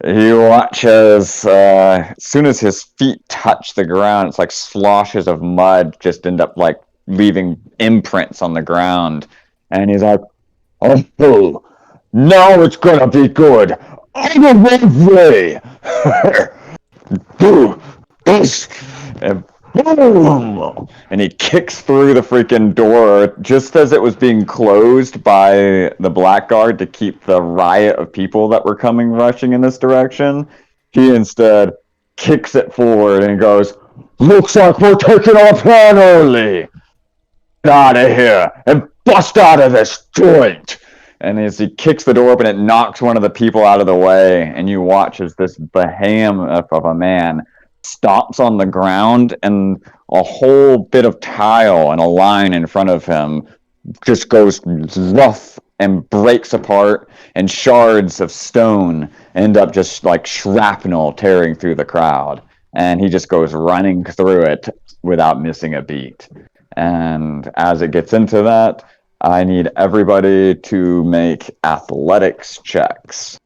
he watches. As soon as his feet touch the ground, it's like sloshes of mud just end up like leaving imprints on the ground, and he's like, "Oh, now it's gonna be good. I'm a way." And boom! And he kicks through the freaking door just as it was being closed by the blackguard to keep the riot of people that were coming rushing in this direction. He instead kicks it forward and goes, "Looks like we're taking our plan early. Get out of here and bust out of this joint." And as he kicks the door open, it knocks one of the people out of the way, and you watch as this behemoth of a man stomps on the ground, and a whole bit of tile and a line in front of him just goes rough and breaks apart, and shards of stone end up just like shrapnel tearing through the crowd. And he just goes running through it without missing a beat. And as it gets into that, I need everybody to make athletics checks.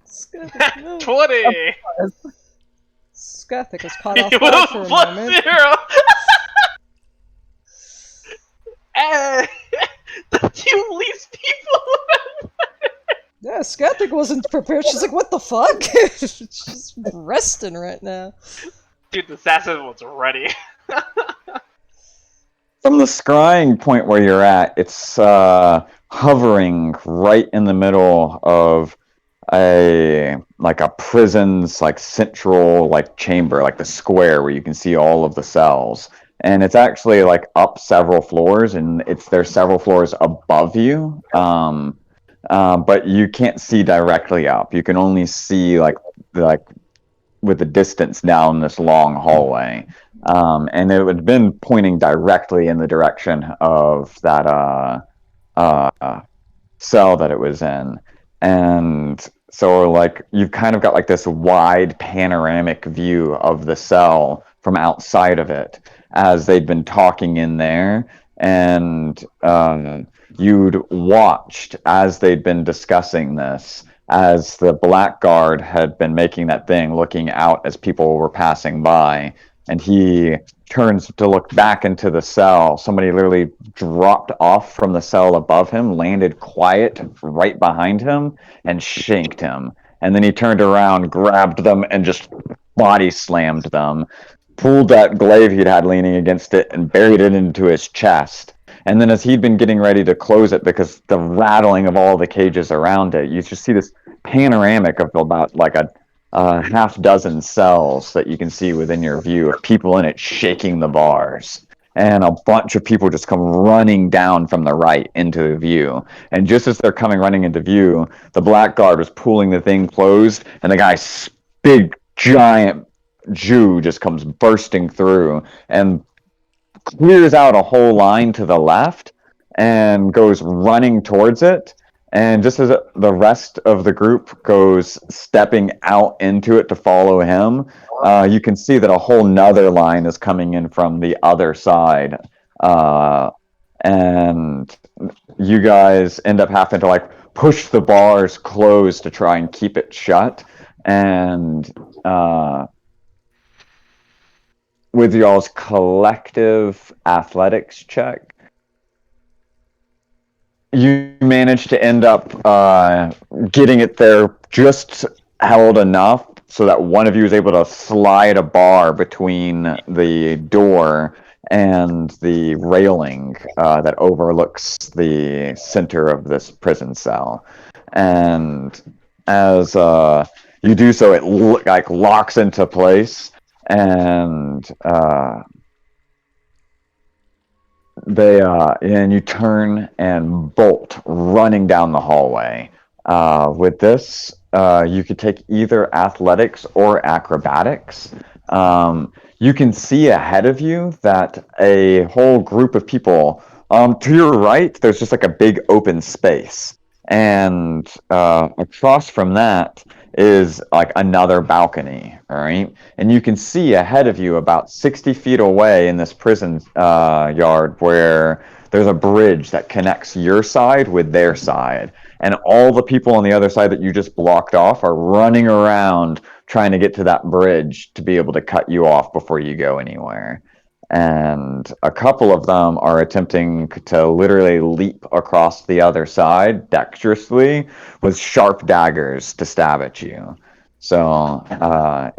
Skeptic, no. 20! Skeptic is caught off You guard for a plus moment. 0! Eh, the two least people. Yeah, Skeptic wasn't prepared. She's like, what the fuck? She's resting right now. Dude, the assassin was ready. From the scrying point where you're at, it's hovering right in the middle of a prison's like central like chamber, like the square where you can see all of the cells. And it's actually like up several floors, and there's several floors above you. But you can't see directly up. You can only see like with the distance down this long hallway. And it had been pointing directly in the direction of that cell that it was in. And so like you've kind of got like this wide panoramic view of the cell from outside of it as they'd been talking in there. And you'd watched as they'd been discussing this, as the blackguard had been making that thing, looking out as people were passing by, and he turns to look back into the cell. Somebody literally dropped off from the cell above him, landed quiet right behind him, and shanked him. And then he turned around, grabbed them, and just body slammed them, pulled that glaive he'd had leaning against it, and buried it into his chest. And then as he'd been getting ready to close it, because the rattling of all the cages around it, you just see this panoramic of about like a half dozen cells that you can see within your view of people in it shaking the bars. And a bunch of people just come running down from the right into view. And just as they're coming running into view, the blackguard was pulling the thing closed, and the guy's big, giant Jew just comes bursting through and clears out a whole line to the left and goes running towards it. And just as the rest of the group goes stepping out into it to follow him, you can see that a whole nother line is coming in from the other side. And you guys end up having to like push the bars closed to try and keep it shut. And with y'all's collective athletics check, you managed to end up getting it there just held enough so that one of you is able to slide a bar between the door and the railing that overlooks the center of this prison cell. And as you do so, it like locks into place, and and you turn and bolt running down the hallway. With this, you could take either athletics or acrobatics. You can see ahead of you that a whole group of people, to your right, there's just like a big open space. And across from that is like another balcony, all right? And you can see ahead of you about 60 feet away in this prison yard where there's a bridge that connects your side with their side. And all the people on the other side that you just blocked off are running around trying to get to that bridge to be able to cut you off before you go anywhere. And a couple of them are attempting to literally leap across the other side dexterously with sharp daggers to stab at you. So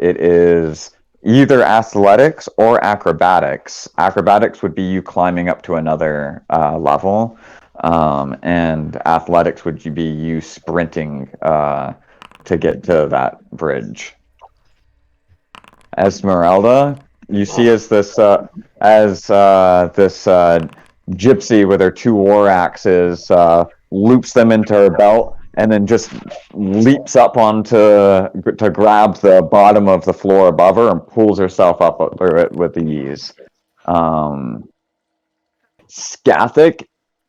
it is either athletics or acrobatics. Acrobatics would be you climbing up to another level, and athletics would be you sprinting to get to that bridge. Esmeralda, you see as this gypsy with her 2 war axes loops them into her belt and then just leaps up onto to grab the bottom of the floor above her and pulls herself up through it with ease. Skathic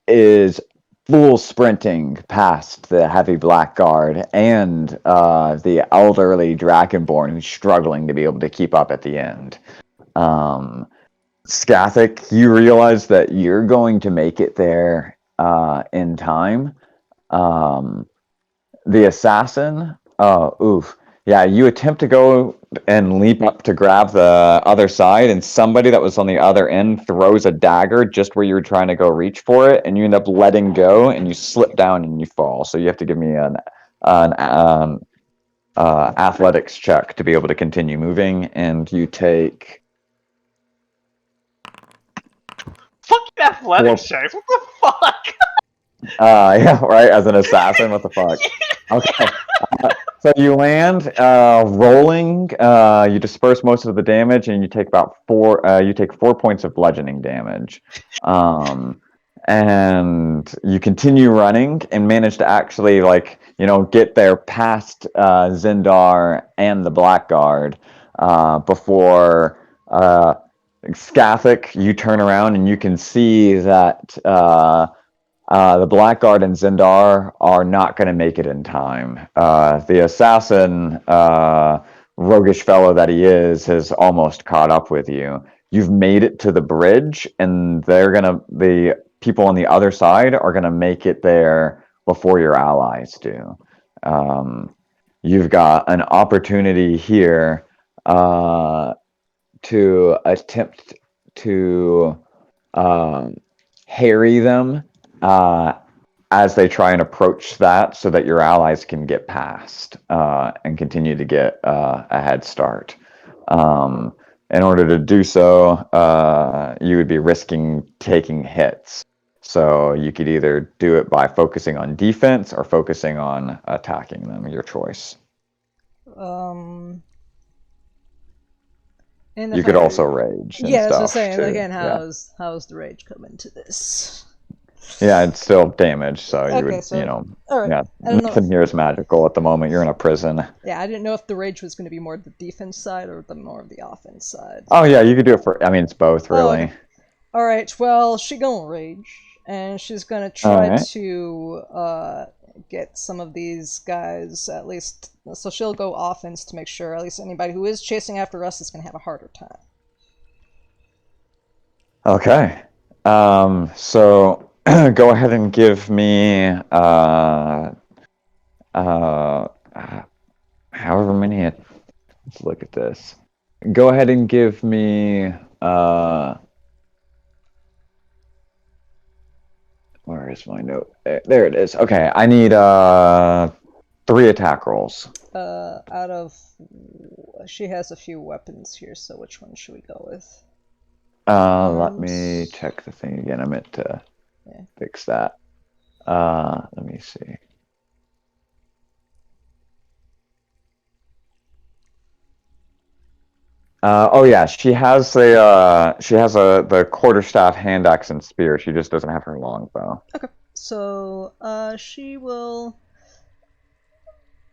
is full sprinting past the heavy blackguard and the elderly dragonborn who's struggling to be able to keep up at the end. Skathic, you realize that you're going to make it there in time. The assassin, you attempt to go and leap up to grab the other side, and somebody that was on the other end throws a dagger just where you're trying to go reach for it, and you end up letting go, and you slip down and you fall. So you have to give me an athletics check to be able to continue moving, and you take Fucking athletics checks. What the fuck? yeah, right. As an assassin, what the fuck? Okay. So you land, rolling. You disperse most of the damage, and you take about 4. You take 4 points of bludgeoning damage, and you continue running and manage to actually, get there past Zindar and the Blackguard before Skathic. You turn around and you can see that. The Blackguard and Zindar are not going to make it in time. The assassin, roguish fellow that he is, has almost caught up with you. You've made it to the bridge, and the people on the other side are gonna make it there before your allies do. You've got an opportunity here to attempt to harry them as they try and approach that, so that your allies can get past and continue to get a head start. In order to do so, you would be risking taking hits. So you could either do it by focusing on defense or focusing on attacking them, your choice. And You if could I- also rage and Yeah, I was stuff just saying, too. again, Yeah. how's the rage come into this? Yeah, it's still damage, so you Okay, would, so- Alright. yeah, I don't know. nothing here is magical at the moment. You're in a prison. Yeah, I didn't know if the rage was going to be more the defense side or the more of the offense side. Oh yeah, you could do it for. I mean, it's both really. okay. Alright, well, she gonna rage, and she's gonna try Alright. to get some of these guys, at least, so she'll go offense to make sure at least anybody who is chasing after us is gonna have a harder time. Okay. So go ahead and give me however many. Let's look at this. Go ahead and give me where is my note? There it is. Okay, I need 3 attack rolls. Out of... She has a few weapons here, so which one should we go with? Let me check the thing again. I meant to fix that. Let me see. Oh yeah, she has the quarterstaff, hand axe, and spear. She just doesn't have her longbow. Okay, so she will...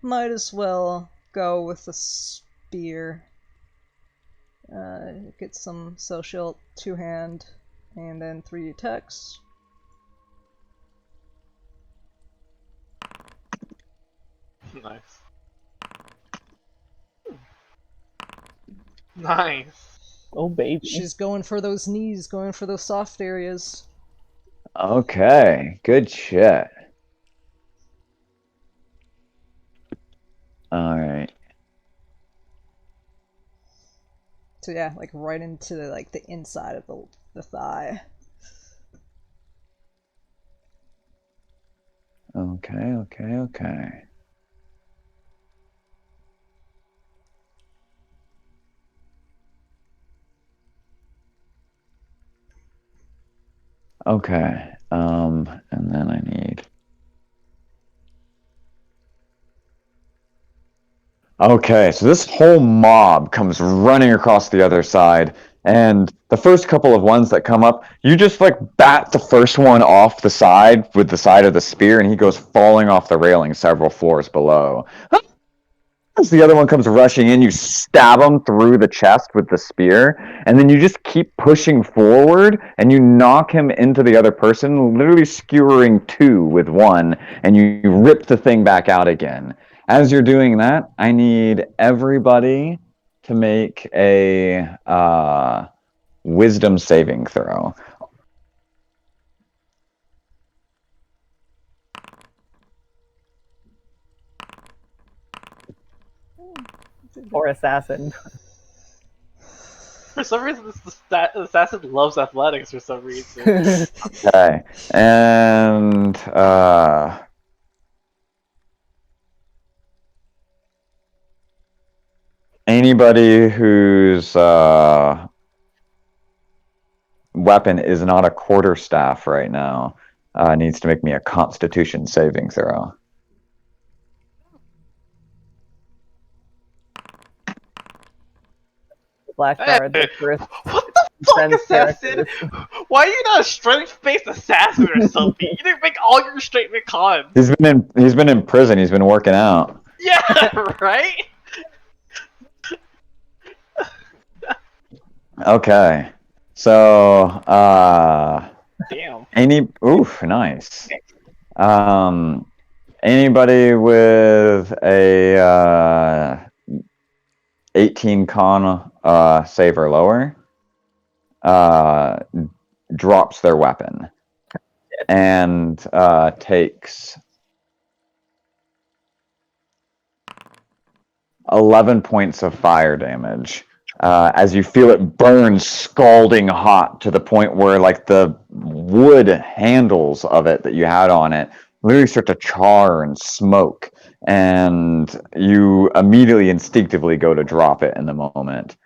Might as well go with the spear. Get some social 2-hand, and then 3 attacks. Nice. Nice. Oh baby. She's going for those knees, going for those soft areas. Okay, good shit. All right. So yeah, like right into the inside of the thigh. Okay. Okay. And then I need. Okay, so this whole mob comes running across the other side, and the first couple of ones that come up, you just like bat the first one off the side with the side of the spear, and he goes falling off the railing several floors below. As the other one comes rushing in, you stab him through the chest with the spear, and then you just keep pushing forward, and you knock him into the other person, literally skewering two with one, and you rip the thing back out again. As you're doing that, I need everybody to make a wisdom saving throw. Or assassin. For some reason, this assassin loves athletics for some reason. Okay, and anybody whose weapon is not a quarterstaff right now needs to make me a Constitution saving throw. Blackguard, the first What the fuck, Sen's assassin? characters. Why are you not a strength-based assassin or something? You didn't make all your straight con. He's been in prison. He's been working out. Yeah, right. Okay, so Damn. nice. Anybody with a 18 con save or lower drops their weapon and takes 11 points of fire damage as you feel it burn scalding hot to the point where like the wood handles of it that you had on it literally start to char and smoke, and you immediately instinctively go to drop it in the moment.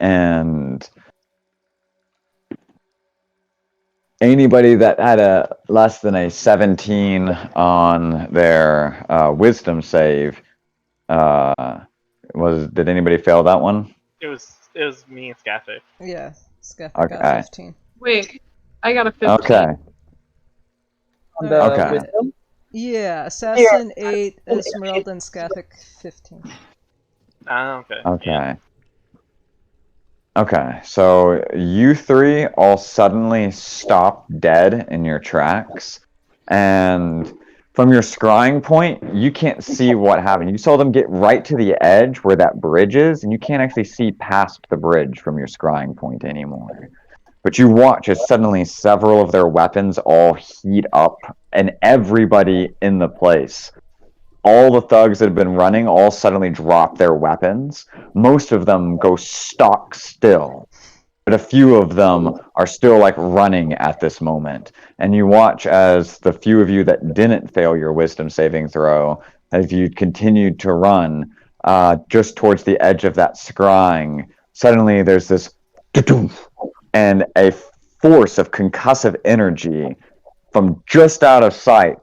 And anybody that had a less than a 17 on their wisdom save, did anybody fail that one? It was me and Scathic. Yeah, Scathik Okay. got 15. Wait, I got a 15. Okay. On the Okay. wisdom? Yeah, Assassin 8, Esmeralda, and Scathik 15. Okay. Okay, so you three all suddenly stop dead in your tracks, and from your scrying point, you can't see what happened. You saw them get right to the edge where that bridge is, and you can't actually see past the bridge from your scrying point anymore. But you watch as suddenly several of their weapons all heat up, and everybody in the place, all the thugs that have been running, all suddenly drop their weapons. Most of them go stock still, but a few of them are still like running at this moment. And you watch as the few of you that didn't fail your wisdom saving throw, as you continued to run just towards the edge of that scrying, suddenly there's this and a force of concussive energy from just out of sight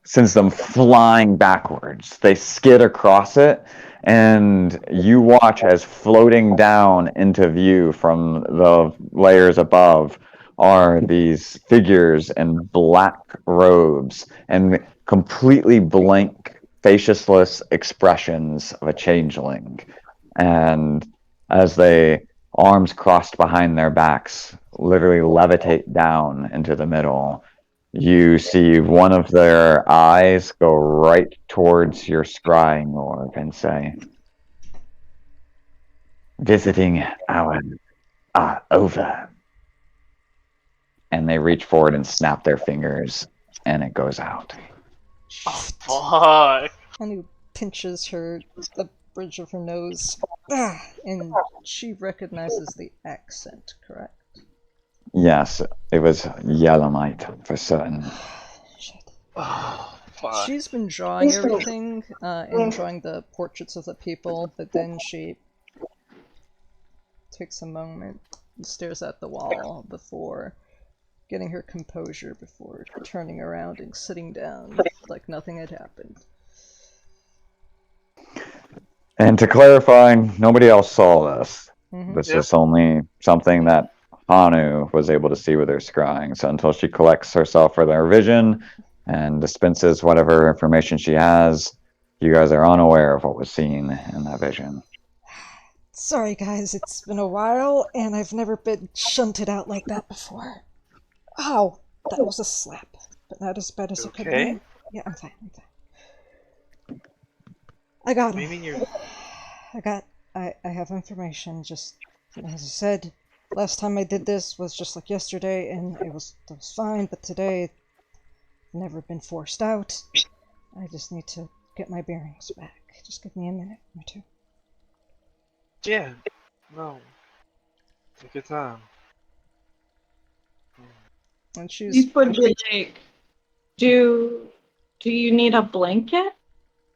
sends them flying backwards. They skid across it, and you watch as floating down into view from the layers above are these figures in black robes and completely blank, faceless expressions of a changeling. And as they, arms crossed behind their backs, literally levitate down into the middle, you see one of their eyes go right towards your scrying orb and say, visiting our over. And they reach forward and snap their fingers, and it goes out. Oh, fuck. Hanu pinches the bridge of her nose, and she recognizes the accent, correct? Yes, it was Yellowmite for certain. Shit. Oh, fuck. She's been drawing everything, and drawing the portraits of the people, but then she takes a moment and stares at the wall before getting her composure, before turning around and sitting down like nothing had happened. And to clarify, nobody else saw this. Mhm. This Yep. is only something that Hanu was able to see with her scrying. So until she collects herself for their vision and dispenses whatever information she has, you guys are unaware of what was seen in that vision. Sorry guys, it's been a while, and I've never been shunted out like that before. Ow! That was a slap, but not as bad as it could Okay. be. Yeah, I'm fine, I got What do you him. mean you're... I have information, just, as I said, last time I did this was just like yesterday, and it was fine, but today, I've never been forced out. I just need to get my bearings back. Just give me a minute or two. Yeah. No. Take your time. And she's... Before the lake, do you need a blanket?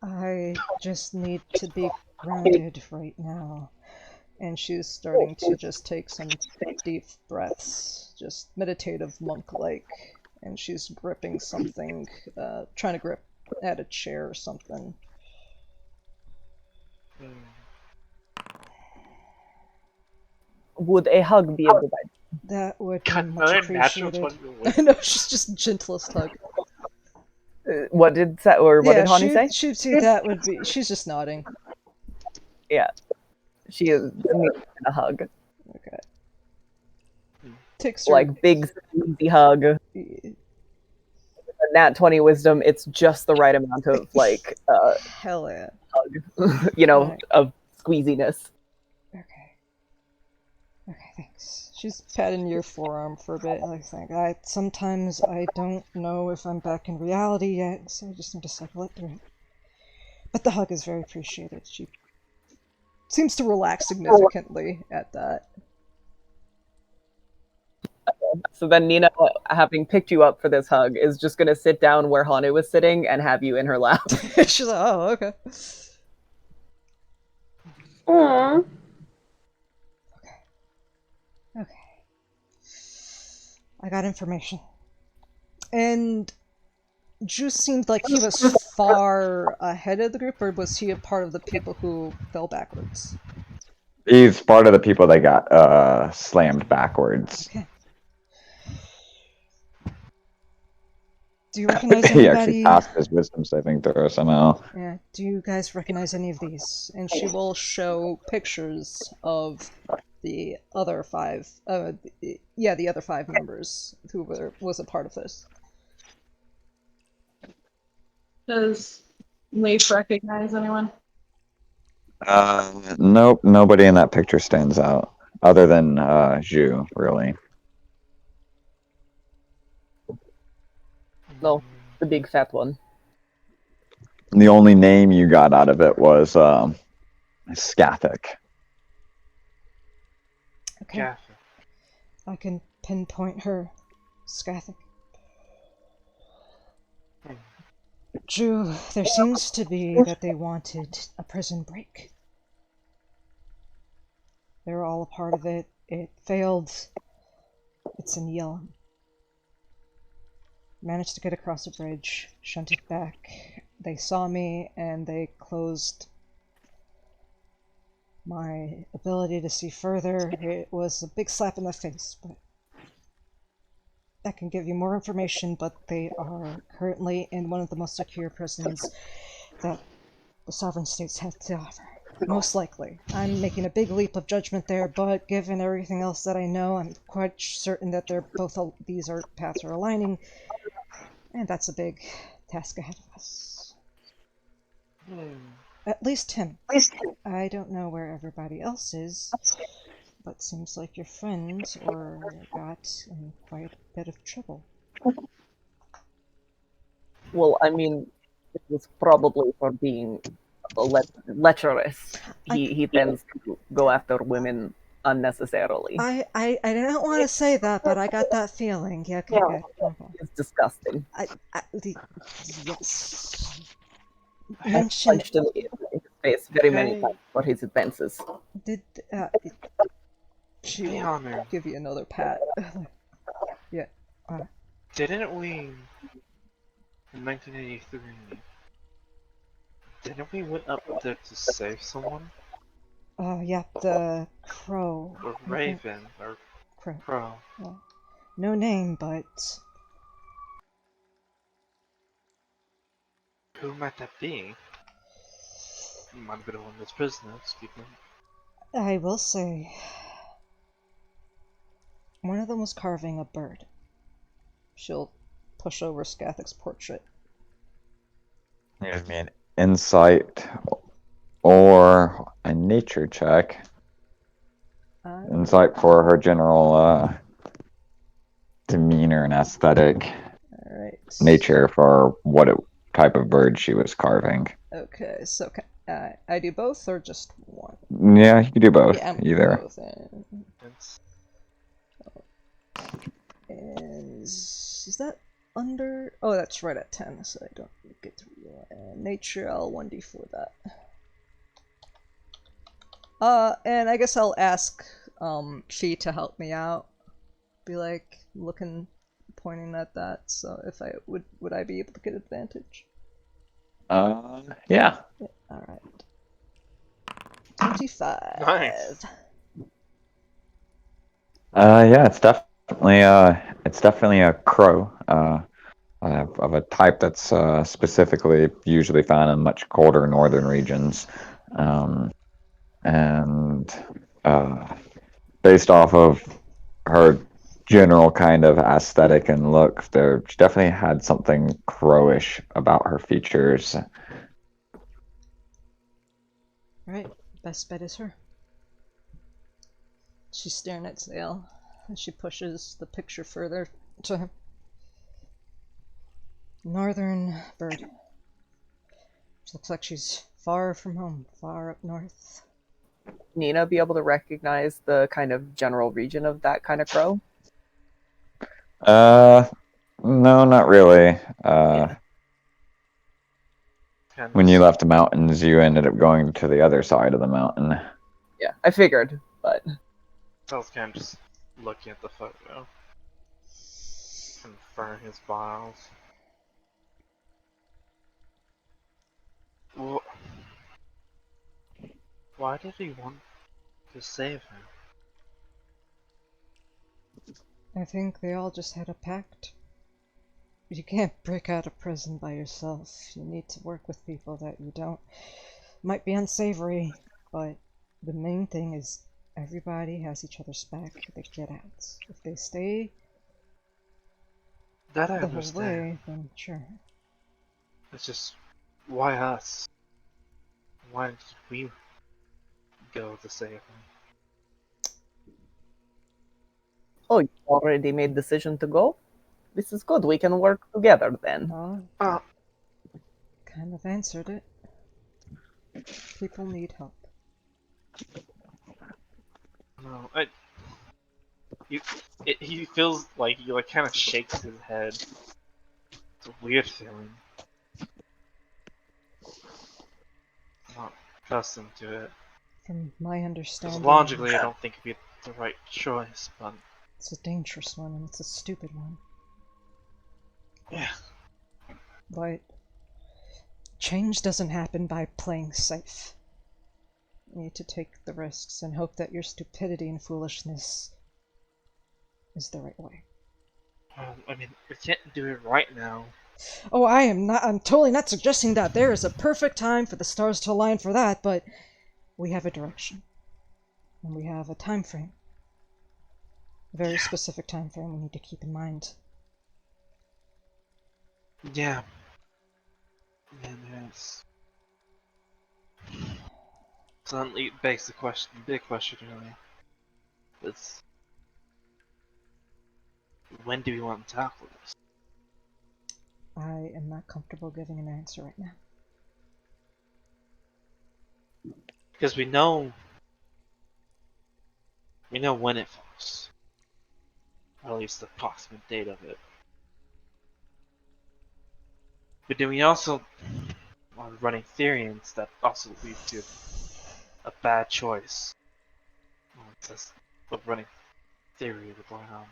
I just need to be grounded right now. And she's starting to just take some deep breaths, just meditative monk-like. And she's gripping something, trying to grip at a chair or something. Would a hug be a good idea? That would be God, much another natural appreciated. 20. I know, she's just gentlest hug. What did did Hani say? she'd see that would be... She's just nodding. Yeah, she is needing a hug, Okay. Takes her... like big, easy hug. A nat 20 wisdom. It's just the right amount of like Hell yeah. hug, you know, Right. of squeeziness. Okay. Okay, thanks. She's patting your forearm for a bit. Sometimes I don't know if I'm back in reality yet, so I just need to cycle it through. But the hug is very appreciated. She seems to relax significantly at that. So then Nina, having picked you up for this hug, is just gonna sit down where Hanu was sitting and have you in her lap. She's like, oh, okay. Aww. Okay. I got information. And Juice seemed like he was far ahead of the group, or was he a part of the people who fell backwards? He's part of the people that got slammed backwards. Okay. Do you recognize He anybody? actually passed his wisdom saving throw somehow. Yeah. Do you guys recognize any of these? And she will show pictures of the other five. The other five members who was a part of this. Does Leif recognize anyone? Nope, nobody in that picture stands out, other than Zhu, really. No, the big fat one. The only name you got out of it was Skathic. Okay. Yeah. I can pinpoint her. Skathic. Drew, there seems to be that they wanted a prison break. They were all a part of it. It failed. It's in Yellum. Managed to get across a bridge, shunted back. They saw me and they closed my ability to see further. It was a big slap in the face, but I can give you more information, but they are currently in one of the most secure prisons that the sovereign states have to offer. Most likely. I'm making a big leap of judgment there, but given everything else that I know, I'm quite certain that these paths are aligning, and that's a big task ahead of us. At least him. I don't know where everybody else is, but seems like your friends got in quite a bit of trouble. Well, I mean, it was probably for being lecherous. He tends to go after women unnecessarily. I didn't want to say that, but I got that feeling. Yeah, okay, good. Okay. It's disgusting. Yes. I've Mention punched him in his face very many times for his advances. did she Hey, will Honor. give you another pat. Yeah. Didn't we, in 1983, didn't we went up there to save someone? Oh yeah, the crow. Or I think- Raven, or Crow. Crow. No name, but Who might that be? Might have been one of those prisoners, people. I will say one of them was carving a bird. She'll push over Skathic's portrait. Give me an insight or a nature check. Insight for her general demeanor and aesthetic. Alright. Nature for what type of bird she was carving. Okay, so I do both or just one? Yeah, you can do both. Yeah, I'm Either. both. Is that under? Oh, that's right at 10, so I don't get to nature. I'll 1d4 that. And I guess I'll ask Fee to help me out. Be like pointing at that. So if I would I be able to get advantage? Yeah. All right. 25. Nice. Yeah, it's definitely a crow. Of a type that's specifically usually found in much colder northern regions, and based off of her general kind of aesthetic and look, she definitely had something crowish about her features. Right, best bet is her. She's staring at Zale, and she pushes the picture further to him. Northern bird. She looks like she's far from home, far up north. Nina be able to recognize the kind of general region of that kind of crow? No, not really. When you left the mountains, you ended up going to the other side of the mountain. Yeah, I figured, but I was kind of just looking at the photo. Confirm his files. Why did he want to save him? I think they all just had a pact. You can't break out of prison by yourself. You need to work with people that you don't. Might be unsavory, but the main thing is everybody has each other's back. They get out. If they stay That I the whole understand. way, then sure. It's just, why us? Why did we go to save him? oh, you already made decision to go? This is good. We can work together then. Kind of answered it. People need help. No, he feels like he kind of shakes his head. It's a weird feeling. I'm not accustomed to it. From my understanding, Because logically, I don't think it'd be the right choice, but it's a dangerous one and it's a stupid one. yeah. But change doesn't happen by playing safe. You need to take the risks and hope that your stupidity and foolishness is the right way. I mean, we can't do it right now. Oh, I'm totally not suggesting that there is a perfect time for the stars to align for that, but we have a direction. And we have a time frame. A very specific time frame we need to keep in mind. Yeah. And yes. So that begs the question, the big question really. Is when do we want to tackle this? I am not comfortable giving an answer right now. Because we know when it falls. Or at least the approximate date of it. But then we also are running theories that also lead to a bad choice. Well, it's just a running theory of going on.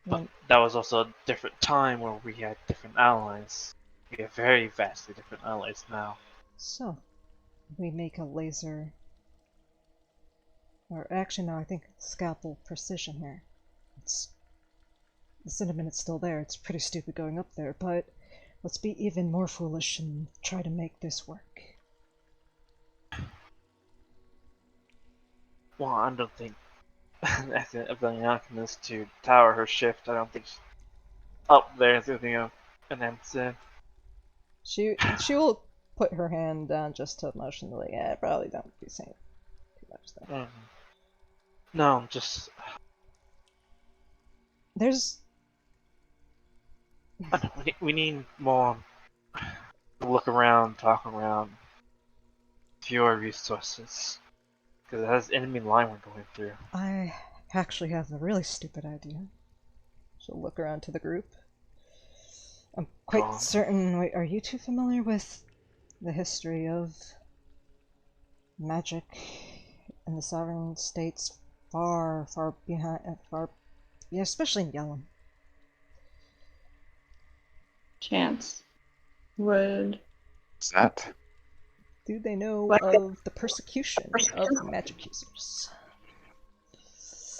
But When, that was also a different time where we had different allies. We have very vastly different allies now. so, we make a laser. Or actually, no, I think scalpel precision here. The sentiment's still there. It's pretty stupid going up there, but let's be even more foolish and try to make this work. Well, I don't think of the alchemist to tower her shift. I don't think she's up there thinking of an answer. She will put her hand down just to motion like, yeah, probably don't be saying too much there. No, just There's we need more look around, talk around, fewer resources. Because it has enemy line we're going through. I actually have a really stupid idea. She'll look around to the group. I'm quite certain. Wait, are you two familiar with the history of magic in the sovereign states far, far behind, yeah, especially in Yellum? Chance would. What's that? Do they know What? of the persecution of magic users?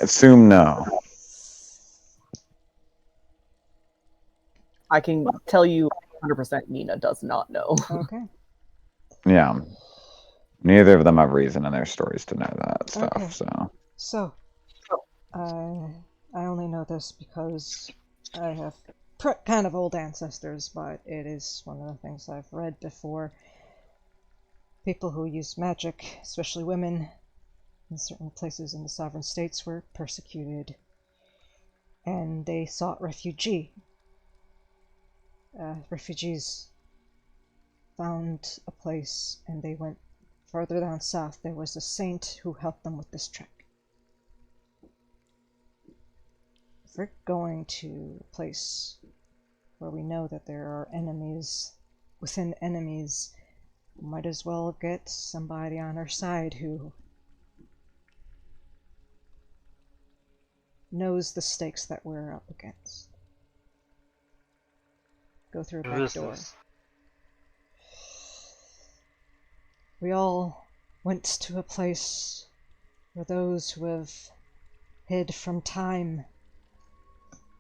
Assume no. I can tell you 100% Nina does not know. Okay. Yeah. Neither of them have reason in their stories to know that stuff, Okay. so. I only know this because I have kind of old ancestors, but it is one of the things I've read before. People who use magic, especially women, in certain places in the sovereign states were persecuted, and they sought refugees found a place, and they went further down south. There was a saint who helped them with this trek. If we're going to a place where we know that there are enemies within enemies, we might as well get somebody on our side who knows the stakes that we're up against. Go through a Who back is door. this? We all went to a place where those who have hid from time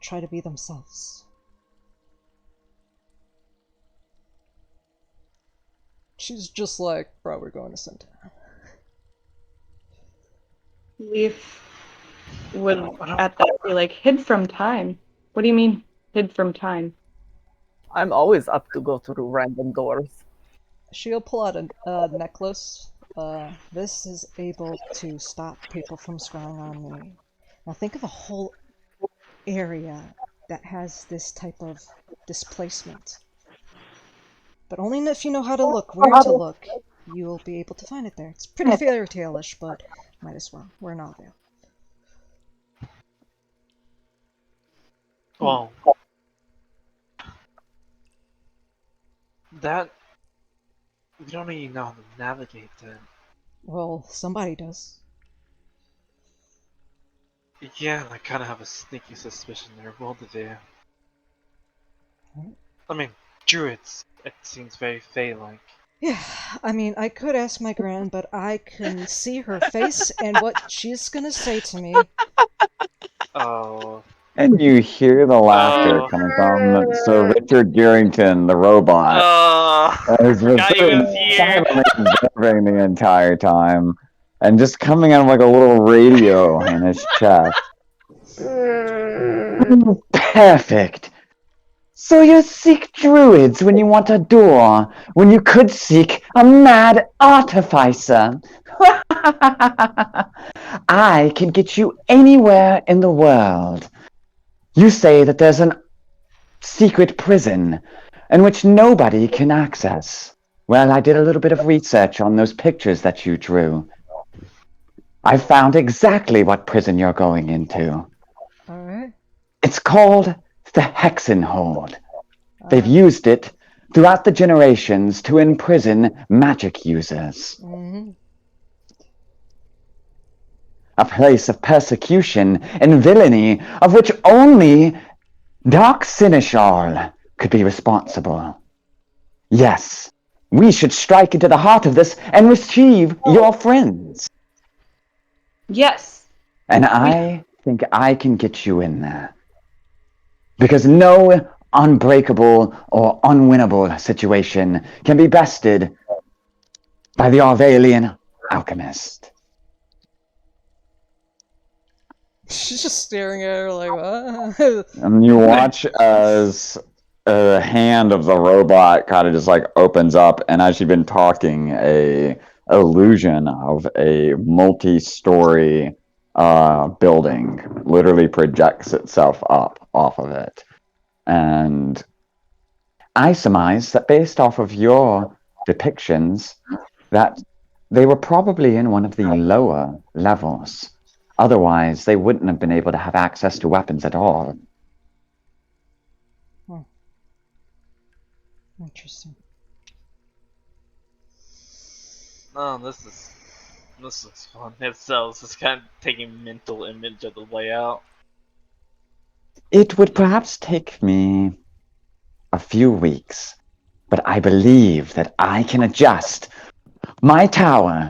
try to be themselves. She's just like, bro, we're going to Sundown. Leaf would at that be like, hid from time. What do you mean, hid from time? I'm always up to go through random doors. She'll pull out a necklace. This is able to stop people from scrying on me. Now think of a whole area that has this type of displacement. But only if you know how to look, where to look, you'll be able to find it there. It's pretty fairy tale-ish, but might as well. We're not there. Well, that we don't even know how to navigate that. Well, somebody does. Yeah, I kind of have a sneaky suspicion they're both there. Hmm? I mean, druids. It seems very Fey-like. Yeah, I mean, I could ask my gran, but I can see her face and what she's gonna say to me. Oh, And you hear the laughter Oh. coming from Sir Richard Garrington, the robot. Who's been forgot he was here. silently observing the entire time, and just coming out of like a little radio in his chest. Perfect. So you seek druids when you want a door, when you could seek a mad artificer. I can get you anywhere in the world. You say that there's an secret prison in which nobody can access. Well, I did a little bit of research on those pictures that you drew. I found exactly what prison you're going into. Alright. It's called the Hexenhold. They've used it throughout the generations to imprison magic users. Mm-hmm. A place of persecution and villainy of which only Dark Seneschal could be responsible. Yes, we should strike into the heart of this and retrieve your friends. Yes. And I think I can get you in there. Because no unbreakable or unwinnable situation can be bested by the Arvalian alchemist. She's just staring at her like, what? And you watch as a hand of the robot kind of just like opens up, and as you've been talking, a illusion of a multi-story building literally projects itself up off of it. And I surmise that based off of your depictions, that they were probably in one of the lower levels. Otherwise, they wouldn't have been able to have access to weapons at all. Interesting. Oh, this looks fun. It's just kind of taking a mental image of the layout. It would perhaps take me a few weeks, but I believe that I can adjust my tower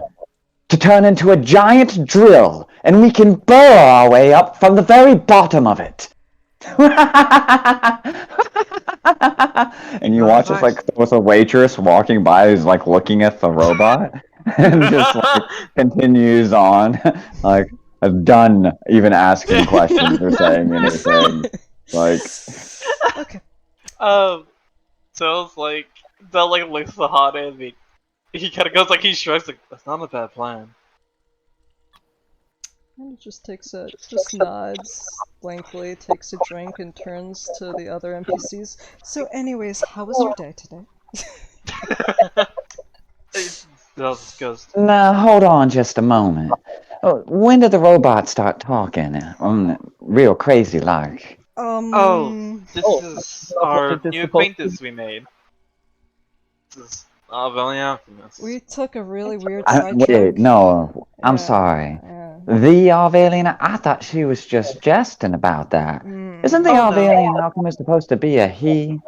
to turn into a giant drill, and we can burrow our way up from the very bottom of it. And you watch as like with a waitress walking by who's like looking at the robot and just like continues on, like done even asking questions or saying anything. Like, Okay. So it's like that like looks at the hot and he kind of goes like he shrugs like that's not a bad plan. And just nods blankly, takes a drink, and turns to the other NPCs. So, anyways, how was your day today? Just goes. Now, hold on just a moment. When did the robot start talking? Real crazy like. This is our new acquaintance we made. This is Valiant Alchemist. We took a really weird side Wait, track. no, I'm Yeah, sorry. yeah. The Arvalian, I thought she was just jesting about that. Mm, Isn't the Oh, no. Arvalian alchemist supposed to be a he?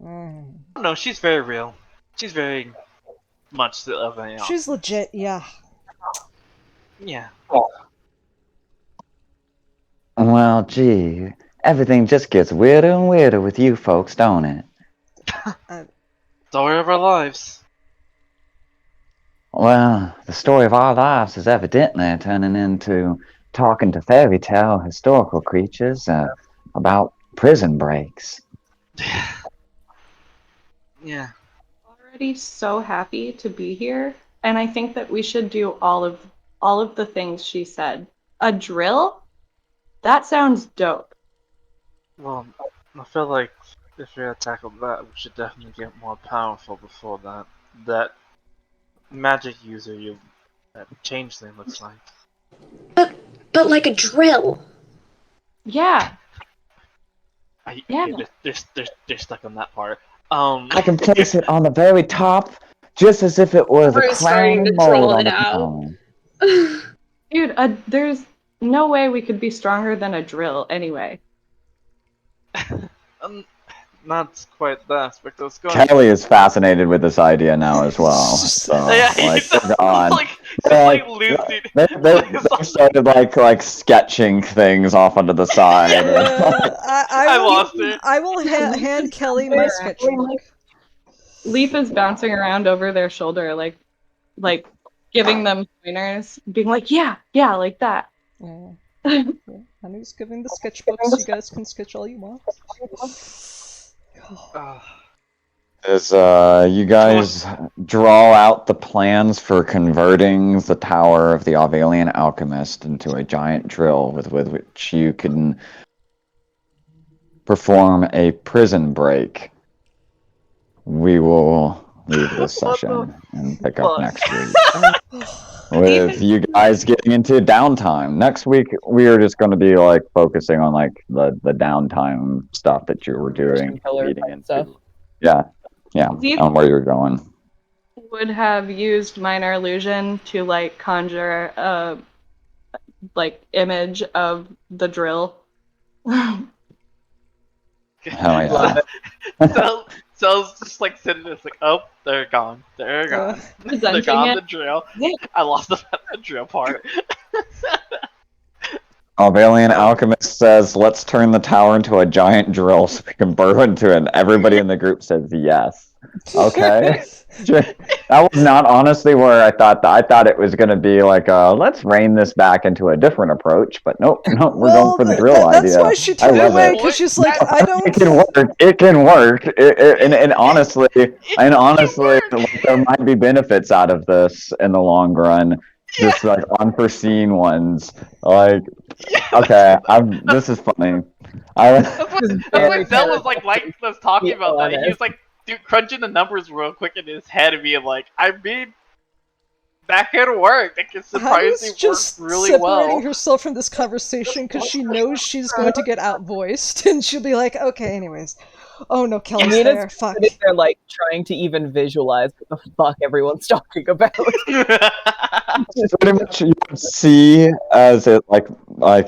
mm. No, she's very real. She's very much the Valiant. She's legit, yeah. Yeah. Well, gee, everything just gets weirder and weirder with you folks, don't it? Story of our lives. Well, the story of our lives is evidently turning into talking to fairy tale historical creatures about prison breaks. Yeah. Already so happy to be here, and I think that we should do all of the things she said. A drill? That sounds dope. Well, I feel like if we had tackled that, we should definitely get more powerful before that. That magic user that changeling looks like. But like a drill. Yeah. Yeah. They're stuck on that part. I can place it on the very top, just as if it was a Bruce starting to crown troll mold on it the out. crown. Dude, there's no way we could be stronger than a drill anyway. Not quite the aspect I was going. Kelly is fascinated with this idea now as well. So, Yeah, like, he's they're gone. like losing. They started like sketching things off onto the side. I lost it. I will hand Kelly my sketchbook. Leaf is bouncing around over their shoulder, like giving them pointers, being like, yeah, like that. Yeah. Yeah. Honey's giving the sketchbooks. You guys can sketch all you want. As you guys draw out the plans for converting the Tower of the Auvalian Alchemist into a giant drill with which you can perform a prison break, we will leave this What session and pick fuck? up next week. With you guys getting into downtime. Next week, we are just going to be like focusing on like the downtime stuff that you were doing, Killer leading type into. stuff. Yeah, Do you on where you're going. would have used minor illusion to like conjure a like image of the drill? Hell yeah. Cell's just like sitting there, it's like, oh, they're gone. They're gone. They're Presenting gone, it. the drill. Yeah. I lost the drill part. Auvalian Alchemist says, let's turn the tower into a giant drill so we can burrow into it. And everybody in the group says yes. Okay. That was not honestly where I thought it was going to be like, let's rein this back into a different approach. But nope, we're going for the drill idea. That's why she I took love away, it. because she's like, I don't... It can work. It can work. And honestly, like, there might be benefits out of this in the long run. Just like unforeseen ones. Like, okay, this is funny. That's what Zell was talking about that. He was like, dude, crunching the numbers real quick in his head and being like, I mean, that could work. That could surprisingly work really separating well. herself from this conversation because she knows she's going to get outvoiced, and she'll be like, okay, anyways. Oh no, Kelly's Nina's there. Fuck. They're like trying to even visualize what the fuck everyone's talking about. Pretty much, you would see as it like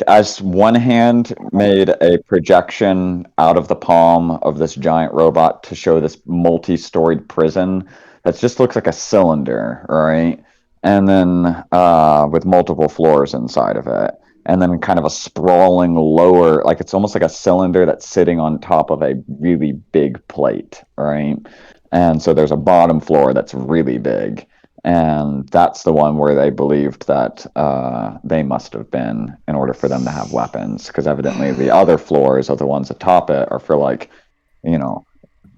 as one hand made a projection out of the palm of this giant robot to show this multi-storied prison that just looks like a cylinder, right? And then with multiple floors inside of it. And then kind of a sprawling lower, like it's almost like a cylinder that's sitting on top of a really big plate, right? And so there's a bottom floor that's really big. And that's the one where they believed that they must have been in order for them to have weapons. Because evidently the other floors are the ones atop it are for like,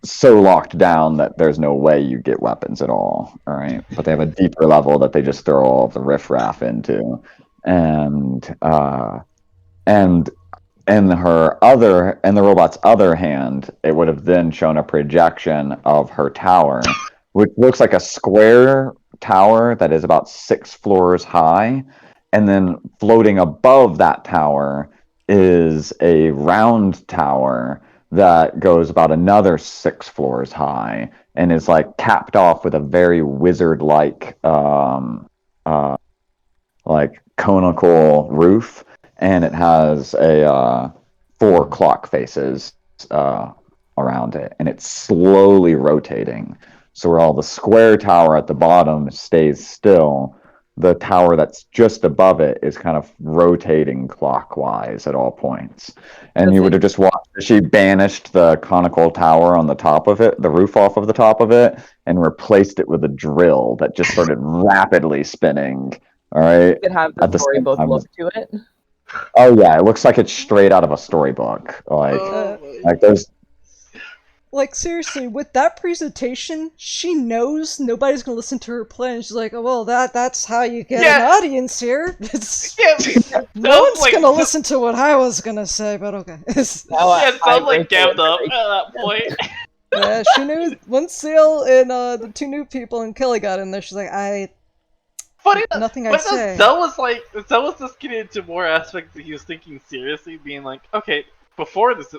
so locked down that there's no way you get weapons at all. All right. But they have a deeper level that they just throw all of the riffraff into. And in the robot's other hand, it would have then shown a projection of her tower, which looks like a square tower that is about 6 floors high, and then floating above that tower is a round tower that goes about another 6 floors high and is like capped off with a very wizard-like like conical roof, and it has a 4 clock faces around it, and it's slowly rotating. So while the square tower at the bottom stays still, the tower that's just above it is kind of rotating clockwise at all points. And you would have just watched as she banished the conical tower on the top of it, the roof off of the top of it, and replaced it with a drill that just started rapidly spinning. All right. It have the storybook look to it. Oh yeah, it looks like it's straight out of a storybook. Like there's. Like, seriously, with that presentation, she knows nobody's gonna listen to her plan. She's like, oh, well, that's how you get an audience here. No one's gonna listen to what I was gonna say, but okay. Sounds like gaved up at that point. Yeah, she knew once Seal and the 2 new people and Kelly got in there, she's like, nothing I say. Zell was just getting into more aspects that he was thinking seriously, being like, okay, before this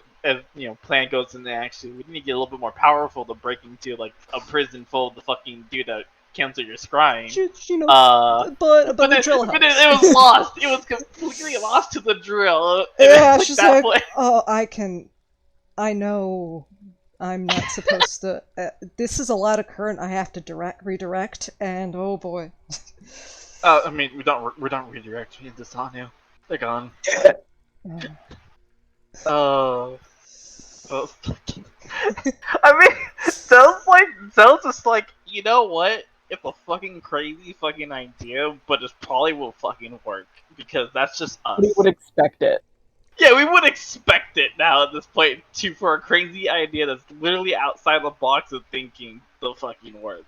plan goes into action, we need to get a little bit more powerful to break into like a prison full of the fucking dude that cancel your scrying. She knows, but the drill it was lost. It was completely lost to the drill. Yeah, she's like, oh, I know I'm not supposed to. This is a lot of current I have to redirect, and oh boy. I mean, we don't redirect. We need this on you. They're gone. Oh. I mean, Zell's just like, you know what? It's a fucking crazy fucking idea, but it probably will fucking work because that's just us. We would expect it. Yeah, we would expect it now at this point for a crazy idea that's literally outside the box of thinking to fucking work.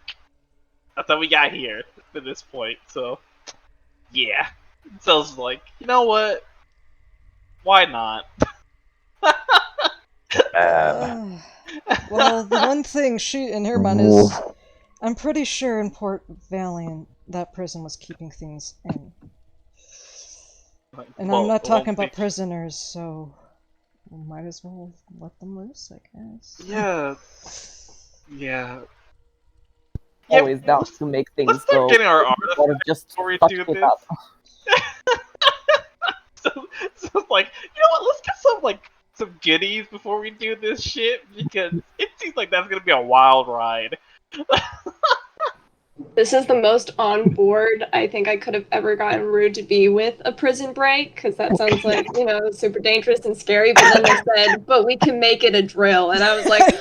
That's how we got here to this point. So, yeah. So it's like, you know what? Why not? Well, the one thing she in her mind is, I'm pretty sure in Port Valiant that prison was keeping things in. And I'm not talking about prisoners, so we might as well let them loose, I guess. Yeah. Yeah. Always down to make things Let's start go. getting our instead of artifacts just before we fuck do it this. up. so it's like, you know what? Let's get some goodies before we do this shit because it seems like that's gonna be a wild ride. This is the most on board I think I could have ever gotten Rude to be with a prison break, because that sounds like, super dangerous and scary. But then they said, but we can make it a drill. And I was like,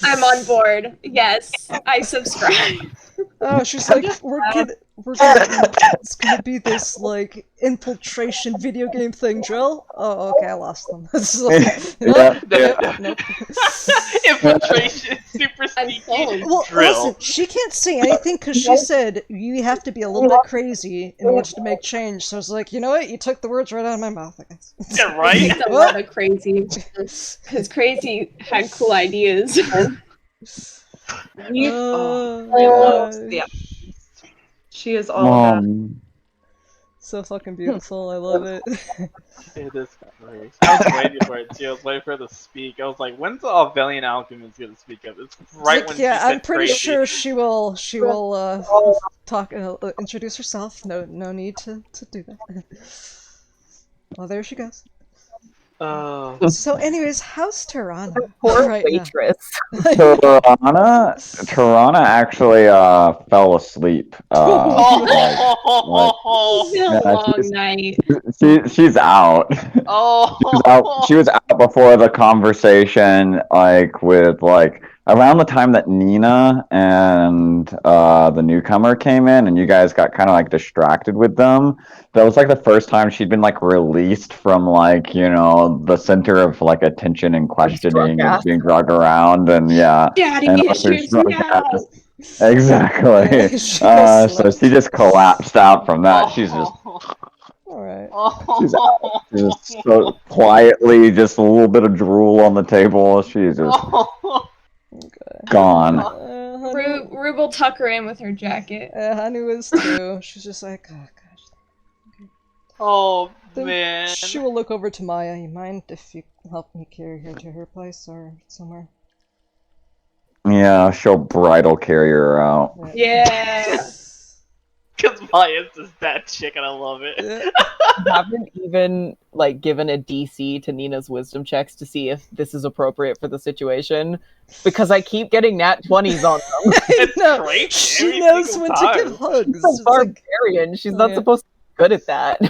I'm on board. Yes, I subscribe. Oh, she's like, it's gonna be this, like, infiltration video game thing, drill? Oh, okay, I lost them. Nope. Infiltration, super sneaky Well, drill. listen, she can't say anything because she said you have to be a little bit crazy in order to make change. So I was like, you know what? You took the words right out of my mouth, I guess. Yeah, right? It's a lot of crazy. Because Crazy had cool ideas. Yeah. She is all about it. So fucking beautiful. I love it. It is great. I was waiting for it too. I was waiting for her to speak. I was like, when's the Valiant Alchemist gonna speak up? It's right when Yeah, she said I'm pretty crazy. sure she will talk, introduce herself. No need to do that. Well, there she goes. So, anyways, how's Tirana? Poor right now? waitress. Tirana actually fell asleep. It's been a long she's- night. She's out. She was out before the conversation, with around the time that Nina and the newcomer came in, and you guys got kind of distracted with them. That was the first time she'd been released from the center of attention and questioning and being dragged around, and Daddy and issues now. exactly. So she just collapsed out from that. She's just Alright. she's out. She's just so quietly, just a little bit of drool on the table. She's just gone. Rube will tuck her in with her jacket. Honey was too. She's just like, oh gosh. Oh Then man. she will look over to Maya. You mind if you help me carry her to her place or somewhere? Yeah, she'll bridal carry her out. Yeah. Because Maya's just that chick and I love it. I haven't even given a DC to Nina's wisdom checks to see if this is appropriate for the situation, because I keep getting nat 20s on them. It's No, great. she every knows single when time. to give hugs. She's a It's like, barbarian. She's not Yeah. supposed to be good at that.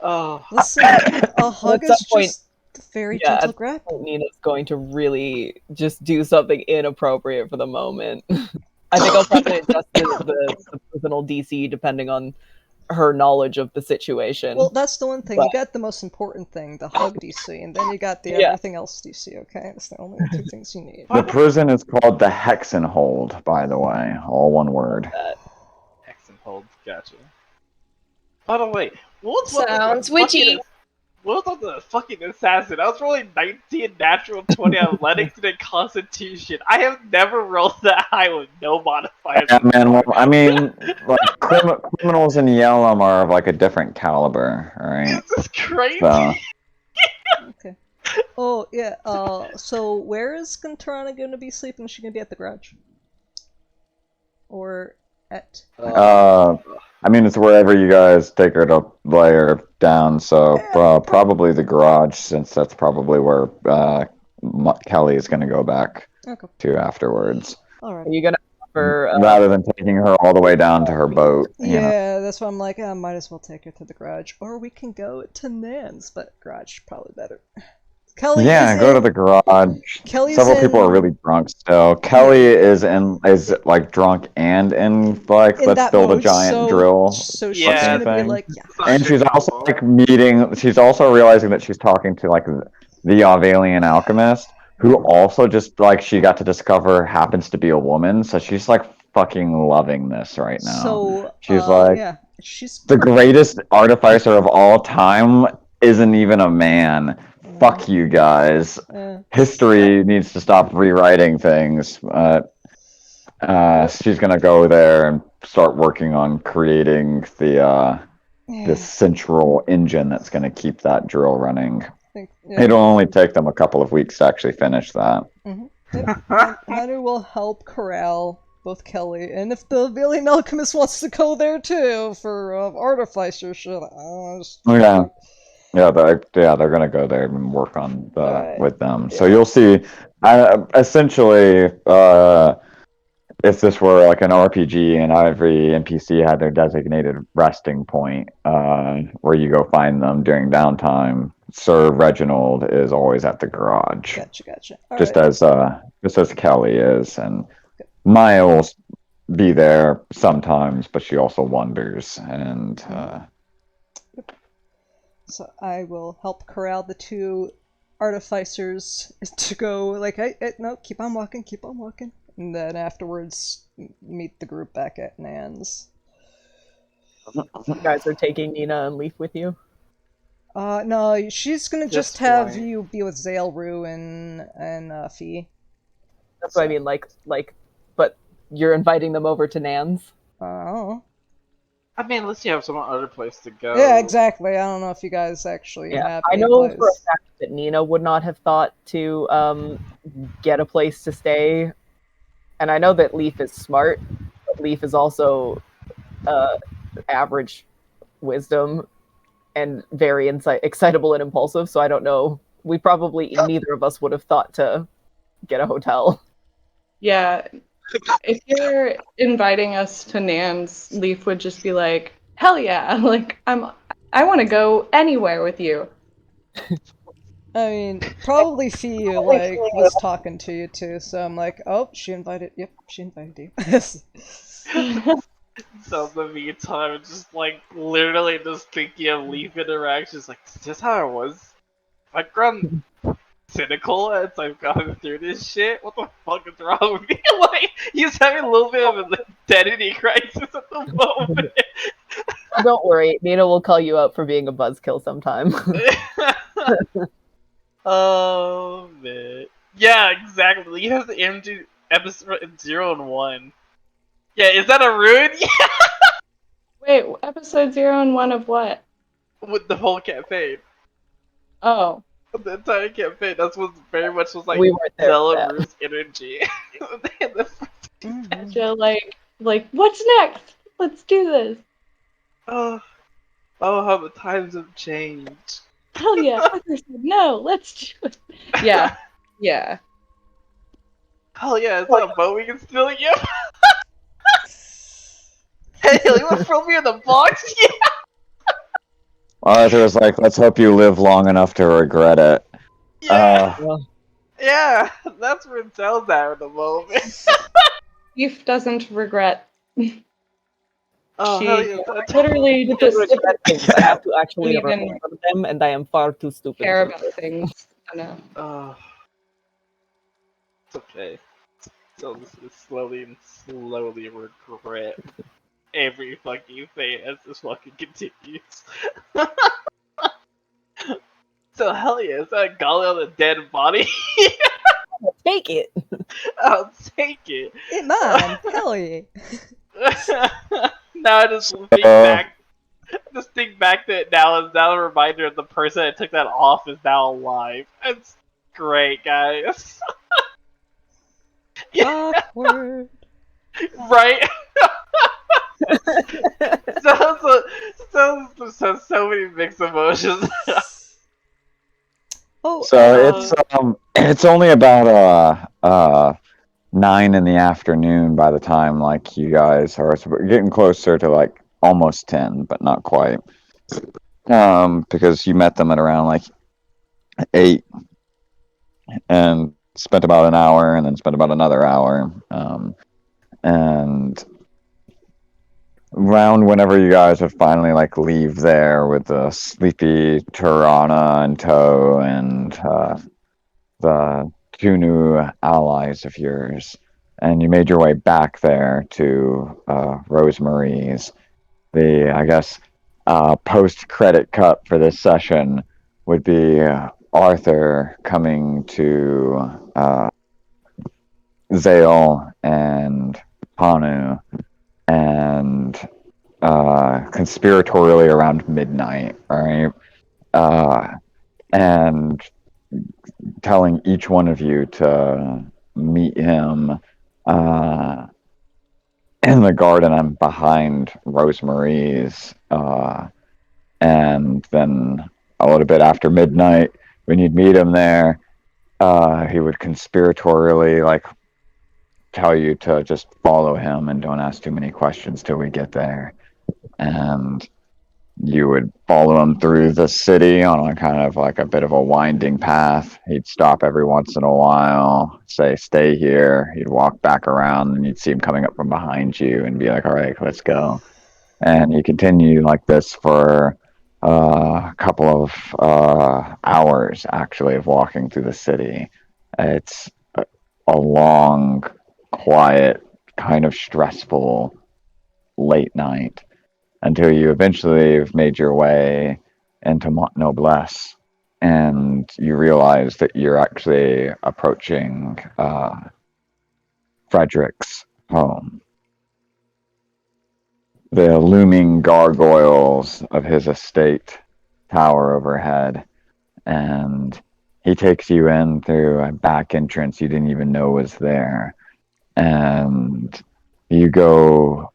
Oh. listen, a hug At is some point- just a very Yeah, gentle at grab. Nina's going to really just do something inappropriate for the moment. I think I'll probably adjust the personal DC depending on her knowledge of the situation. Well, that's the one thing. You But- got the most important thing, the hug DC, and then you got the Yeah. everything else DC, okay? That's the only two things you need. The prison is called the Hexenhold, by the way. All one word. Hexen hold. Gotcha. By the way, Sounds witchy. What was the fucking assassin? I was rolling 19 natural 20 athletics and then constitution. I have never rolled that high with no modifiers. Yeah, man. Well, I mean, criminals in Yellum are of a different caliber, alright? This is crazy. So, Okay. Oh, yeah, so where is Tirana going to be sleeping? Is she going to be at the garage? Or at... I mean, it's wherever you guys take her to lay her down, so probably the garage, since that's probably where Kelly is going to go back to afterwards. Alright. Are you gonna offer? Rather than taking her all the way down to her boat. You know. Yeah, that's why I'm like, I might as well take her to the garage. Or we can go to Nan's, but garage probably better. Kelly Yeah, is go to in- the garage. Kelly's Several people are in- really drunk still. Kelly is like drunk and in like in let's that build a mode, giant drill. So she's Yeah. gonna be thing. like, yeah. And she's also like meeting. She's also realizing that she's talking to like the Avalian alchemist, who also just like she got to discover happens to be a woman. So she's like fucking loving this right now. So She's like yeah, she's the greatest artificer of all time isn't even a man. Fuck you guys. History needs to stop rewriting things. She's gonna go there and start working on creating the central engine that's gonna keep that drill running. It'll only take them a couple of weeks to actually finish that. Hunter will help corral both Kelly, and if the Avalian alchemist wants to go there too for artificer shit, They're gonna go there and work on with them. So you'll see. Essentially, if this were like an RPG and every NPC had their designated resting point, where you go find them during downtime, Sir Reginald is always at the garage. Gotcha. Just as Kelly is, and Maya will be there sometimes, but she also wanders and. So I will help corral the two artificers to go like, no, keep on walking, and then afterwards meet the group back at Nan's. You guys are taking Nina and Leaf with you? No, she's gonna just have you be with Zaleru and Fee. That's what I mean, like, but you're inviting them over to Nan's? Oh. I mean, unless you have some other place to go. Yeah, exactly. I don't know if you guys actually have. I know for a fact that Nina would not have thought to get a place to stay, and I know that Leaf is smart, but Leaf is also average wisdom and very excitable and impulsive. So I don't know. We probably neither of us would have thought to get a hotel. Yeah. If you're inviting us to Nan's, Leaf would just be like, "Hell yeah! Like I want to go anywhere with you." I mean, probably Fee like was talking to you too, so I'm like, oh, she invited. Yep, she invited you. So in the meantime, just like literally just thinking of Leaf interactions, like, is this how it was? I've grown cynical as I've gone through this shit. What the fuck is wrong with me? Like, he's having a little bit of an identity crisis at the moment. Don't worry, Nina will call you out for being a buzzkill sometime. Oh man. Yeah, exactly. You have the MG episode 0 and 1. Yeah, is that a rune? Yeah. Wait, episode 0 and 1 of what? With the whole campaign. Oh. The entire campaign. That's what very much was like We weren't there for that. Delarue's energy. Gotcha, like, what's next? Let's do this. Oh, how the times have changed. Hell yeah, Tucker said no, let's do it. Yeah. Yeah. Hell yeah, is that a boat we can steal? Yeah. Hey, you want to throw me in the box? Yeah. Arthur was like, "Let's hope you live long enough to regret it." Yeah. Yeah, that's where Zell's at the moment. Leaf doesn't regret. Oh, She hell yeah. literally just I have to actually Don't even remember them, and I am far too stupid. care about things. I know. Oh. It's okay. So this is slowly regret every fucking thing as this fucking continues. So hell yeah, is that Golly on the dead body? Take it. I'll take it. Hey, man, hell yeah. Now I just think back. Just think back that now is now a reminder of the person that took that off is now alive. It's great, guys. Awkward. Right? so many mixed emotions. Oh, So it's only about 9 in the afternoon by the time like you guys are getting closer to like almost 10, but not quite. Because you met them at around like 8 and spent about an hour, and then spent about another hour. And around whenever you guys would finally like leave there with the sleepy Tirana in tow and the two new allies of yours, and you made your way back there to Rosemarie's. The, I guess, post-credit cut for this session would be Arthur coming to Zale and Panu, and conspiratorially around midnight, right? And telling each one of you to meet him in the garden. I'm behind Rosemarie's, and then a little bit after midnight, when you'd meet him there, he would conspiratorially like tell you to just follow him and don't ask too many questions till we get there. And you would follow him through the city on a kind of like a bit of a winding path. He'd stop every once in a while, say, stay here. He'd walk back around and you'd see him coming up from behind you and be like, all right, let's go. And you continue like this for a couple of hours, actually, of walking through the city. It's a long, quiet, kind of stressful late night until you eventually have made your way into Mont Noblesse, and you realize that you're actually approaching Frederick's home. The looming gargoyles of his estate tower overhead, and he takes you in through a back entrance you didn't even know was there, and you go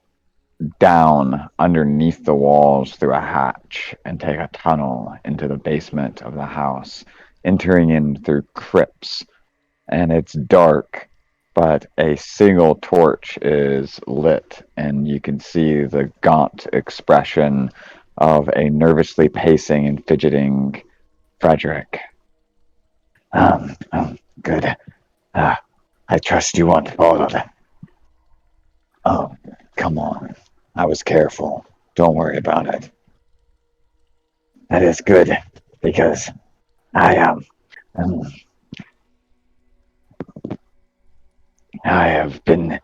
down underneath the walls through a hatch and take a tunnel into the basement of the house, entering in through crypts. And it's dark, but a single torch is lit, and you can see the gaunt expression of a nervously pacing and fidgeting Frederick. Good. I trust you weren't followed. Oh, come on. I was careful. Don't worry about it. That is good, because I have been...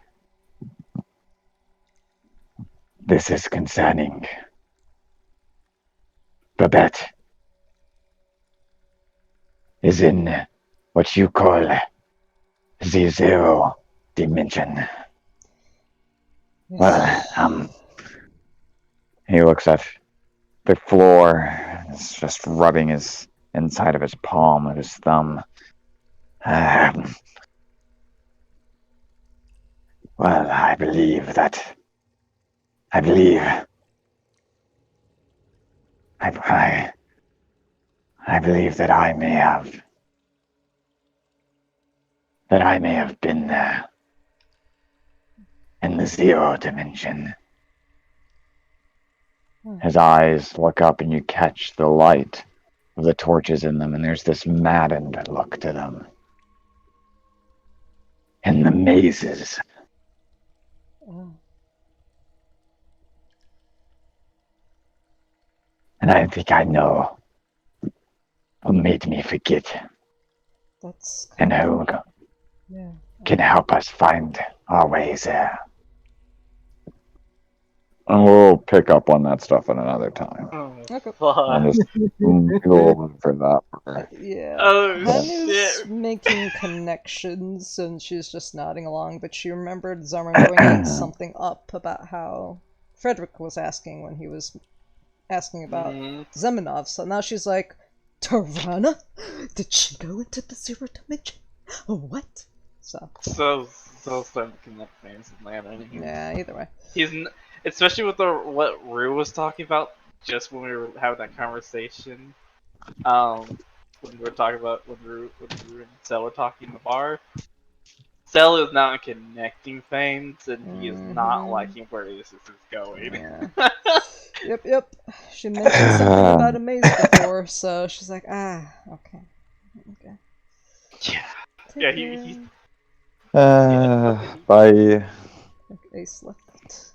This is concerning Babette. Is in what you call the zero dimension. Well, he looks at the floor, is just rubbing his inside of his palm with his thumb. Well, I believe that I believe that I may have been there in the zero dimension. His eyes look up and you catch the light of the torches in them, and there's this maddened look to them. In the mazes. And I think I know who made me forget, That's and who can help us find our ways there. And we'll pick up on that stuff at another time. Okay. I'll just go over for that. Yeah. Oh, Hanu's shit. making connections and she's just nodding along, but she remembered Zarman bringing something up about how Frederick was asking when he was asking about Zemanov. So now she's like, Tirana? Did she go into the zero dimension? What? So starting to connect things with Lana. yeah, either way. Especially with what Rue was talking about just when we were having that conversation. When we were talking about when Rue and Zell were talking in the bar. Zell is not connecting things, and he is not liking where this is going. Yeah. Yep. She mentioned something about a maze before, so she's like, okay. Yeah. Take Yeah, care. he Bye. Ace left.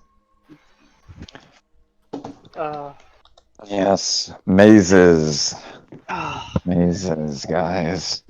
Yes, mazes. ah, Mazes, guys.